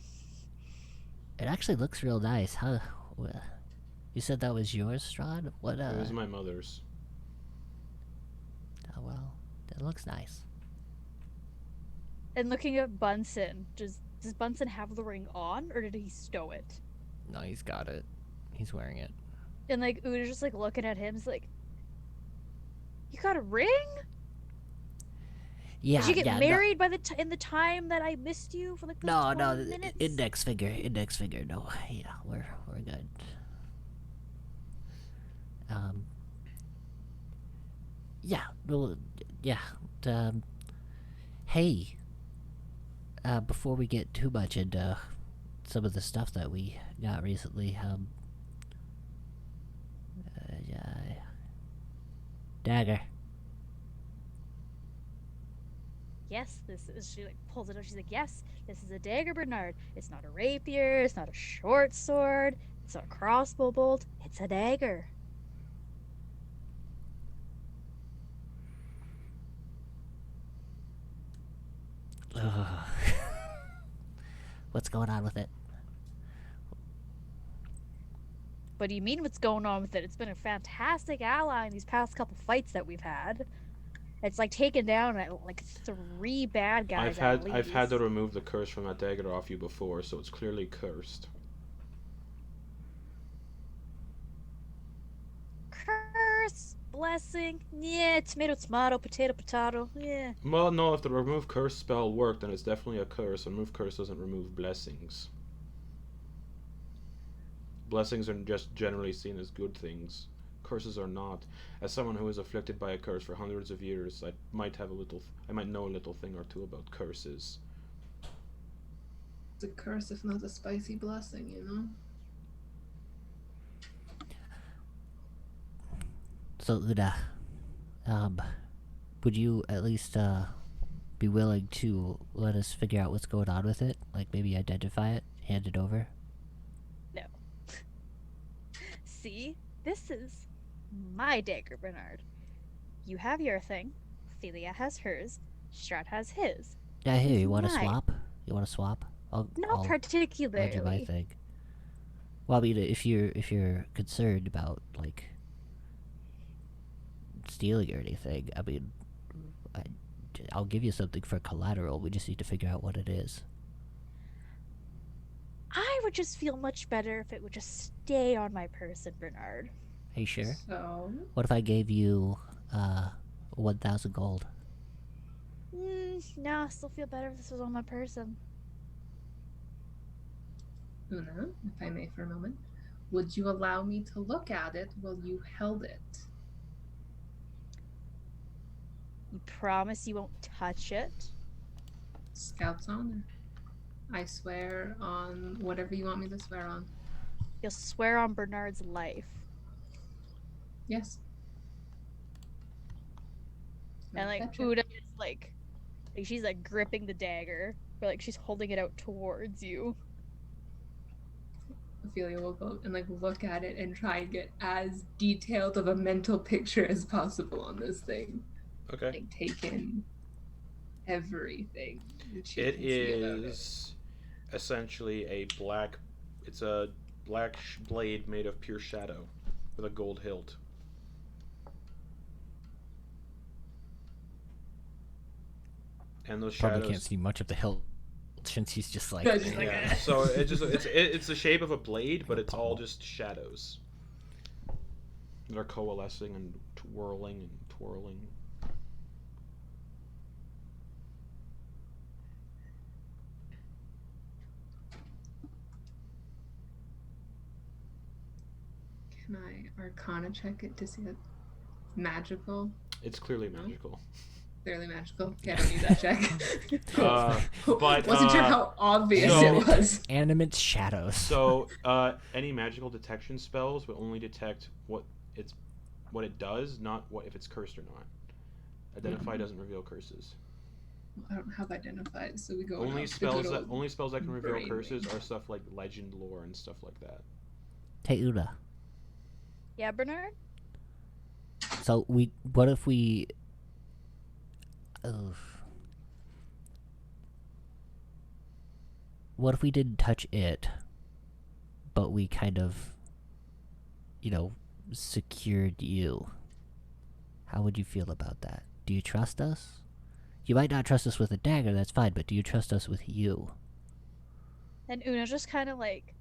It actually looks real nice. How... You said that was yours, Strahd? What, It was my mother's. Oh, well. That looks nice. And looking at Bunsen, does Bunsen have the ring on, or did he stow it? No, he's got it. He's wearing it. And like Udo's just like looking at him, he's like, "You got a ring? Yeah, Did you get yeah, married by in the time that I missed you for like those 20 minutes?" index finger. No, yeah, we're good. Yeah, well, yeah. Hey, before we get too much into some of the stuff that we got recently, dagger. Yes, this is. She like pulls it up. She's like, "Yes, this is a dagger, Bernard. It's not a rapier. It's not a short sword. It's not a crossbow bolt. It's a dagger." Ugh. What's going on with it? What do you mean? What's going on with it? It's been a fantastic ally in these past couple fights that we've had. It's like taken down like 3 bad guys. I've had to remove the curse from that dagger off you before, so it's clearly cursed. Curse, blessing, yeah, tomato, tomato, potato, potato, yeah. Well, no, if the remove curse spell worked, then it's definitely a curse. Remove curse doesn't remove blessings. Blessings are just generally seen as good things. Curses are not. As someone who is afflicted by a curse for hundreds of years, I might know a little thing or two about curses. It's a curse, if not a spicy blessing, you know? So, Una, would you at least, be willing to let us figure out what's going on with it? Like, maybe identify it, hand it over? No. See? This is my dagger, Bernard. You have your thing. Ophelia has hers. Strahd has his. Yeah, here, you want to Mine. swap? You want to swap? Not I'll lend you my particularly. thing. Well, I mean, if you're concerned about, like, stealing or anything, I mean, I'll give you something for collateral. We just need to figure out what it is. I would just feel much better if it would just stay on my person, Bernard. Are you sure? So, What if I gave you 1,000 gold? No, I still feel better if this was on my person. Una, if I may for a moment, would you allow me to look at it while you held it? You promise you won't touch it? Scout's honor. I swear on whatever you want me to swear on. You'll swear on Bernard's life. Yes. And like Betcha. Una is like she's like gripping the dagger, but like she's holding it out towards you. Ophelia will go and like look at it and try and get as detailed of a mental picture as possible on this thing. Okay. Like take in everything that she It can see about it. is essentially a black. It's a black blade made of pure shadow, with a gold hilt. And those Probably shadows. can't see much of the hilt since he's just like. Yeah, just like, Yeah. So it's the shape of a blade, but it's all just shadows that are coalescing and twirling and twirling. Can I Arcana check it to see if it's magical? It's clearly magical. Clearly magical. Okay, I don't need that check. But wasn't sure how obvious so- it was. Animate shadows. So any magical detection spells will only detect what it does, not what if it's cursed or not. Identify doesn't reveal curses. I don't have identified, so we go Only off the spells good that old can reveal brain curses wing. are stuff like legend lore and stuff like that. Hey, Una. Yeah, Bernard? So what if we... What if we didn't touch it, but we kind of, secured you? How would you feel about that? Do you trust us? You might not trust us with a dagger, that's fine, but do you trust us with you? And Una just kind of like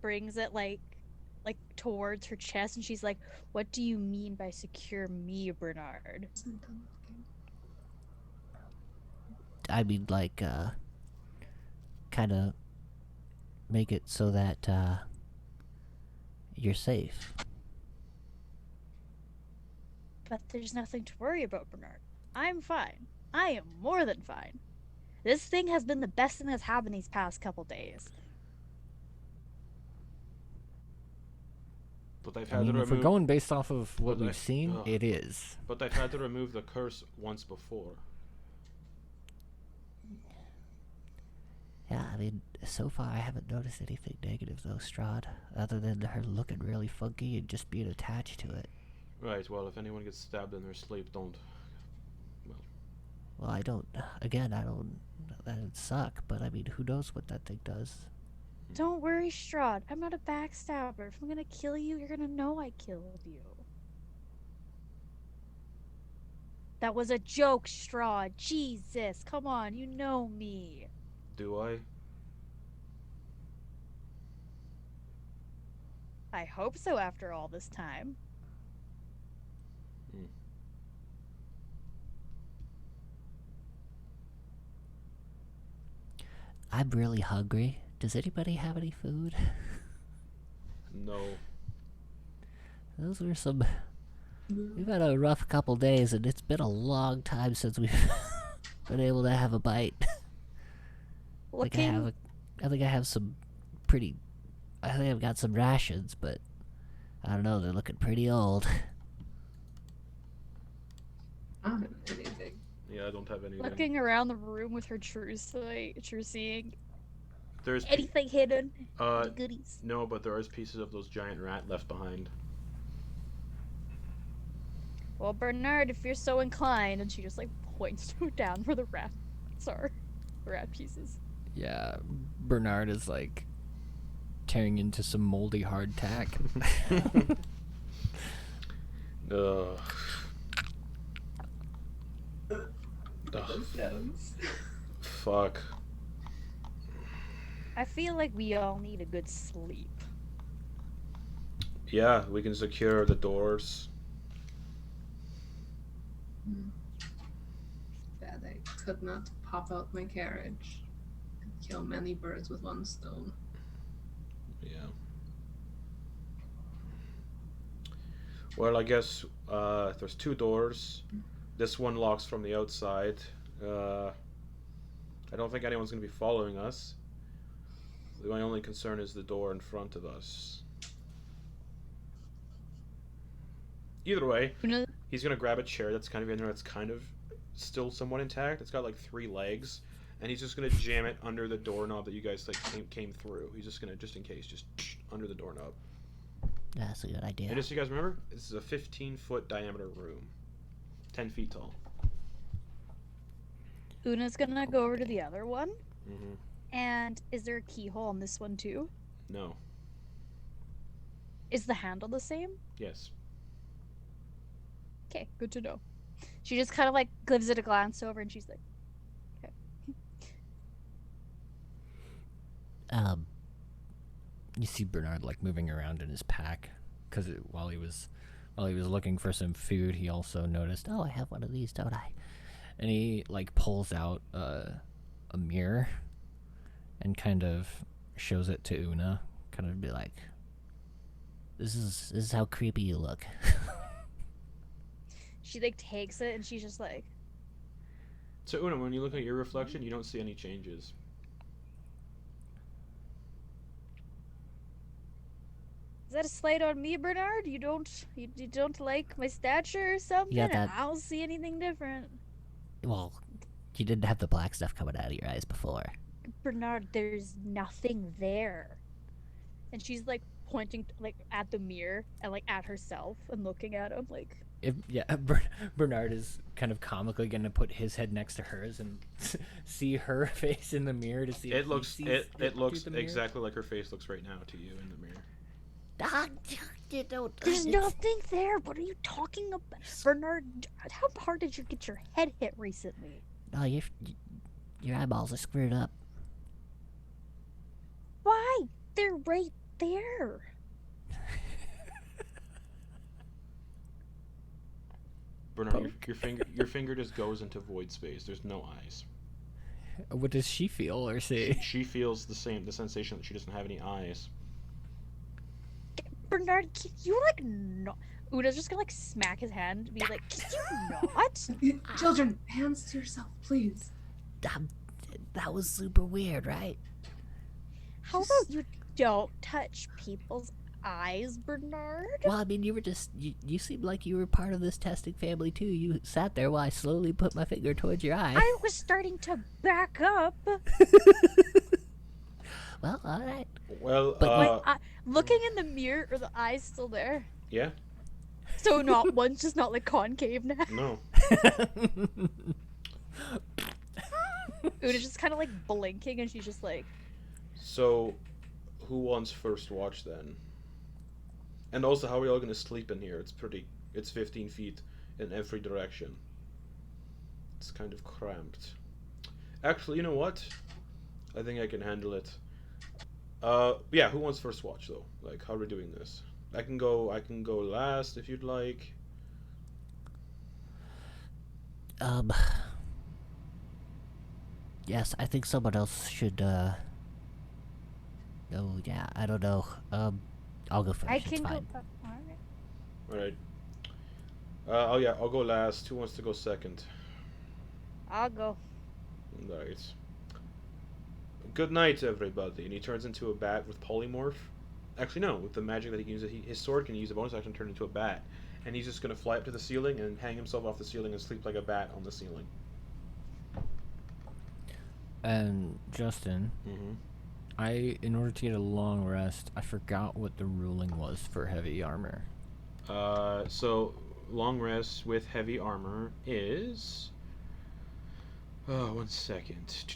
brings it like towards her chest, and she's like, "What do you mean by secure me, Bernard?" I mean, like, kind of make it so that, you're safe. But there's nothing to worry about, Bernard. I'm fine. I am more than fine. This thing has been the best thing that's happened these past couple days. But they've I had mean, to if we're remove. going based off of what But we've seen, ugh. it is. But they've had to remove the curse once before. Yeah, I mean, so far I haven't noticed anything negative though, Strahd, other than her looking really funky and just being attached to it. Right. Well, if anyone gets stabbed in their sleep, don't. Well, I don't, that'd suck, but I mean, who knows what that thing does? Don't worry, Strahd. I'm not a backstabber. If I'm gonna kill you, you're gonna know I killed you. That was a joke, Strahd. Jesus, come on, you know me. Do I? I hope so after all this time. I'm really hungry. Does anybody have any food? No. Those were some... We've had a rough couple days, and it's been a long time since we've been able to have a bite. I think I have some pretty... I think I've got some rations, but... I don't know, they're looking pretty old. I don't have anything. Yeah, I don't have anything. Looking around the room with her true seeing. There's Anything hidden? uh Any goodies? no, but there is pieces of those giant rat left behind. Well, Bernard, if you're so inclined, and she just like points down where the rats are, the rat pieces. Yeah, Bernard is like tearing into some moldy hardtack. Ugh. Fuck. I feel like we all need a good sleep. Yeah, we can secure the doors. Yeah, they could not pop out my carriage. Could kill many birds with one stone. Yeah. Well, I guess there's two doors. This one locks from the outside. I don't think anyone's going to be following us. My only concern is the door in front of us. Either way, Una, he's going to grab a chair that's kind of in there that's kind of still somewhat intact. It's got like 3 legs. And he's just going to jam it under the doorknob that you guys like came through. He's just going to, just in case, just under the doorknob. That's a good idea. And just so you guys remember, this is a 15-foot diameter room. 10 feet tall. Una's gonna go over to the other one. Mm-hmm. And is there a keyhole on this one too? No. Is the handle the same? Yes. Okay, good to know. She just kind of like gives it a glance over and she's like, okay. You see Bernard like moving around in his pack, because while he was looking for some food, he also noticed, Oh, I have one of these, don't I? and he like pulls out a mirror and kind of shows it to Una, kind of be like, This is how creepy you look. She like takes it and she's just like, So Una, when you look at your reflection, you don't see any changes. is that a slight on me, Bernard? You don't like my stature or something? Yeah, that- I don't see anything different. Well, you didn't have the black stuff coming out of your eyes before. Bernard, there's nothing there. And she's like pointing like at the mirror and like at herself and looking at him like, Bernard is kind of comically going to put his head next to hers and see her face in the mirror to see if It looks he sees it looks through the mirror. exactly like her face looks right now to you in the mirror. Ah, you don't. there's it's- nothing there. What are you talking about? Bernard, how hard did you get your head hit recently? No, your eyeballs are screwed up. Why? They're right there. Bernard, your finger just goes into void space. There's no eyes. What does she feel or see? She feels the sensation that she doesn't have any eyes. Bernard, can you like not? Una's just gonna like smack his hand and be like, can you not? Children, hands to yourself, please. That was super weird, right? How about you don't touch people's eyes, Bernard? Well, I mean, you seemed like you were part of this testing family too. You sat there while I slowly put my finger towards your eye. I was starting to back up. Well, all right. Well, But Looking in the mirror, are the eyes still there? yeah, So not one's just not like concave now. no. Una's just kind of like blinking, and she's just like, So, who wants first watch then? And also, how are we all gonna sleep in here? It's 15 feet in every direction. It's kind of cramped. Actually, you know what? I think I can handle it. Yeah, who wants first watch though? Like, how are we doing this? I can go last if you'd like. Yes, I think someone else should. Oh yeah, I don't know. I'll go first. I it's can go. fine. Alright. Alright. Oh yeah, I'll go last. Who wants to go second? I'll go. Alright. Good night, everybody. And he turns into a bat with polymorph. Actually, no. With the magic that he can use, his sword can use a bonus action to turn into a bat. And he's just going to fly up to the ceiling and hang himself off the ceiling and sleep like a bat on the ceiling. And Justin, Mm-hmm. in order to get a long rest, I forgot what the ruling was for heavy armor. So long rest with heavy armor is. Oh, 1 second.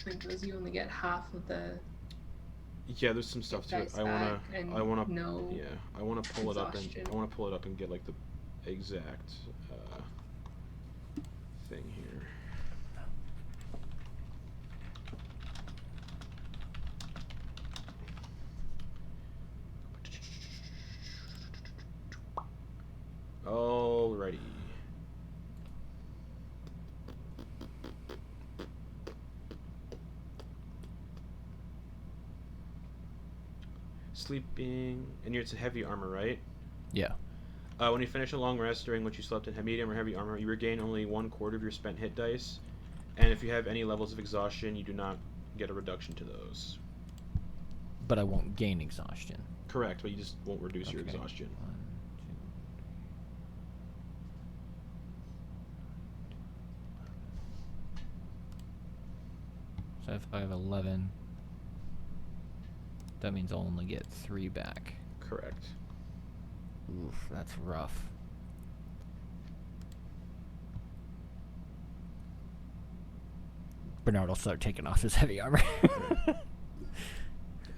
Because you only get half of the Yeah, there's some stuff to it. dice I wanna back and no. Yeah, I wanna pull it up exhaustion. and get like the exact thing here. Alrighty. Sleeping, and it's a heavy armor, right? Yeah. When you finish a long rest during which you slept in medium or heavy armor, you regain only 1/4 of your spent hit dice, And if you have any levels of exhaustion, you do not get a reduction to those. But I won't gain exhaustion. Correct, but you just won't reduce your Okay. exhaustion. 1, 2. So if I have 11, that means I'll only get 3 back. Correct. Oof, that's rough. Bernard will start taking off his heavy armor. I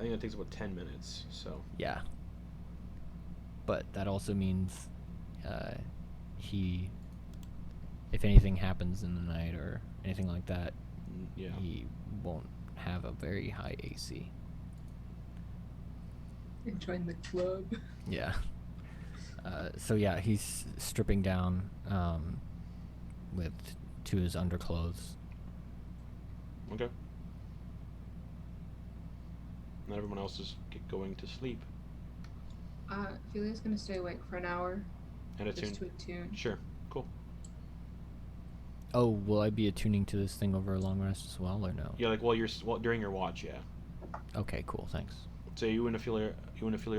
think that takes about 10 minutes, so... Yeah. But that also means he, if anything happens in the night or anything like that, Yeah. he won't have a very high AC. Join the club. Yeah. So yeah, he's stripping down with to his underclothes. Okay. And everyone else is going to sleep. Ophelia's gonna stay awake for an hour. And attune. Just to attune. Sure. Cool. Oh, will I be attuning to this thing over a long rest as well, or no? Yeah, like during your watch, yeah. Okay, cool, thanks. So you and Ophelia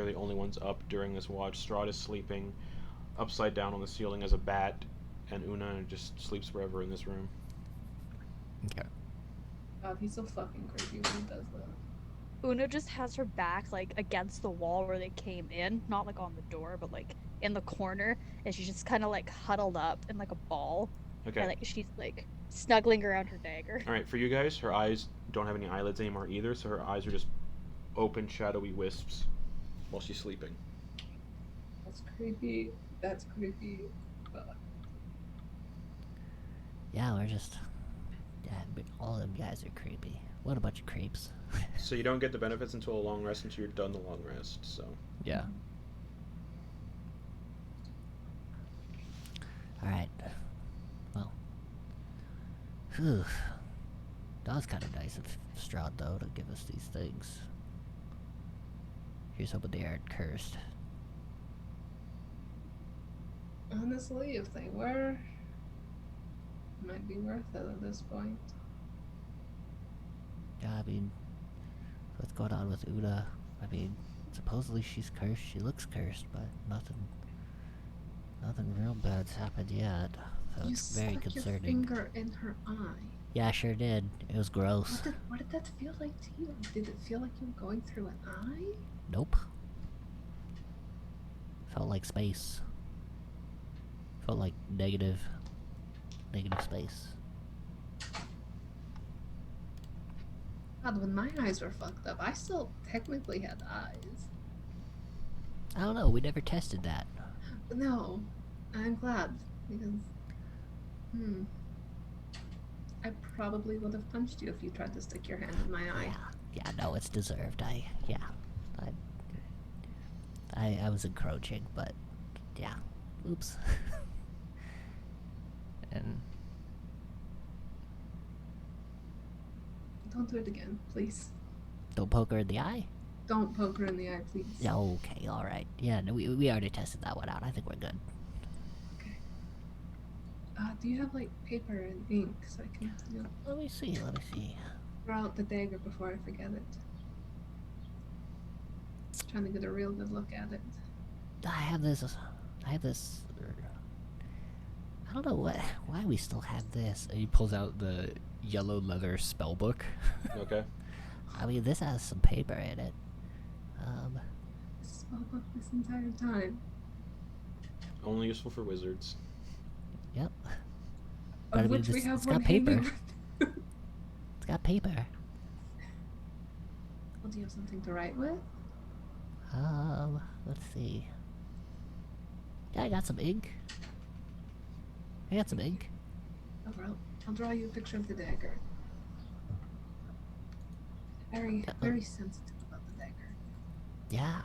are the only ones up during this watch. Strahd is sleeping upside down on the ceiling as a bat, and Una just sleeps wherever in this room. Okay. God, he's so fucking crazy when he does that. Una just has her back like against the wall where they came in, not like on the door, but like in the corner, and she's just kind of like huddled up in like a ball, Okay. and like she's like snuggling around her dagger. All right, for you guys, her eyes don't have any eyelids anymore either, so her eyes are just open, shadowy wisps while she's sleeping. That's creepy. That's creepy. Yeah, we're just. Yeah, but all of them guys are creepy. What a bunch of creeps. So you don't get the benefits until a long rest until you're done the long rest, so... Yeah. Alright. Well. Whew. That was kind of nice of Strahd, though, to give us these things. Here's hoping they aren't cursed. Honestly, if they were, it might be worth it at this point. Yeah, I mean, what's going on with Una? I mean, supposedly she's cursed. She looks cursed, but nothing real bad's happened yet. So You it's very stuck your concerning. finger in her eye. Yeah, I sure did. It was gross. What did that feel like to you? Did it feel like you were going through an eye? Nope. Felt like space. Felt like negative space. God, when my eyes were fucked up, I still technically had eyes. I don't know. We never tested that. But no, I'm glad because, I probably would have punched you if you tried to stick your hand in my eye. Yeah. No, it's deserved. I was encroaching, but yeah. Oops. And Don't do it again, please. Don't poke her in the eye. Don't poke her in the eye, please. Yeah, okay, all right. Yeah, no, we already tested that one out. I think we're good. Okay. Do you have like paper and ink so I can, Let me see. draw out the dagger before I forget it? Trying to get a real good look at it. I have this. I don't know why we still have this. he pulls out the yellow leather spell book. Okay. I mean, this has some paper in it. Spell book this entire time. Only useful for wizards. Yep. Of But I mean, which we it's have got one paper. hanging. It's got paper. Well, do you have something to write with? Let's see. Yeah, I got some ink. Oh, well, I'll draw you a picture of the dagger. Very sensitive about the dagger. Yeah,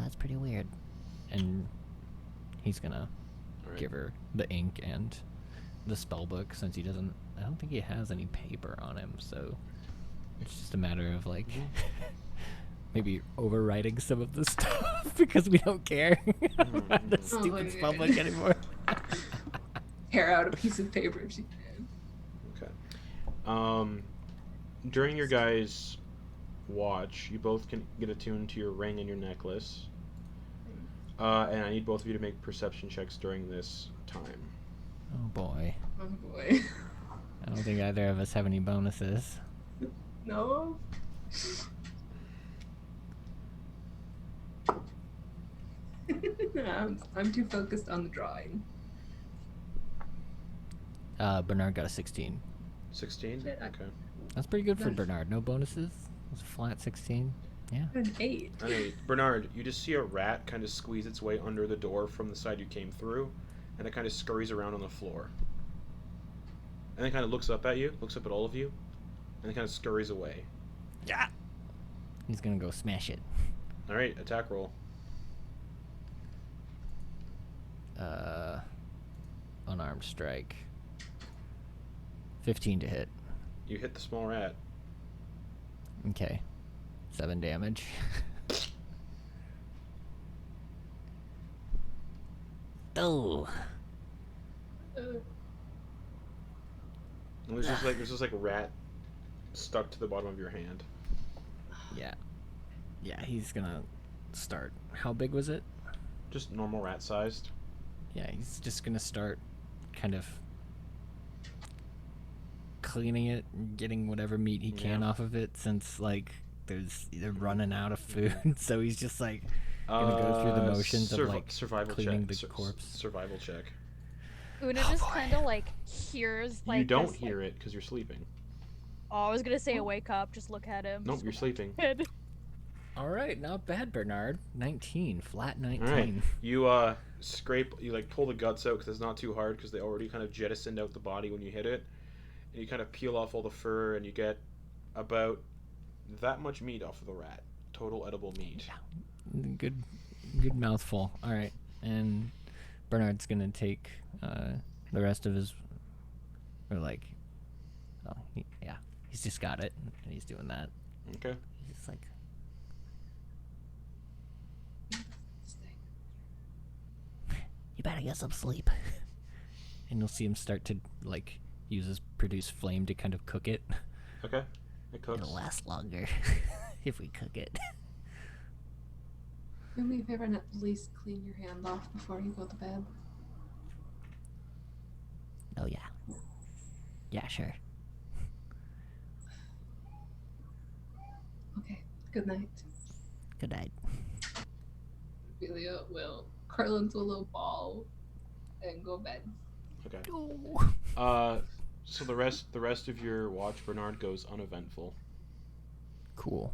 that's pretty weird. And he's gonna All right. give her the ink and the spell book since I don't think he has any paper on him, so it's just a matter of like maybe overwriting some of the stuff because we don't care about the stupid yeah. spell book anymore. Tear out a piece of paper if she can. Okay. During your guys' watch, you both can get attuned to your ring and your necklace. And I need both of you to make perception checks during this time. Oh boy. Oh boy. I don't think either of us have any bonuses. No. I'm too focused on the drawing. Bernard got a 16. 16? Shit, Okay. That's pretty good for Nice. Bernard. No bonuses. It was a flat 16. Yeah. An 8. An 8. Bernard, you just see a rat kind of squeeze its way under the door from the side you came through, and it kind of scurries around on the floor. And then kind of looks up at you, looks up at all of you, and then kind of scurries away. Yeah. He's gonna go smash it. Alright, attack roll. Unarmed strike. 15 to hit. You hit the small rat. Okay. 7 damage. Oh. And there's just like a rat stuck to the bottom of your hand. Yeah. Yeah, he's gonna start. How big was it? Just normal rat sized. Yeah, he's just gonna start kind of cleaning it and getting whatever meat he can Yeah. off of it, since like they're running out of food. So he's just like gonna go through the motions of like survival cleaning check. the corpse. Survival check. Una Oh, just boy. kind of like hears like you don't this, hear it because you're sleeping. Oh, I was gonna say wake up, just look at him. Nope, just you're go sleeping. back to bed. All right, not bad, Bernard. 19, flat 19. All right. You you like pull the guts out because it's not too hard because they already kind of jettisoned out the body when you hit it, and you kind of peel off all the fur and you get about that much meat off of the rat. Total edible meat. Good mouthful. All right, and Bernard's gonna take the rest of his, or like, oh, yeah, he's just got it, and he's doing that. Okay. He's just like, you better get some sleep. And you'll see him start to like produce flame to kind of cook it. Okay. It cooks. It'll last longer if we cook it. Do me a favor and at least clean your hand off before you go to bed. Oh, yeah. Yeah, sure. Okay. Good night. Good night. Ophelia will curl into a little ball and go to bed. Okay. Oh. So the rest of your watch, Bernard, goes uneventful. Cool.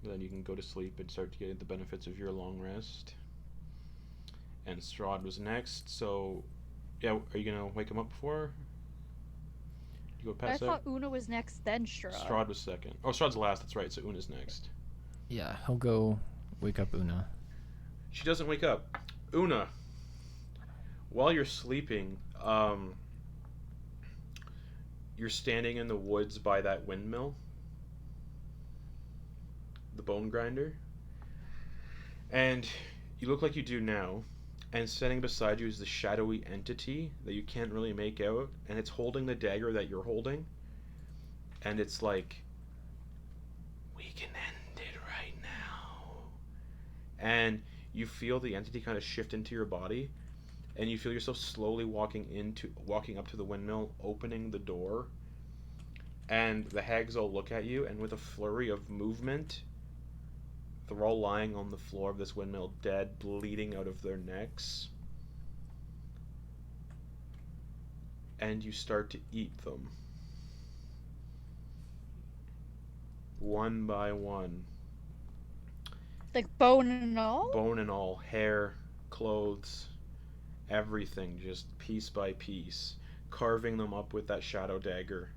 Then you can go to sleep and start to get the benefits of your long rest. And Strahd was next, so yeah, are you gonna wake him up before you go I pass thought out? Una was next, then Strahd. Strahd was second. Oh, Strahd's last. That's right. So Una's next. Yeah, he'll go wake up Una. She doesn't wake up. Una, while you're sleeping, you're standing in the woods by that windmill, the bone grinder, and you look like you do now, and standing beside you is the shadowy entity that you can't really make out, and it's holding the dagger that you're holding, and it's like, we can end it right now. And you feel the entity kind of shift into your body, and you feel yourself slowly walking up to the windmill, opening the door, and the hags all look at you, and with a flurry of movement, they're all lying on the floor of this windmill, dead, bleeding out of their necks. And you start to eat them. One by one. Like bone and all? Bone and all, hair, clothes, everything, just piece by piece, carving them up with that shadow dagger.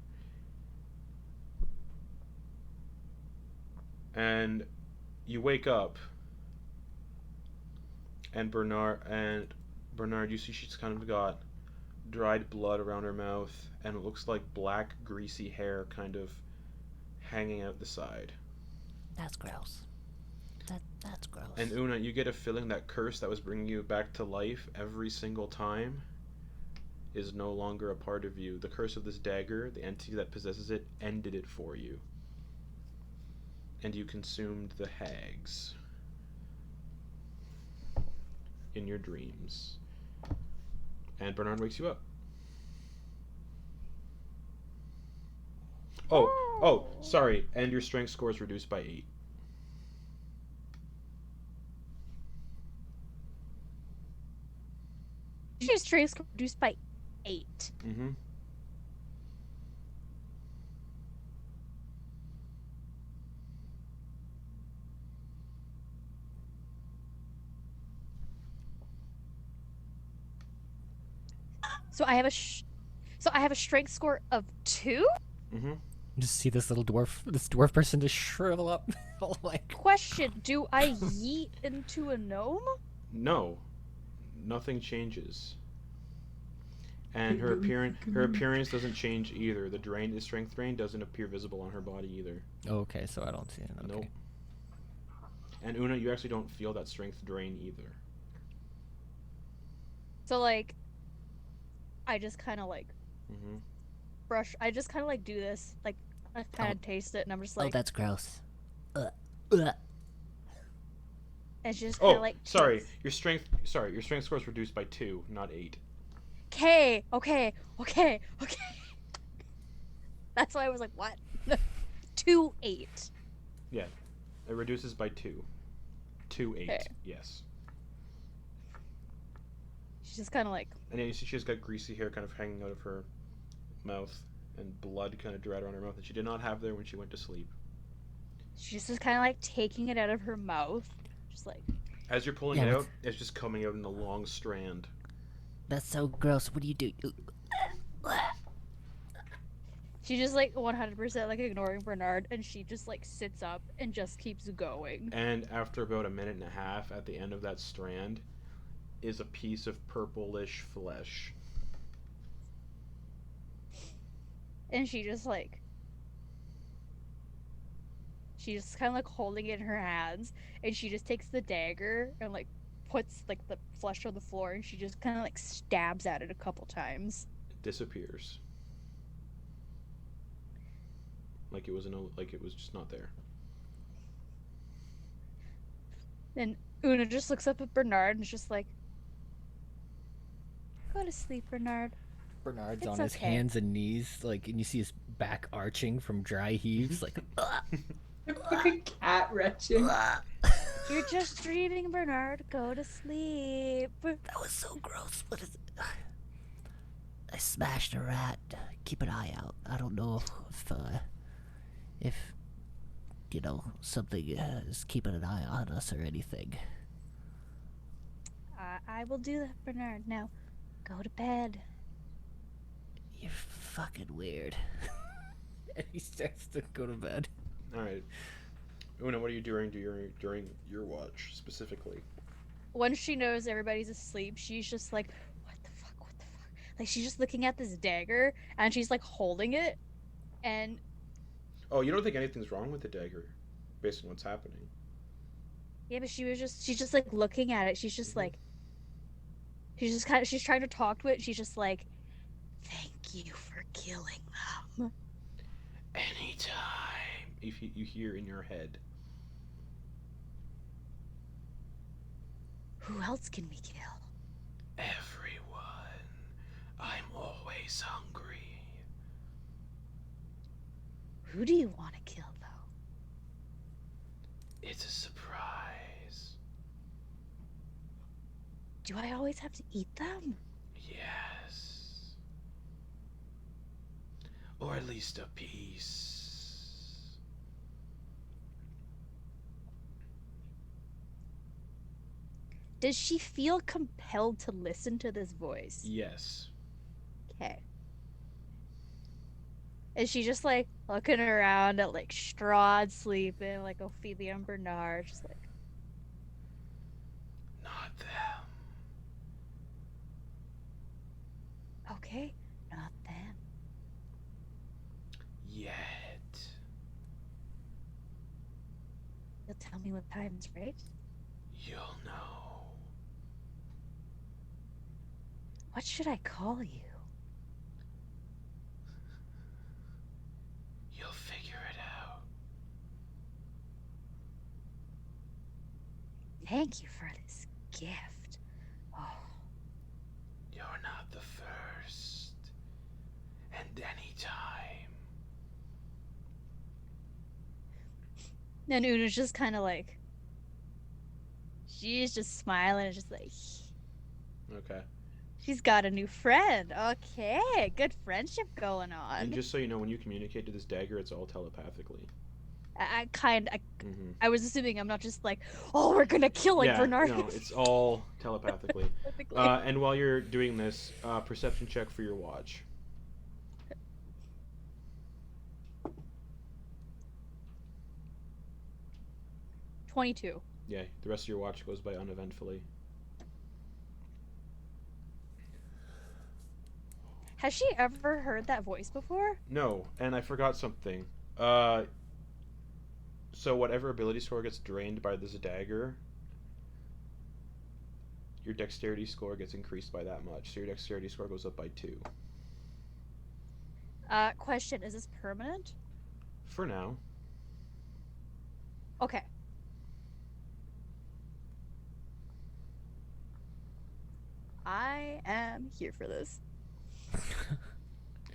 And you wake up, and Bernard, you see she's kind of got dried blood around her mouth, and it looks like black, greasy hair kind of hanging out the side. That's gross. That's gross. And Una, you get a feeling that curse that was bringing you back to life every single time is no longer a part of you. The curse of this dagger, the entity that possesses it, ended it for you. And you consumed the hags in your dreams. And Bernard wakes you up. Oh, sorry. And your strength score is reduced by 8. Your strength score reduced by 8. Mm-hmm. So I have a strength score of 2? Mm-hmm. Just see this dwarf person just shrivel up. Oh my. Question, do I yeet into a gnome? No. Nothing changes. And her appearance doesn't change either. The strength drain doesn't appear visible on her body either. Okay, so I don't see it. Okay. Nope. And Una, you actually don't feel that strength drain either. So like I just kind of like Mm-hmm. I just kind of like do this, like I kind of taste it and I'm just Oh, like, that's gross. it's just kind of Oh, like sorry. Your strength score is reduced by 2, not 8. Okay. That's why I was like, what? 2, 8. Yeah. It reduces by 2. 2, 8. Okay. Yes. She's just kind of like, And then you see she's got greasy hair kind of hanging out of her mouth and blood kind of dried around her mouth that she did not have there when she went to sleep. she's just kind of like taking it out of her mouth, just like. As you're pulling Yeah, it what's- out, it's just coming out in a long strand. That's so gross. What do you do? She's just like 100% like ignoring Bernard, and she just like sits up and just keeps going. And after about a minute and a half, at the end of that strand, is a piece of purplish flesh. And she's just kind of like holding it in her hands, and she just takes the dagger and like puts like the flesh on the floor, and she just kind of like stabs at it a couple times. It disappears. Like it was just not there. And Una just looks up at Bernard and is just like, "Go to sleep, Bernard." Bernard's It's on his okay. hands and knees, like, and you see his back arching from dry heaves, like. Like a cat retching. You're just dreaming, Bernard. Go to sleep. That was so gross. What is it? I smashed a rat. Keep an eye out. I don't know if you know, something is keeping an eye on us or anything. I will do that, Bernard. Now, go to bed. You're fucking weird. And he starts to go to bed. All right, Una, what are you doing during your watch specifically? Once she knows everybody's asleep, she's just like, what the fuck? Like, she's just looking at this dagger, and she's like holding it, and Oh, you don't think anything's wrong with the dagger, based on what's happening? yeah, but she's just like looking at it. She's just like, she's trying to talk to it. She's just like, thank you for killing them. Anytime. If you hear in your head. Who else can we kill? Everyone. I'm always hungry. Who do you want to kill, though? It's a surprise. Do I always have to eat them? Yes. Or at least a piece. Does she feel compelled to listen to this voice? Yes. Okay. Is she just like looking around at like Strahd sleeping, like Ophelia and Bernard, just like, Not them. okay, not them. Yet. You'll tell me what time's right? You'll know. What should I call you? Thank you for this gift. Oh, You're not the first. And any time. and Una's just kind of like, she's just smiling and just like, Okay. she's got a new friend. Okay, good friendship going on. And just so you know, when you communicate to this dagger, it's all telepathically. Mm-hmm. I was assuming I'm not just like, oh, we're gonna kill like Bernard. No, it's all telepathically. Perfectly. And while you're doing this, perception check for your watch. 22. Yeah, the rest of your watch goes by uneventfully. Has she ever heard that voice before? No, and I forgot something. So whatever ability score gets drained by this dagger, your dexterity score gets increased by that much. So your dexterity score goes up by 2. Question, is this permanent? For now. Okay. I am here for this.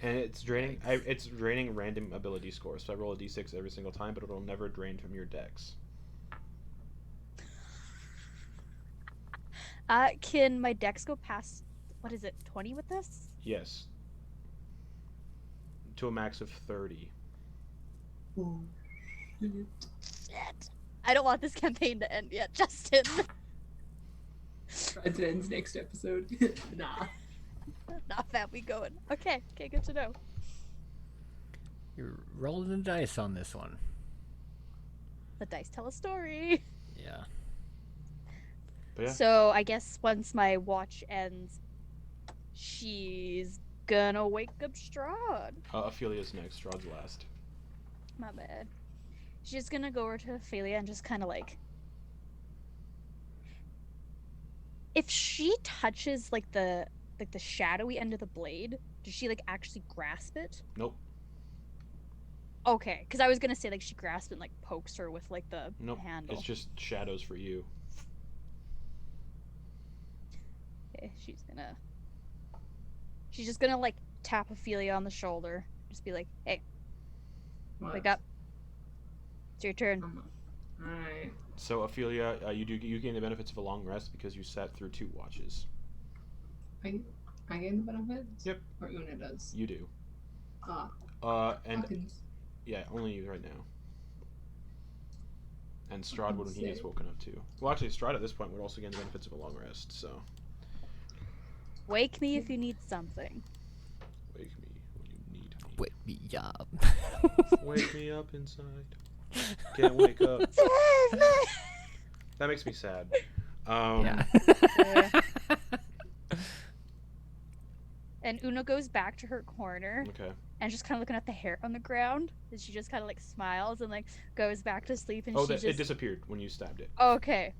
And it's draining. It's draining random ability scores. So I roll a d6 every single time, but it'll never drain from your dex. Can my dex go past, what is it, 20 with this? Yes. To a max of 30. Oh, shit. Shit. I don't want this campaign to end yet, Justin. Tries it ends next episode. Nah. Not that we going. Okay, good to know. You're rolling the dice on this one. The dice tell a story. Yeah. But yeah. So I guess once my watch ends, she's gonna wake up Strahd. Ophelia's next. Strahd's last. My bad. She's gonna go over to Ophelia and just kind of like, if she touches like the shadowy end of the blade, does she like actually grasp it? Nope. Okay, because I was gonna say like she grasps it and like pokes her with like the Nope. handle. It's just shadows for you. Okay, she's just gonna like tap Ophelia on the shoulder, just be like, "Hey, wake up! It's your turn." Alright. So Ophelia, you gain the benefits of a long rest because you sat through 2 watches. I gain the benefits? Yep. Or Una does? You do. And Hawkins. yeah, only you right now. And Strahd would when he gets woken up too. Well, actually, Strahd at this point would also gain the benefits of a long rest. So. Wake me if you need something. Wake me when you need me. Wake me up. Wake me up inside. Can't wake up. That makes me sad. Yeah. And Una goes back to her corner Okay. and just kind of looking at the hair on the ground. And she just kind of like smiles and like goes back to sleep. And It disappeared when you stabbed it. Okay.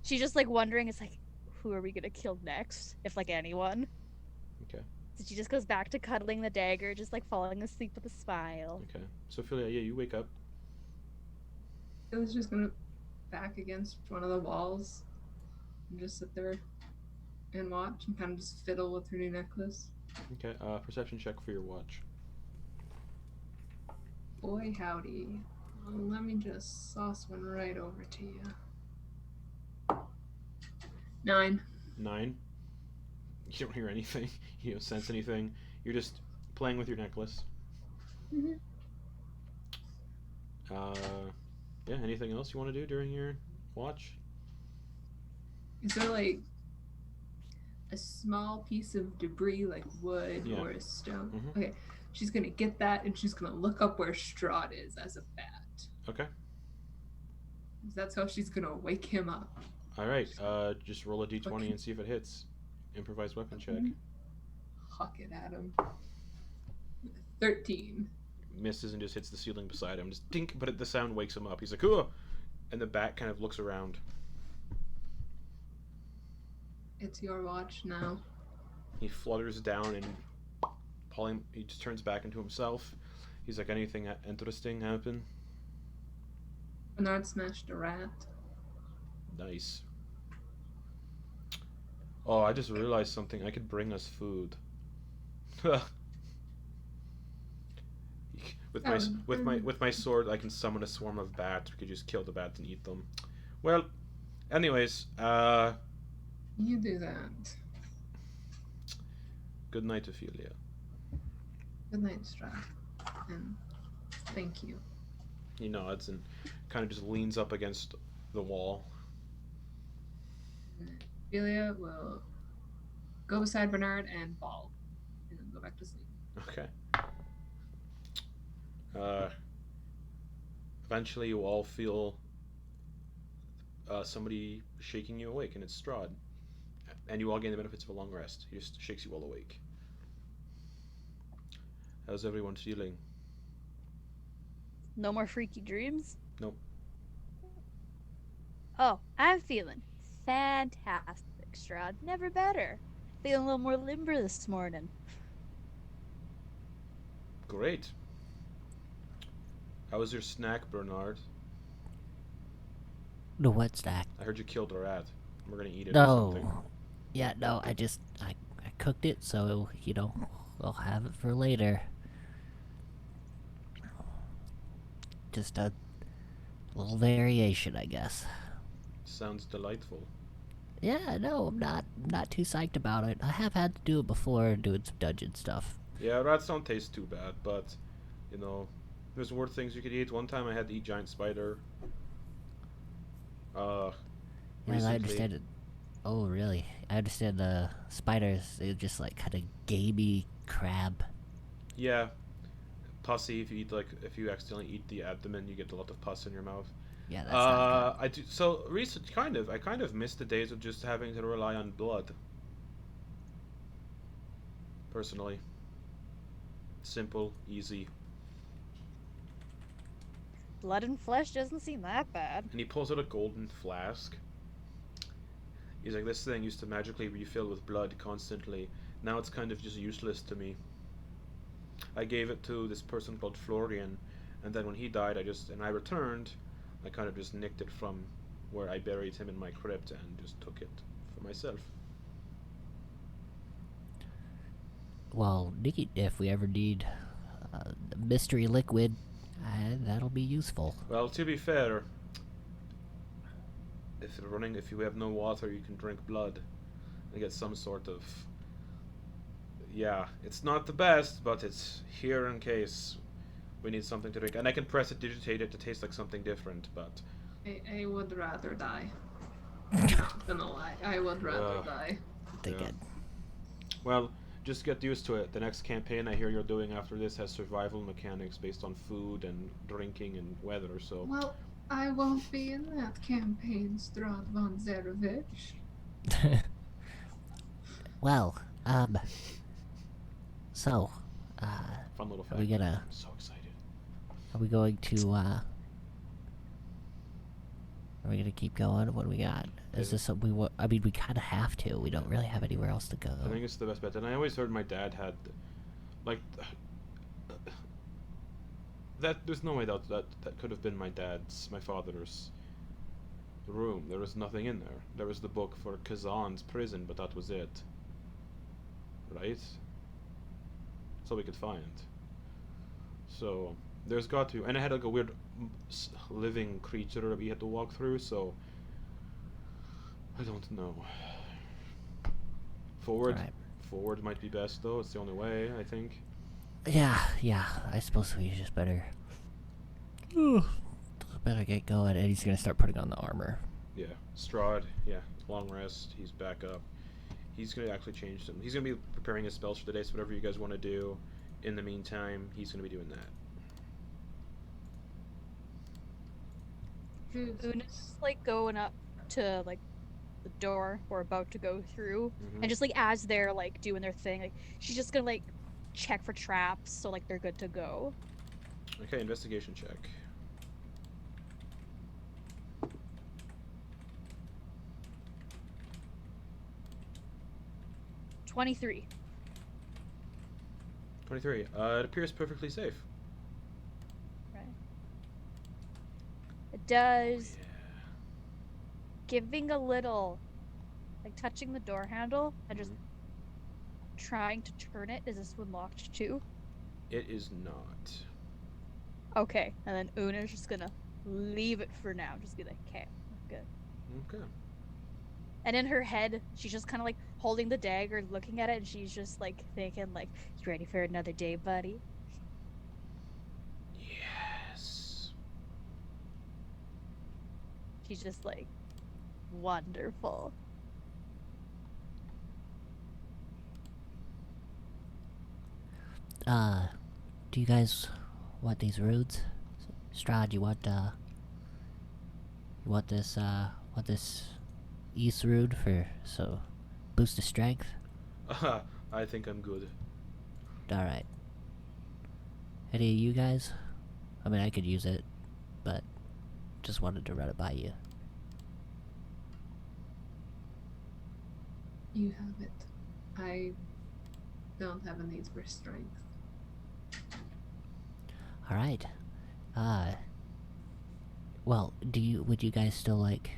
She's just like wondering, it's like, who are we gonna kill next? If like anyone. Okay. So she just goes back to cuddling the dagger, just like falling asleep with a smile. Okay. So Ophelia, yeah, you wake up. I was just gonna back against one of the walls and just sit there and watch and kind of just fiddle with her new necklace. Okay. Perception check for your watch. Boy, howdy. Well, let me just sauce one right over to you. 9. 9. You don't hear anything. You don't sense anything. You're just playing with your necklace. Mm-hmm. Yeah. Anything else you want to do during your watch? Is there like a small piece of debris, like wood Yeah. or a stone? Mhm. Okay, she's gonna get that and she's gonna look up where Strahd is as a bat. Okay. That's how she's gonna wake him up. All right. Just roll a d20 Okay. and see if it hits. Improvised weapon check. Huck it at him. 13. Misses and just hits the ceiling beside him. Just dink, but the sound wakes him up. He's like, "Ooh!" And the bat kind of looks around. It's your watch now. He flutters down and he just turns back into himself. He's like, "Anything interesting happen?" Bernard smashed a rat. Nice. Oh, I just realized something. I could bring us food. With my sword, I can summon a swarm of bats. We could just kill the bats and eat them. Well, anyways, You do that. good night, Ophelia. Good night, Strahd. And thank you. He nods and kind of just leans up against the wall. Ophelia will go beside Bernard and bawl, and then go back to sleep. Okay. Eventually, you all feel somebody shaking you awake, and it's Strahd. And you all gain the benefits of a long rest. He just shakes you all awake. How's everyone feeling? No more freaky dreams? Nope. Oh, I'm feeling fantastic, Strahd. Never better. Feeling a little more limber this morning. Great. How was your snack, Bernard? No, what snack? I heard you killed a rat. We're gonna eat it or something. No. Yeah, no, I cooked it, so, you know, I'll have it for later. Just a little variation, I guess. Sounds delightful. Yeah, no, I'm not too psyched about it. I have had to do it before, doing some dungeon stuff. Yeah, rats don't taste too bad, but, you know, there's worse things you could eat. One time I had to eat giant spider. Yeah, Recently. I understand it. Oh, really? I understand the spiders, they're just like kind of gamey crab. Yeah. Pussy, if you accidentally eat the abdomen, you get a lot of pus in your mouth. Yeah, that's not I do, I kind of miss the days of just having to rely on blood. Personally. Simple, easy. Blood and flesh doesn't seem that bad. And he pulls out a golden flask. He's like, this thing used to magically refill with blood constantly. Now it's kind of just useless to me. I gave it to this person called Florian, and then when he died, I returned, I kind of just nicked it from where I buried him in my crypt and just took it for myself. Well, Nikki, if we ever need mystery liquid, that'll be useful. Well, to be fair, if you have no water, you can drink blood and get some sort of... Yeah, it's not the best, but it's here in case we need something to drink. And I can press it, digitate it to taste like something different, but... I would rather die. Not gonna lie, I would rather die. They Yeah. get. Well, just get used to it. The next campaign I hear you're doing after this has survival mechanics based on food and drinking and weather, so... Well, I won't be in that campaign, Strahd von Zarevich. Well, so, Fun little are fact. we gonna? I'm so excited. Are we going to? Are we gonna keep going? What do we got? Is this something we? I mean, we kind of have to. We don't really have anywhere else to go. I think it's the best bet. And I always heard my dad had, like, that. There's no way that could have been my father's room. There was nothing in there. There was the book for Khazan's prison, but that was it. Right? That's all we could find. So there's got to, and I had like a weird living creature that we had to walk through. So I don't know. Forward might be best though. It's the only way, I think. Yeah. I suppose we just better get going. And he's gonna start putting on the armor. Yeah, Strahd. Yeah, long rest. He's back up. He's gonna actually change them. He's gonna be preparing his spells for the day. So whatever you guys want to do, in the meantime, he's gonna be doing that. Una's like going up to like the door we're about to go through, Mhm. and just like as they're like doing their thing, like she's just gonna like check for traps so like they're good to go. Okay, investigation check. 23. 23. It appears perfectly safe. Right. It does. Giving a little like touching the door handle and just Mhm. trying to turn it. Is this one locked too? It is not. Okay, and then Una's just gonna leave it for now. Just be like, okay, we're good. Okay. And in her head, she's just kind of like holding the dagger, looking at it, and she's just like thinking, like, "You ready for another day, buddy?" Yes. She's just like, wonderful. Do you guys want these runes? Strahd, you want this East rune for so boost the strength? I think I'm good. Alright. Any of you guys? I mean, I could use it, but just wanted to run it by you. You have it. I don't have a need for strength. Alright. Well, would you guys still like,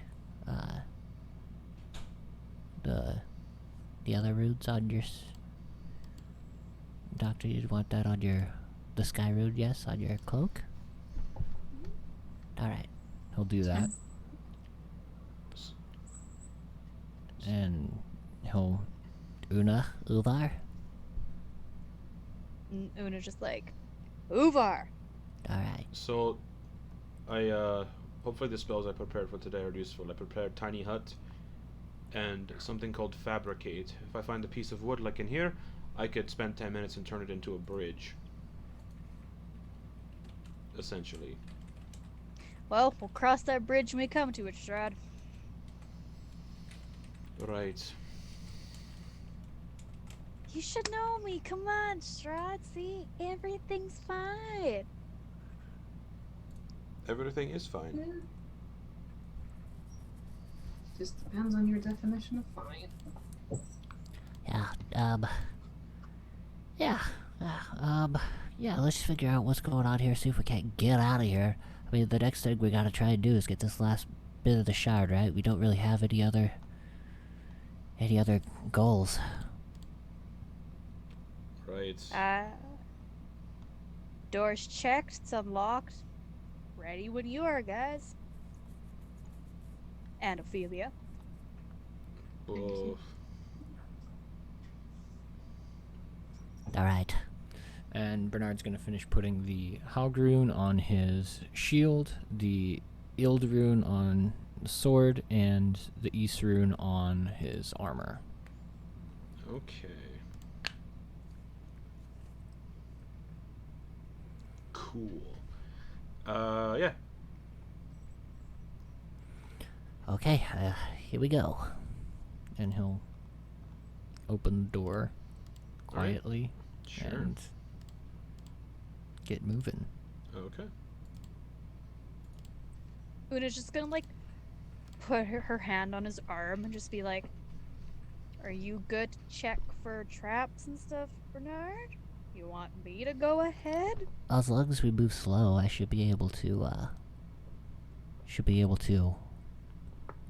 the other runes on your, Doctor, you'd want that on the sky rune, yes, on your cloak? Alright. He'll do that. And he'll Uvar? And Una's just like, Uvar. Alright. So, I hopefully the spells I prepared for today are useful. I prepared Tiny Hut and something called Fabricate. If I find a piece of wood like in here, I could spend 10 minutes and turn it into a bridge. Essentially. Well, we'll cross that bridge when we come to it, Strahd. Right. You should know me. Come on, Strahd. See, everything's fine. Everything is fine. Yeah. Just depends on your definition of fine. Yeah, let's figure out what's going on here, see if we can't get out of here. I mean, the next thing we gotta try and do is get this last bit of the shard, right? We don't really have any other goals. Right. Door's checked. It's unlocked. Ready when you are, guys. And Ophelia. Oh. Alright. And Bernard's gonna finish putting the Haug rune on his shield, the Ild rune on the sword, and the East rune on his armor. Okay. Cool. Yeah. Okay, here we go. And he'll open the door Alright. quietly Sure. and get moving. Okay. Una's just gonna like put her hand on his arm and just be like, "Are you good to check for traps and stuff, Bernard? You want me to go ahead?" As long as we move slow, I should be able to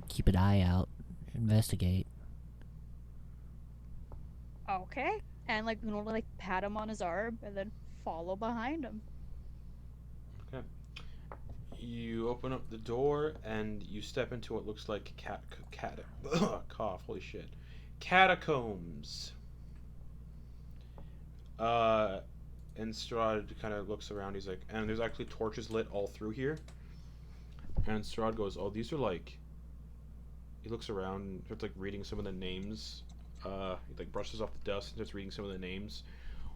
keep an eye out, investigate. Okay. And like Una will like pat him on his arm and then follow behind him. Okay. You open up the door and you step into what looks like cough. Holy shit. Catacombs. And Strahd kind of looks around. He's like, and there's actually torches lit all through here. And Strahd goes, "Oh, these are like." He looks around and starts like reading some of the names. He like brushes off the dust and starts reading some of the names,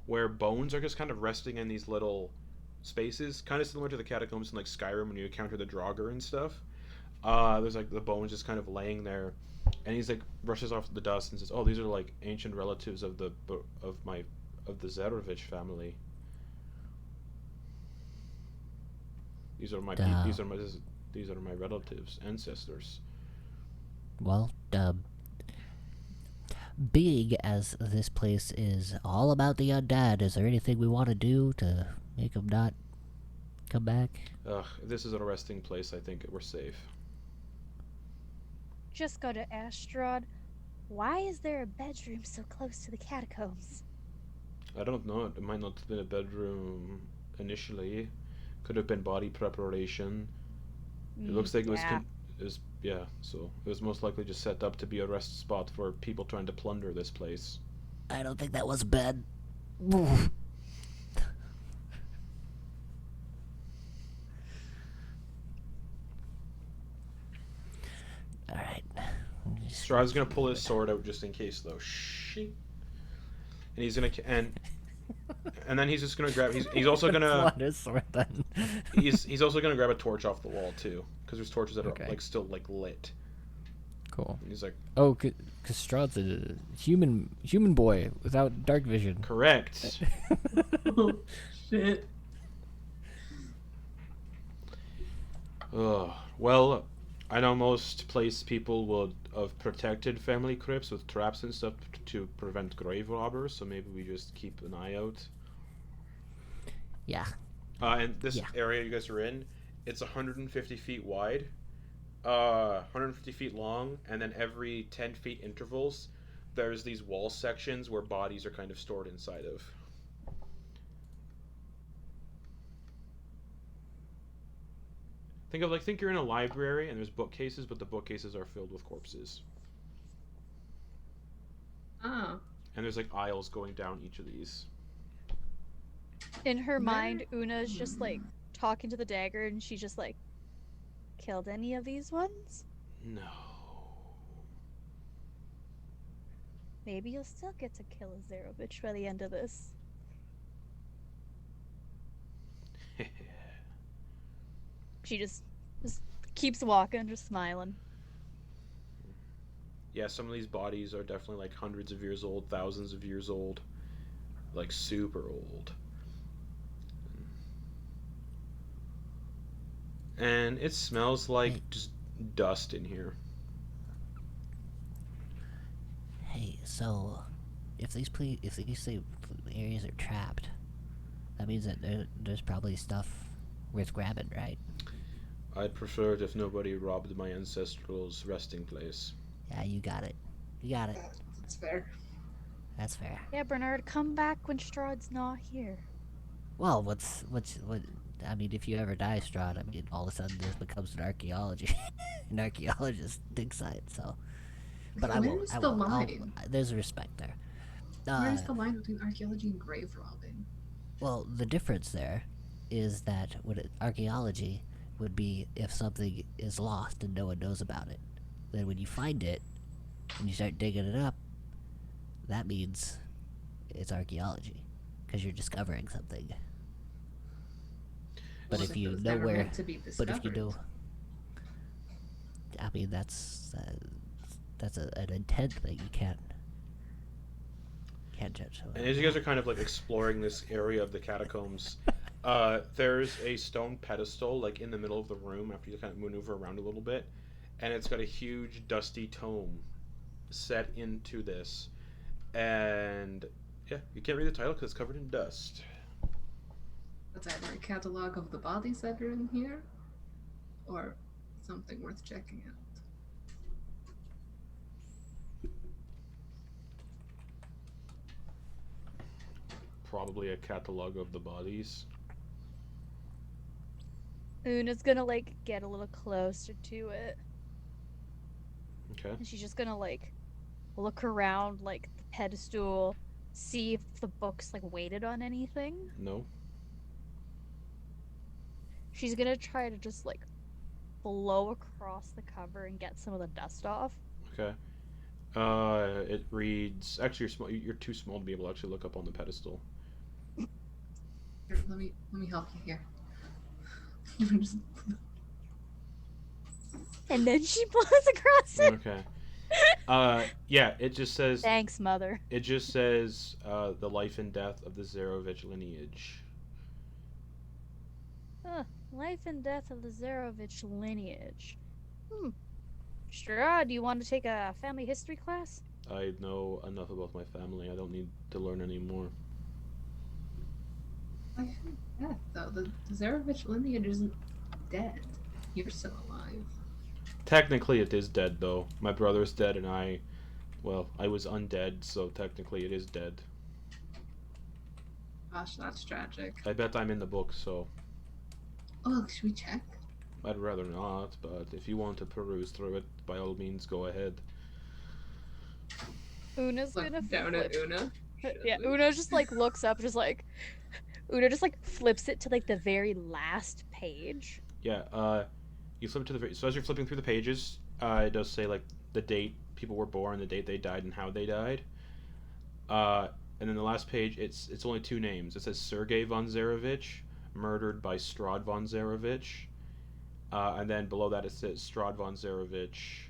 where bones are just kind of resting in these little spaces, kind of similar to the catacombs in like Skyrim when you encounter the Draugr and stuff. There's like the bones just kind of laying there, and he's like brushes off the dust and says, "Oh, these are like ancient relatives of the Zarovich family. These are my relatives, ancestors." Well, being as this place is all about the undead, is there anything we want to do to make them not come back? Ugh, if this is a resting place, I think we're safe. Just go to Astrod. Why is there a bedroom so close to the catacombs? I don't know. It might not have been a bedroom initially. Could have been body preparation. It looks like it was. Yeah. Yeah. So it was most likely just set up to be a rest spot for people trying to plunder this place. I don't think that was a bed. Alright. Strahd's gonna pull his sword out just in case, though. And he's gonna and then he's just gonna grab. He's also gonna. Pull his sword then. he's also gonna grab a torch off the wall too, because there's torches that Okay. are like still like lit. Cool. And he's like, Oh, because Strahd's a human boy without dark vision. correct. Oh, shit. Ugh. Well, I know most place people would have protected family crypts with traps and stuff to prevent grave robbers, so maybe we just keep an eye out. Yeah. And this Yeah. area you guys are in, it's 150 feet wide, 150 feet long, and then every 10 feet intervals, there's these wall sections where bodies are kind of stored inside of. Think you're in a library and there's bookcases, but the bookcases are filled with corpses. Oh. And there's like aisles going down each of these. In her mind, Una's just like talking to the dagger, and she's just like, killed any of these ones? No. Maybe you'll still get to kill a Zero bitch by the end of this. She just keeps walking, just smiling. Yeah, some of these bodies are definitely like hundreds of years old, thousands of years old, like super old. And it smells like just dust in here. Hey, so if these areas are trapped, that means that there's probably stuff worth grabbing, right? I'd prefer it if nobody robbed my ancestral's resting place. Yeah, you got it. You got it. That's fair. That's fair. Yeah, Bernard, come back when Strahd's not here. Well, what? I mean, if you ever die, Strahd, I mean, all of a sudden this becomes an archaeologist dig site. So, but I won't. Where's I the won't. line? There's a respect there. Where's the line between archaeology and grave robbing? Well, the difference there is that archaeology would be if something is lost and no one knows about it. Then when you find it and you start digging it up, that means it's archaeology because you're discovering something. But Well, if you it was know never where, meant to be but if you discovered. know, I mean that's an intent that you can't judge. So. And as you guys are kind of like exploring this area of the catacombs, there's a stone pedestal like in the middle of the room after you kind of maneuver around a little bit, and it's got a huge dusty tome set into this, and yeah, you can't read the title because it's covered in dust. That's either a catalog of the bodies that are in here, or something worth checking out. Probably a catalog of the bodies. Una's gonna like get a little closer to it, Okay. and she's just gonna like look around like the pedestal, see if the book's like weighted on anything. No. She's gonna try to just like blow across the cover and get some of the dust off. Okay. It reads. Actually, you're small. You're too small to be able to actually look up on the pedestal. Here, let me help you here. Just- And then she blows across it. Okay. Yeah. It just says. Thanks, mother. It just says the life and death of the Zerovich lineage. Life and death of the Zerovich lineage. Strahd, do you want to take a family history class? I know enough about my family. I don't need to learn any more. Life and death, though. The Zarovich lineage isn't dead. You're still alive. Technically, it is dead though. My brother's dead, and I Well, I was undead, so technically it is dead. Gosh, that's tragic. I bet I'm in the book, so Oh, should we check? I'd rather not, but if you want to peruse through it, by all means, go ahead. Una's Look gonna down flip. at Una. Yeah, Una just like looks up, just like Una just like flips it to like the very last page. Yeah, you flip to the... So as you're flipping through the pages, it does say, like, the date people were born, the date they died, and how they died. And then the last page, it's only two names. It says Sergei von Zarevich, murdered by Strahd von Zarevich. And then below that it says Strahd von Zarevich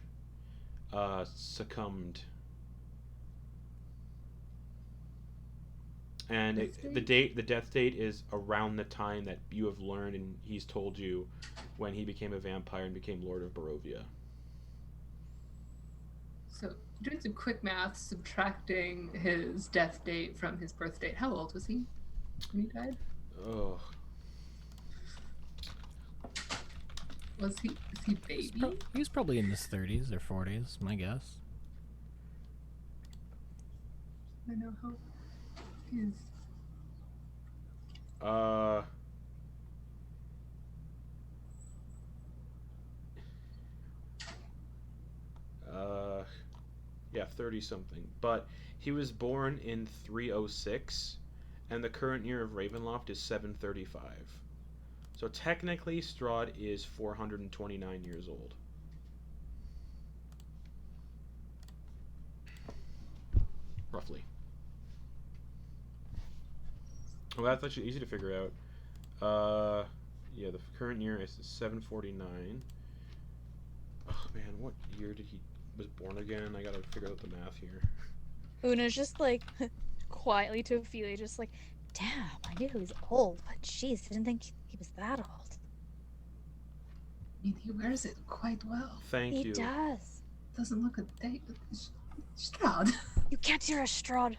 succumbed. And the death date is around the time that you have learned, and he's told you, when he became a vampire and became Lord of Barovia. So, doing some quick math, subtracting his death date from his birth date. How old was he when he died? Oh, Was he baby? He was probably in his 30s or 40s, my guess. I know how is. Yeah, 30 something. But he was born in 306, and the current year of Ravenloft is 735. So technically, Strahd is 429 years old. Roughly. Well, that's actually easy to figure out. Yeah, the current year is 749. Oh man, what year did he was born again? I gotta figure out the math here. Una's just like quietly to Ophelia, just like, damn, I knew he was old, but jeez, didn't think he was that old. I mean, he wears it quite well. Thank He you. does. Doesn't look a day. Strahd. You can't hear a Strahd.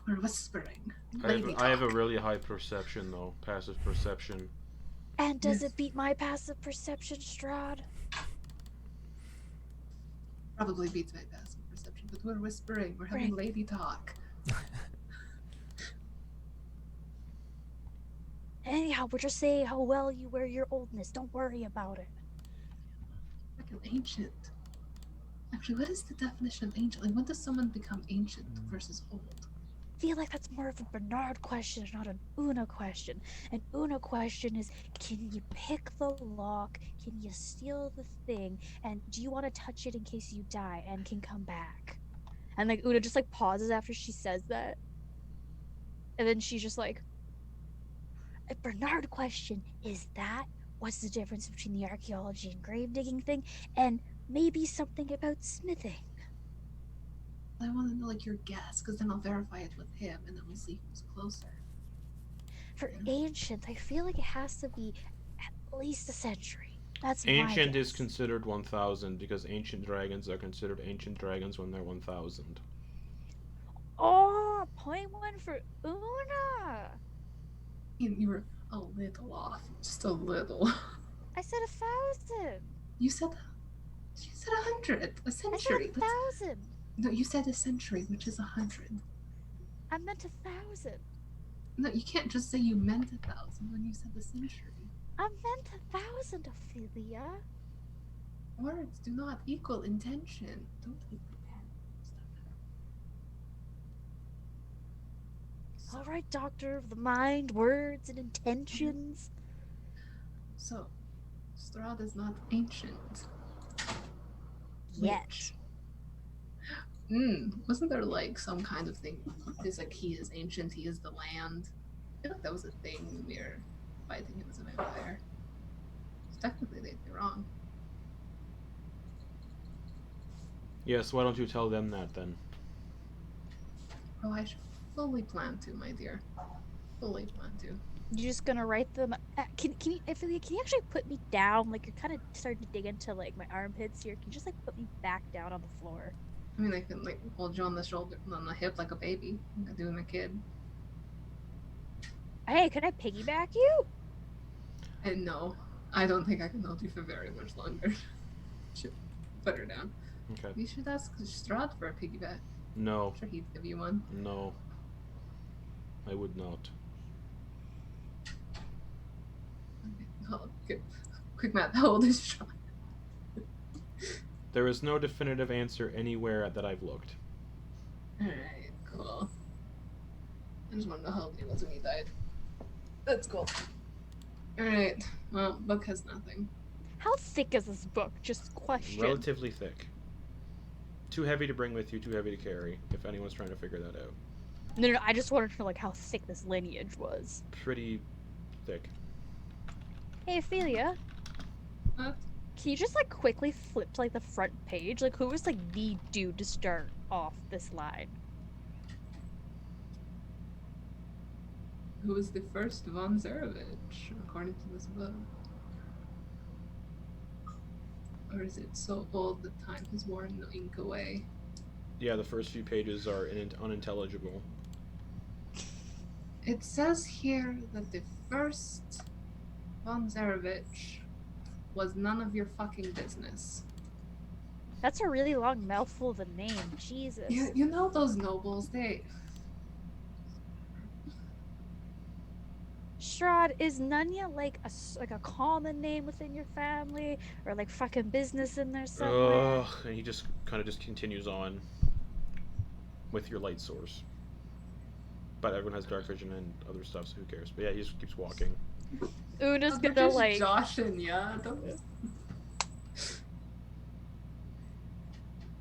We're whispering. I have a really high perception though, passive perception. And does it beat my passive perception, Strahd? Probably beats my passive perception, but we're whispering. We're having lady talk. Anyhow, we're just saying how well you wear your oldness. Don't worry about it. Like an ancient. Actually, what is the definition of ancient? Like, when does someone become ancient versus old? I feel like that's more of a Bernard question, not an Una question. An Una question is, can you pick the lock? Can you steal the thing? And do you want to touch it in case you die and can come back? And like Una just like pauses after she says that. And then she's just like, a Bernard question is that? What's the difference between the archaeology and grave digging thing? And maybe something about smithing. I want to know, like, your guess, because then I'll verify it with him, and then we'll see who's closer. For ancient, I feel like it has to be at least a century. That's Ancient my is guess. considered 1000 because ancient dragons are considered ancient dragons when they're 1000. Oh, point one for Una. You were a little off, just a little. I said 1,000. You said 100, a I said century. 1,000. No, you said a century, which is 100. I meant 1,000. No, you can't just say you meant 1,000 when you said a century. I meant 1,000, Ophelia. Words do not equal intention. Don't take the pen. Stop All right, doctor of the mind, words and intentions. So, Strahd is not ancient. Yet. Wasn't there like some kind of thing? It's like he is ancient, he is the land. I feel like that was a thing when we were fighting him as a vampire. So technically, they'd be wrong. Yes, why don't you tell them that then? Oh, I should fully plan to, my dear. Fully plan to. You're just gonna write them. Can you, Ophelia, can you actually put me down? Like, you're kind of starting to dig into like my armpits here. Can you just like put me back down on the floor? I mean, I can like hold you on the shoulder, on the hip like a baby. Like I do with a kid. Hey, can I piggyback you? And no, I don't think I can hold you for very much longer. Should put her down. Okay. You should ask Strahd for a piggyback. No. I'm sure he'd give you one. No. I would not. Okay. Oh, good. Quick math. How old is Strahd? There is no definitive answer anywhere that I've looked. Alright, cool. I just want to know how old he was when he died. That's cool. Alright, well, book has nothing. How thick is this book? Just question. Relatively thick. Too heavy to bring with you, too heavy to carry, if anyone's trying to figure that out. No, I just wanted to know like how thick this lineage was. Pretty thick. Hey, Ophelia. What? Can you just like quickly flip to like the front page? Like who was like the dude to start off this line? Who was the first von Zarevich, according to this book? Or is it so old that time has worn the ink away? Yeah, the first few pages are unintelligible. It says here that the first von Zarevich was none of your fucking business. That's a really long mouthful of a name. Jesus. You know those nobles, they... Strahd, is Nunya like a common name within your family, or like fucking business in there somewhere? Ugh, and he just kind of just continues on with your light source. But everyone has dark vision and other stuff, so who cares? But yeah, he just keeps walking. Una's They're gonna just like. joshing, yeah.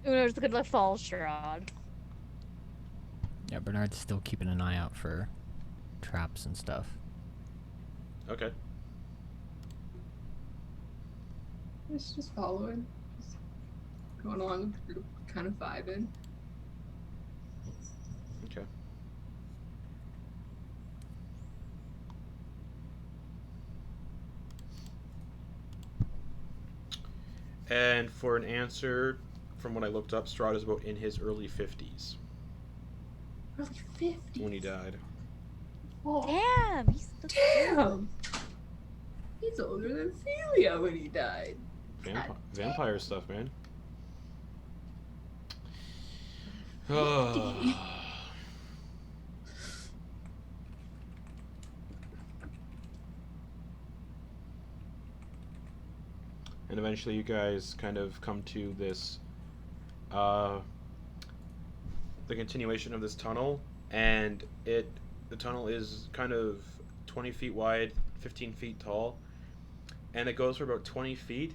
Una's gonna follow Strahd. Yeah, Bernard's still keeping an eye out for traps and stuff. Okay. It's just following. Just going along with the group, kind of vibing. Okay. And for an answer, from what I looked up, Strahd is about in his early 50s Early 50s. when he died. Oh, Damn, he's the damn! He's older than Ophelia when he died. Vampire stuff, man. And eventually you guys kind of come to this, the continuation of this tunnel, and the tunnel is kind of 20 feet wide, 15 feet tall, and it goes for about 20 feet,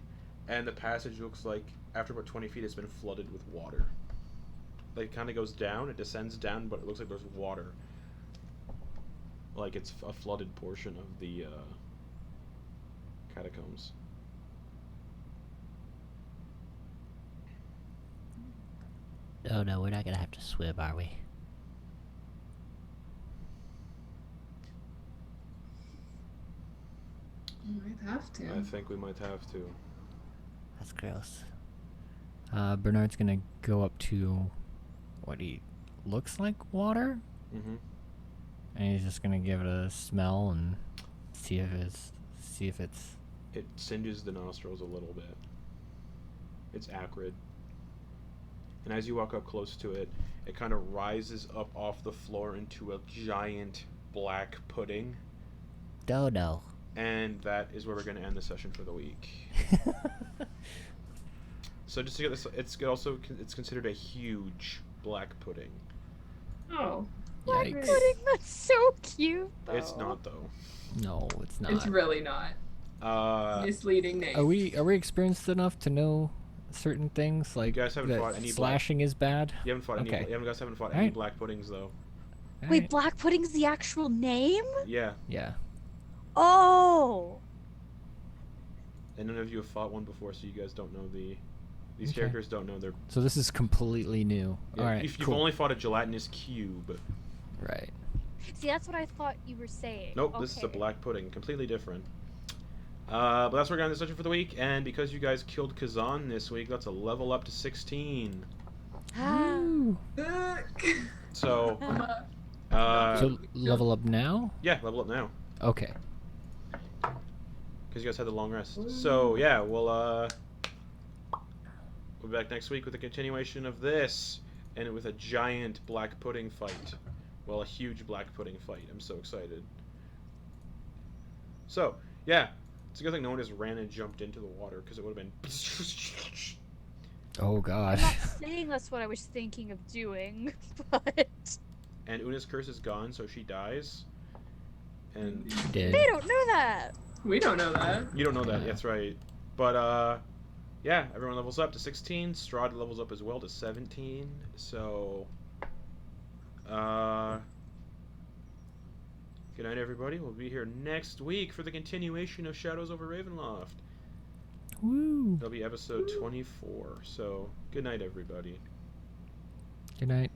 and the passage looks like after about 20 feet it's been flooded with water. Like it kind of goes down, it descends down, but it looks like there's water. Like it's a flooded portion of the catacombs. Oh no, we're not gonna have to swim, are we? You might have to. I think we might have to. That's gross. Bernard's gonna go up to what he looks like water, Mm-hmm. and he's just gonna give it a smell and see if it's. It singes the nostrils a little bit. It's acrid. And as you walk up close to it, it kind of rises up off the floor into a giant black pudding. Dodo. And that is where we're going to end the session for the week. So just to get this, it's considered a huge black pudding. Oh. black Yikes. pudding. That's so cute. It's though. not though. No, it's not. It's really not. Misleading name. Are we experienced enough to know certain things like guys haven't that fought any slashing is bad? You haven't fought any. Okay. You guys haven't fought any Alright. black puddings though. Wait, Alright. black pudding's the actual name? Yeah, Yeah. Oh. and none of you have fought one before, so you guys don't know these Okay. characters don't know their. So this is completely new. Yeah, All right. You've cool. only fought a gelatinous cube. Right. See, that's what I thought you were saying. Nope, this is a Okay. black pudding, completely different. But that's where we're going to session for the week, and because you guys killed Khazan this week, that's a level up to 16. Ah. Woo. So, So level up now? yeah, level up now, Okay. because you guys had the long rest. So, yeah, we'll, We'll be back next week with a continuation of this, and with a giant black pudding fight. Well, a huge black pudding fight. I'm so excited. So, yeah, it's a good thing no one just ran and jumped into the water, because it would have been... Oh God. I'm not saying that's what I was thinking of doing, but And Una's curse is gone, so she dies. And Did. they don't know that. We don't know that. you don't know that, Yeah. that's right. But, yeah, everyone levels up to 16. Strahd levels up as well to 17. So, good night, everybody. We'll be here next week for the continuation of Shadows over Ravenloft. Woo. That'll be episode 24. So, good night, everybody. Good night.